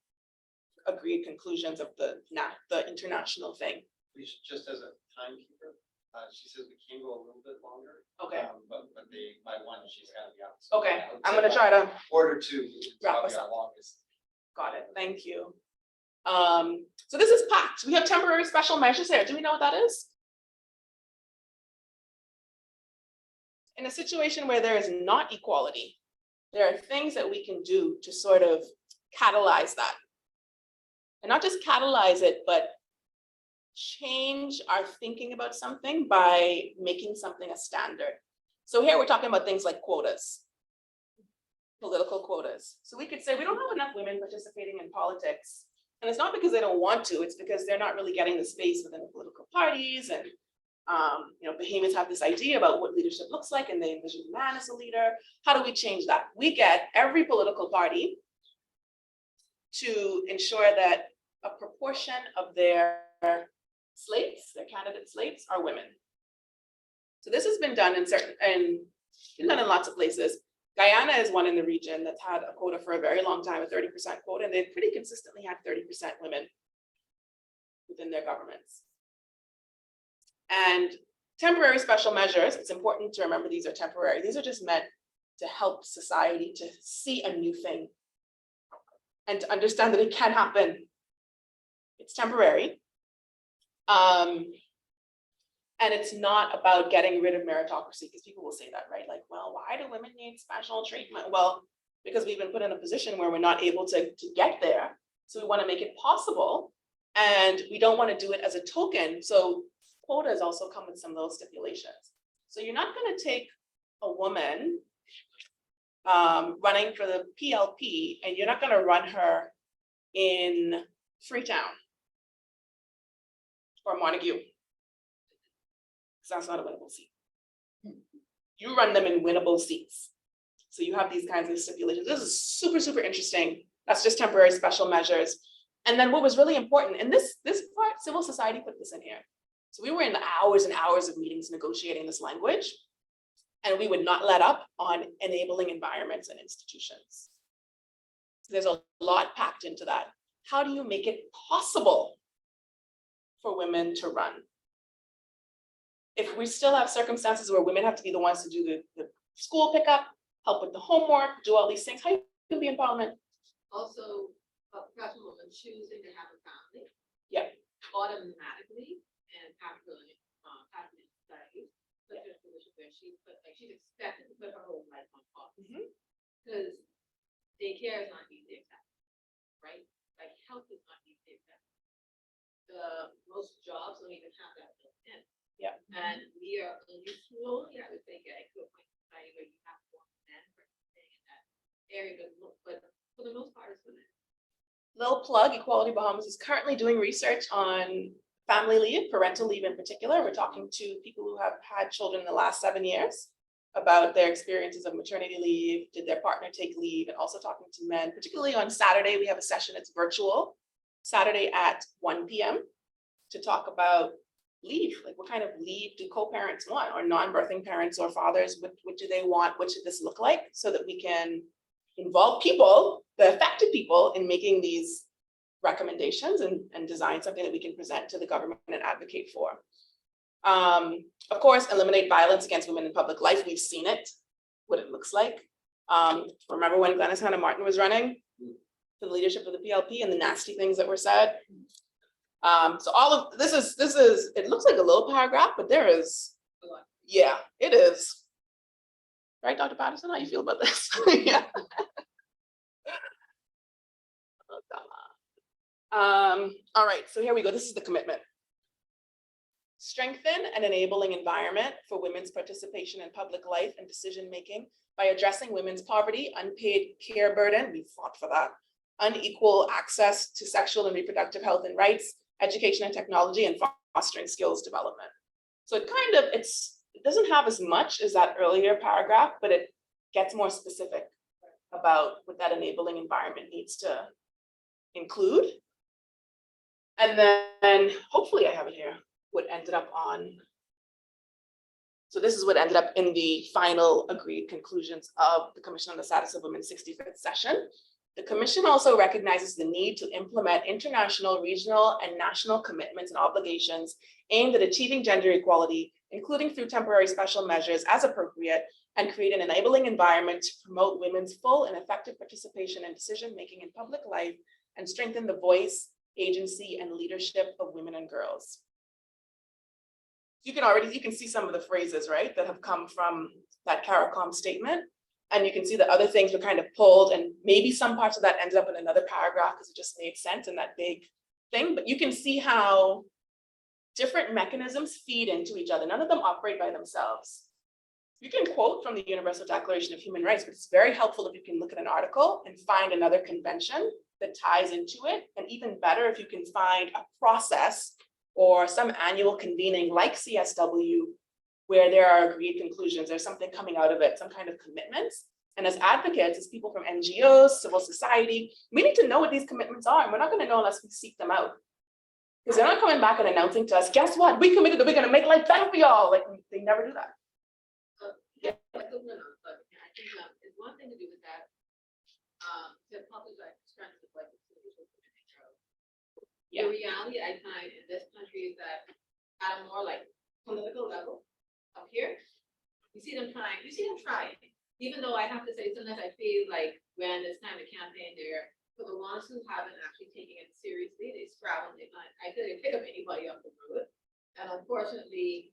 Speaker 1: agreed conclusions of the international thing.
Speaker 2: We should, just as a timekeeper, she says we can go a little bit longer.
Speaker 1: Okay,
Speaker 2: But they, by one, she's gotta be out.
Speaker 1: okay,
Speaker 2: I would
Speaker 1: I'm
Speaker 2: say
Speaker 1: gonna
Speaker 2: by
Speaker 1: try to
Speaker 2: Quarter two is
Speaker 1: wrap
Speaker 2: probably
Speaker 1: us
Speaker 2: our
Speaker 1: up.
Speaker 2: longest.
Speaker 1: Got it, thank you. So this is packed. We have temporary special measures here. Do we know what that is? In a situation where there is not equality, there are things that we can do to sort of catalyze that. And not just catalyze it, but change our thinking about something by making something a standard. So here we're talking about things like quotas, political quotas. So we could say we don't have enough women participating in politics. And it's not because they don't want to, it's because they're not really getting the space within the political parties. And you know, Bahamians have this idea about what leadership looks like, and they envision a man as a leader. How do we change that? We get every political party to ensure that a proportion of their slates, their candidate slates, are women. So this has been done in lots of places. Guyana is one in the region that's had a quota for a very long time, a 30% quota, and they've pretty consistently had 30% women within their governments. And temporary special measures, it's important to remember these are temporary. These are just meant to help society to see a new thing and to understand that it can happen. It's temporary. And it's not about getting rid of meritocracy, because people will say that, right? Like, well, why do women need special treatment? Well, because we've been put in a position where we're not able to get there. So we want to make it possible, and we don't want to do it as a token. So quotas also come with some of those stipulations. So you're not going to take a woman running for the PLP, and you're not going to run her in Freetown or Montague. That's not a winnable seat. You run them in winnable seats. So you have these kinds of stipulations. This is super, super interesting. That's just temporary special measures. And then what was really important, and this part, civil society put this in here. So we were in hours and hours of meetings negotiating this language, and we would not let up on enabling environments and institutions. So there's a lot packed into that. How do you make it possible for women to run? If we still have circumstances where women have to be the ones to do the school pickup, help with the homework, do all these things, how can be in parliament?
Speaker 6: Also, a professional woman choosing to have a family.
Speaker 1: Yeah.
Speaker 6: Automatically, and happily studies, put her in a position where she's expected to put her whole life on pause. Because daycare is not easy accessible, right? Like health is not easy accessible. Most jobs don't even have that built in.
Speaker 1: Yeah.
Speaker 6: And we are unusual, I would think, to a point in society where you have more men participating in that area, but for the most part, it's women.
Speaker 1: Little plug, Equality Bahamas is currently doing research on family leave, parental leave in particular. We're talking to people who have had children in the last 7 years about their experiences of maternity leave, did their partner take leave, and also talking to men, particularly on Saturday. We have a session, it's virtual, Saturday at 1 p.m. to talk about leave, like what kind of leave do co-parents want, or non-birthing parents or fathers, what do they want, what should this look like, so that we can involve people, the affected people, in making these recommendations and design something that we can present to the government and advocate for. Of course, eliminate violence against women in public life. We've seen it, what it looks like. Remember when Glenys Hannah Martin was running for the leadership of the PLP and the nasty things that were said? So all of this is, it looks like a little paragraph, but there is a lot. Yeah, it is. Right, Dr. Patterson, how you feel about this? Yeah. All right, so here we go. This is the commitment. Strengthen an enabling environment for women's participation in public life and decision-making by addressing women's poverty, unpaid care burden, we fought for that, unequal access to sexual and reproductive health and rights, education and technology, and fostering skills development. So it kind of, it doesn't have as much as that earlier paragraph, but it gets more specific about what that enabling environment needs to include. And then hopefully I have it here, what ended up on. So this is what ended up in the final agreed conclusions of the Commission on the Status of Women's 65th session. The Commission also recognizes the need to implement international, regional, and national commitments and obligations aimed at achieving gender equality, including through temporary special measures as appropriate, and create an enabling environment to promote women's full and effective participation in decision-making in public life and strengthen the voice, agency, and leadership of women and girls. You can see some of the phrases, right, that have come from that CARICOM statement. And you can see that other things were kind of pulled, and maybe some parts of that ended up in another paragraph because it just made sense in that big thing. But you can see how different mechanisms feed into each other. None of them operate by themselves. You can quote from the Universal Declaration of Human Rights, but it's very helpful if you can look at an article and find another convention that ties into it. And even better, if you can find a process or some annual convening like CSW, where there are agreed conclusions, there's something coming out of it, some kind of commitments. And as advocates, as people from NGOs, civil society, we need to know what these commitments are, and we're not going to know unless we seek them out. Because they're not coming back and announcing to us, guess what, we committed that we're going to make life better for y'all. Like, they never do that.
Speaker 6: Yeah, but I think it's one thing to do with that. To public life strength of like the reality I find in this country is that at a more like political level up here, you see them trying, even though I have to say sometimes I feel like when it's time to campaign there, for the ones who haven't actually taken it seriously, they scrabble and they find, I couldn't pick up anybody off the road. And unfortunately,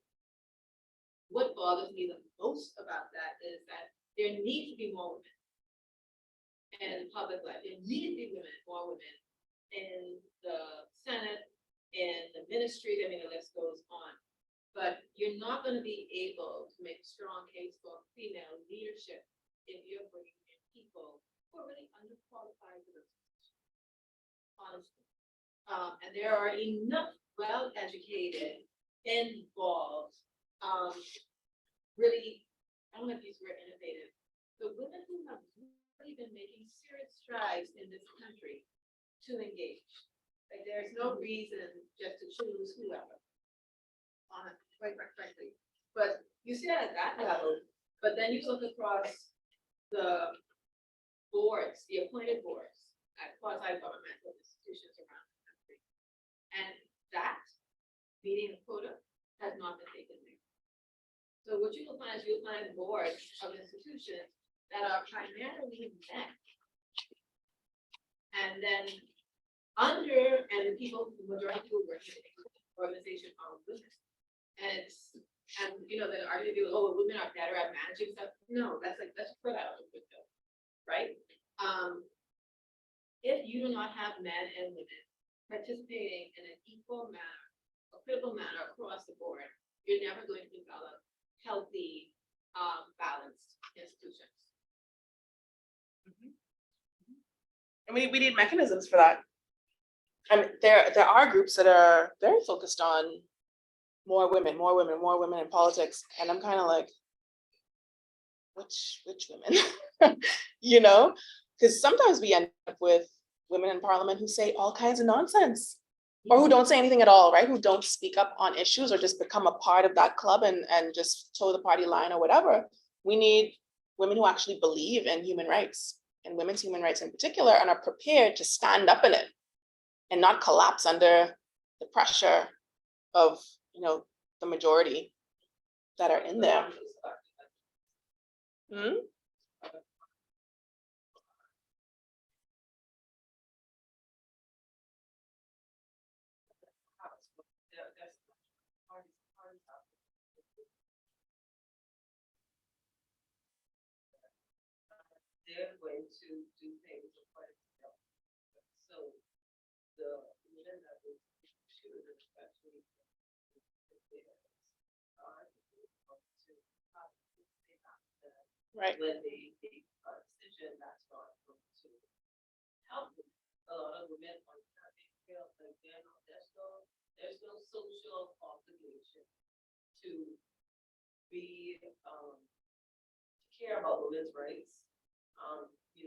Speaker 6: what bothers me the most about that is that there needs to be more women in public life. There need to be more women in the Senate, in the ministry. I mean, the list goes on. But you're not going to be able to make a strong case for female leadership if you're bringing in people who are really underqualified for those positions, honestly. And there are enough well-educated, involved, really, I don't know if these were innovative, but women who have really been making serious strides in this country to engage. Like, there's no reason just to choose whoever. Quite frankly, but you see that at that level, but then you look across the boards, the appointed boards at quasi-governmental institutions around the country, and that meeting the quota has not been taken there. So what you will find is you'll find boards of institutions that are primarily men, and then under, and the people, the majority who work in the organization are women. And you know, the argument is, oh, women are better at managing stuff. No, that's put out of the window, right? If you do not have men and women participating in an equal manner, a critical manner across the board, you're never going to develop healthy, balanced institutions.
Speaker 1: And we need mechanisms for that. I mean, there are groups that are very focused on more women in politics. And I'm kind of like, which women? You know, because sometimes we end up with women in parliament who say all kinds of nonsense. or who don't say anything at all, right? Who don't speak up on issues or just become a part of that club and just toe the party line or whatever. We need women who actually believe in human rights and women's human rights in particular, and are prepared to stand up in it and not collapse under the pressure of, the majority that are in there. Hmm?
Speaker 8: They're going to do things according to them. So the women that would shoot, especially are
Speaker 1: Right.
Speaker 8: when they make a decision that's not going to help them. A lot of women are not, they feel like there's no social obligation to be care about women's rights.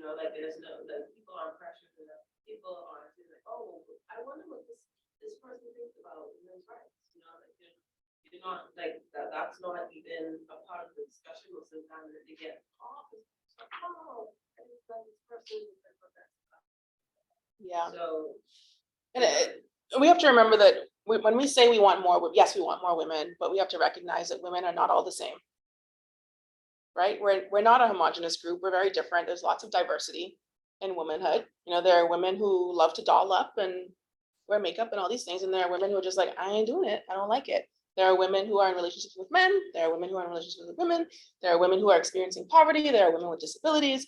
Speaker 8: Like there's no, like people aren't pressured enough. People aren't like, oh, I wonder what this person thinks about women's rights. Like you're not like that. That's not even a part of the discussion. Most of the time that they get off, it's like, oh, I just like this person.
Speaker 1: Yeah.
Speaker 8: So
Speaker 1: And we have to remember that when we say we want more, yes, we want more women, but we have to recognize that women are not all the same. Right? We're not a homogenous group. We're very different. There's lots of diversity in womanhood. There are women who love to doll up and wear makeup and all these things. And there are women who are just like, I ain't doing it. I don't like it. There are women who are in relationships with men. There are women who are in relationships with women. There are women who are experiencing poverty. There are women with disabilities.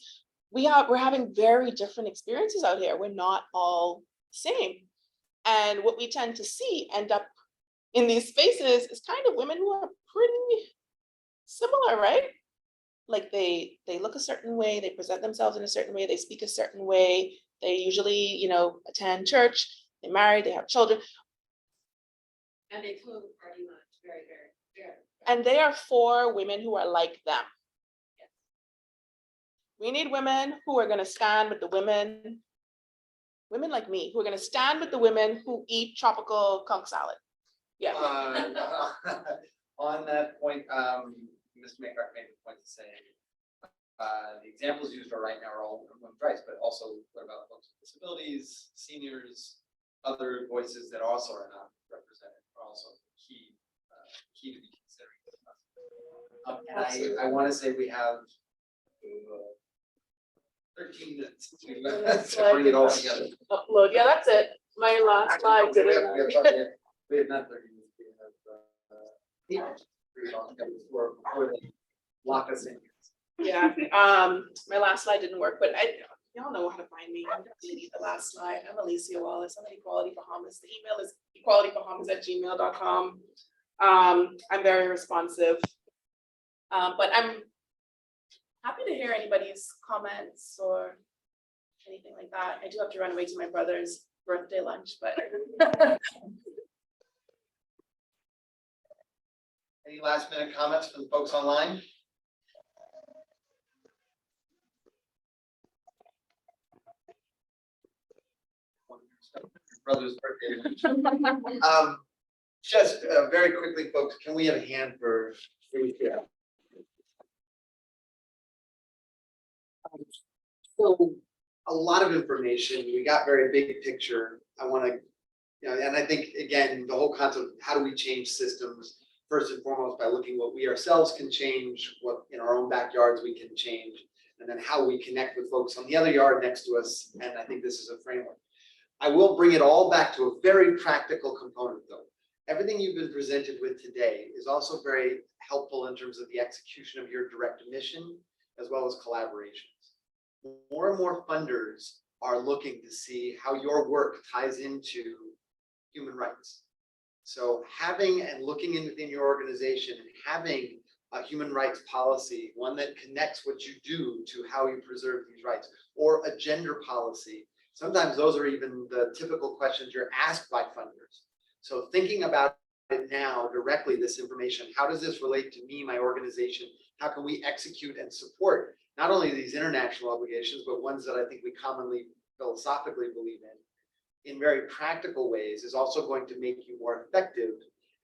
Speaker 1: We're having very different experiences out here. We're not all the same. And what we tend to see end up in these spaces is kind of women who are pretty similar, right? Like they look a certain way, they present themselves in a certain way, they speak a certain way, they usually, attend church, they're married, they have children.
Speaker 8: and they close the party much very, very, very.
Speaker 1: And they are for women who are like them.
Speaker 8: Yes.
Speaker 1: We need women who are gonna stand with the women like me, who are gonna stand with the women who eat tropical conch salad. Yeah.
Speaker 2: On that point, Mr. McCarthy made the point to say, the examples used right now are all women's rights, but also what about folks with disabilities, seniors, other voices that also are not represented are also key to be considering. And I want to say we have 13 minutes to bring it all together.
Speaker 1: Upload, yeah, that's it. My last slide.
Speaker 2: We have not 30 minutes. We have 8 minutes before they lock us in.
Speaker 1: Yeah, my last slide didn't work, but y'all know how to find me. I don't need the last slide. I'm Alicia Wallace. I'm at Equality Bahamas. The email is equalitybahamas@gmail.com. I'm very responsive. But I'm happy to hear anybody's comments or anything like that. I do have to run away to my brother's birthday lunch, but
Speaker 2: Any last minute comments from the folks online? Brother's birthday. Just very quickly, folks, can we have a hand for Alicia? So a lot of information. We got very big picture. I want to, and I think again, the whole concept of how do we change systems, first and foremost, by looking what we ourselves can change, what in our own backyards we can change, and then how we connect with folks on the other yard next to us. And I think this is a framework. I will bring it all back to a very practical component though. Everything you've been presented with today is also very helpful in terms of the execution of your direct mission, as well as collaborations. More and more funders are looking to see how your work ties into human rights. So having and looking within your organization and having a human rights policy, one that connects what you do to how you preserve these rights, or a gender policy. Sometimes those are even the typical questions you're asked by funders. So thinking about it now directly, this information, how does this relate to me, my organization? How can we execute and support not only these international obligations, but ones that I think we commonly philosophically believe in very practical ways is also going to make you more effective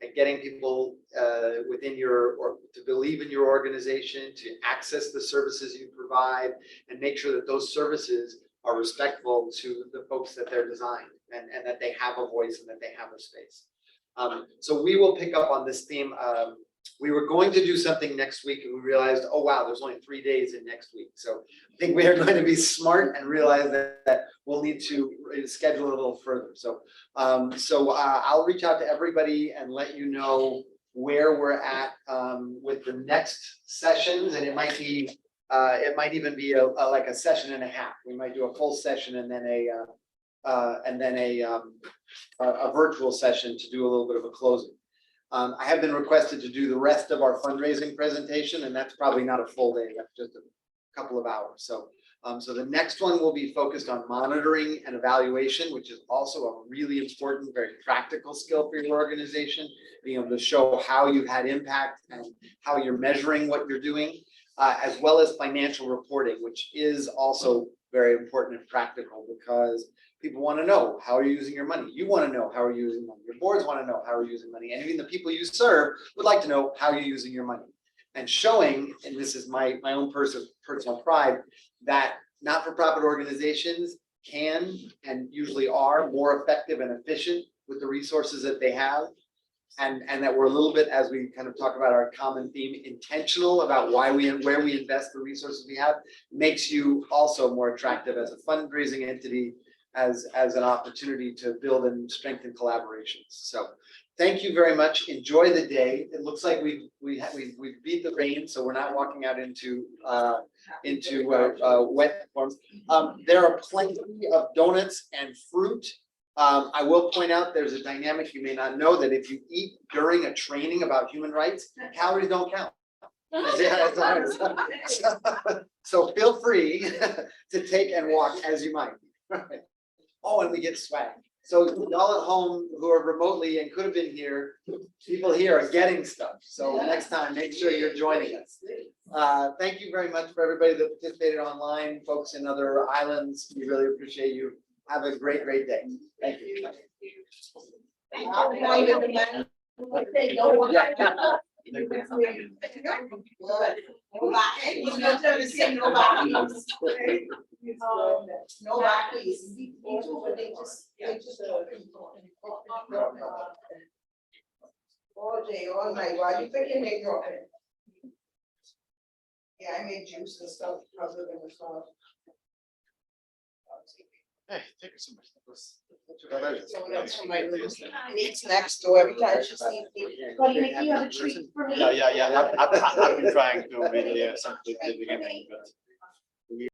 Speaker 2: at getting people within your, or to believe in your organization, to access the services you provide, and make sure that those services are respectful to the folks that they're designed, and that they have a voice and that they have a space. So we will pick up on this theme. We were going to do something next week and we realized, oh wow, there's only 3 days in next week. So I think we are going to be smart and realize that we'll need to schedule a little further. So I'll reach out to everybody and let you know where we're at with the next sessions, and it might even be like a session and a half. We might do a full session and then a virtual session to do a little bit of a closing. I have been requested to do the rest of our fundraising presentation, and that's probably not a full day, that's just a couple of hours. So the next one will be focused on monitoring and evaluation, which is also a really important, very practical skill for your organization, being able to show how you've had impact and how you're measuring what you're doing, as well as financial reporting, which is also very important and practical, because people want to know how are you using your money. You want to know how are you using money. Your boards want to know how are you using money. And even the people you serve would like to know how you're using your money. And showing, and this is my own personal pride, that not-for-profit organizations can and usually are more effective and efficient with the resources that they have. And that we're a little bit, as we kind of talk about our common theme, intentional about where we invest the resources we have, makes you also more attractive as a fundraising entity, as an opportunity to build and strengthen collaborations. So thank you very much. Enjoy the day. It looks like we beat the rain, so we're not walking out into wet forms. There are plenty of donuts and fruit. I will point out there's a dynamic you may not know, that if you eat during a training about human rights, calories don't count. So feel free to take and walk as you might. Oh, and we get swag. So y'all at home who are remotely and could have been here, people here are getting stuff. So next time, make sure you're joining us. Thank you very much for everybody that participated online, folks in other islands. We really appreciate you. Have a great, great day. Thank you.
Speaker 10: No backies. All day, all night, while you think you make your own. Yeah, I made juice and stuff, other than the sauce.
Speaker 3: Hey, thank you so much.
Speaker 10: So that's for my little niece next door, every time she sees me. Buddy, Nikki, you have a treat for me?
Speaker 3: Yeah. I've been trying to really something at the beginning, but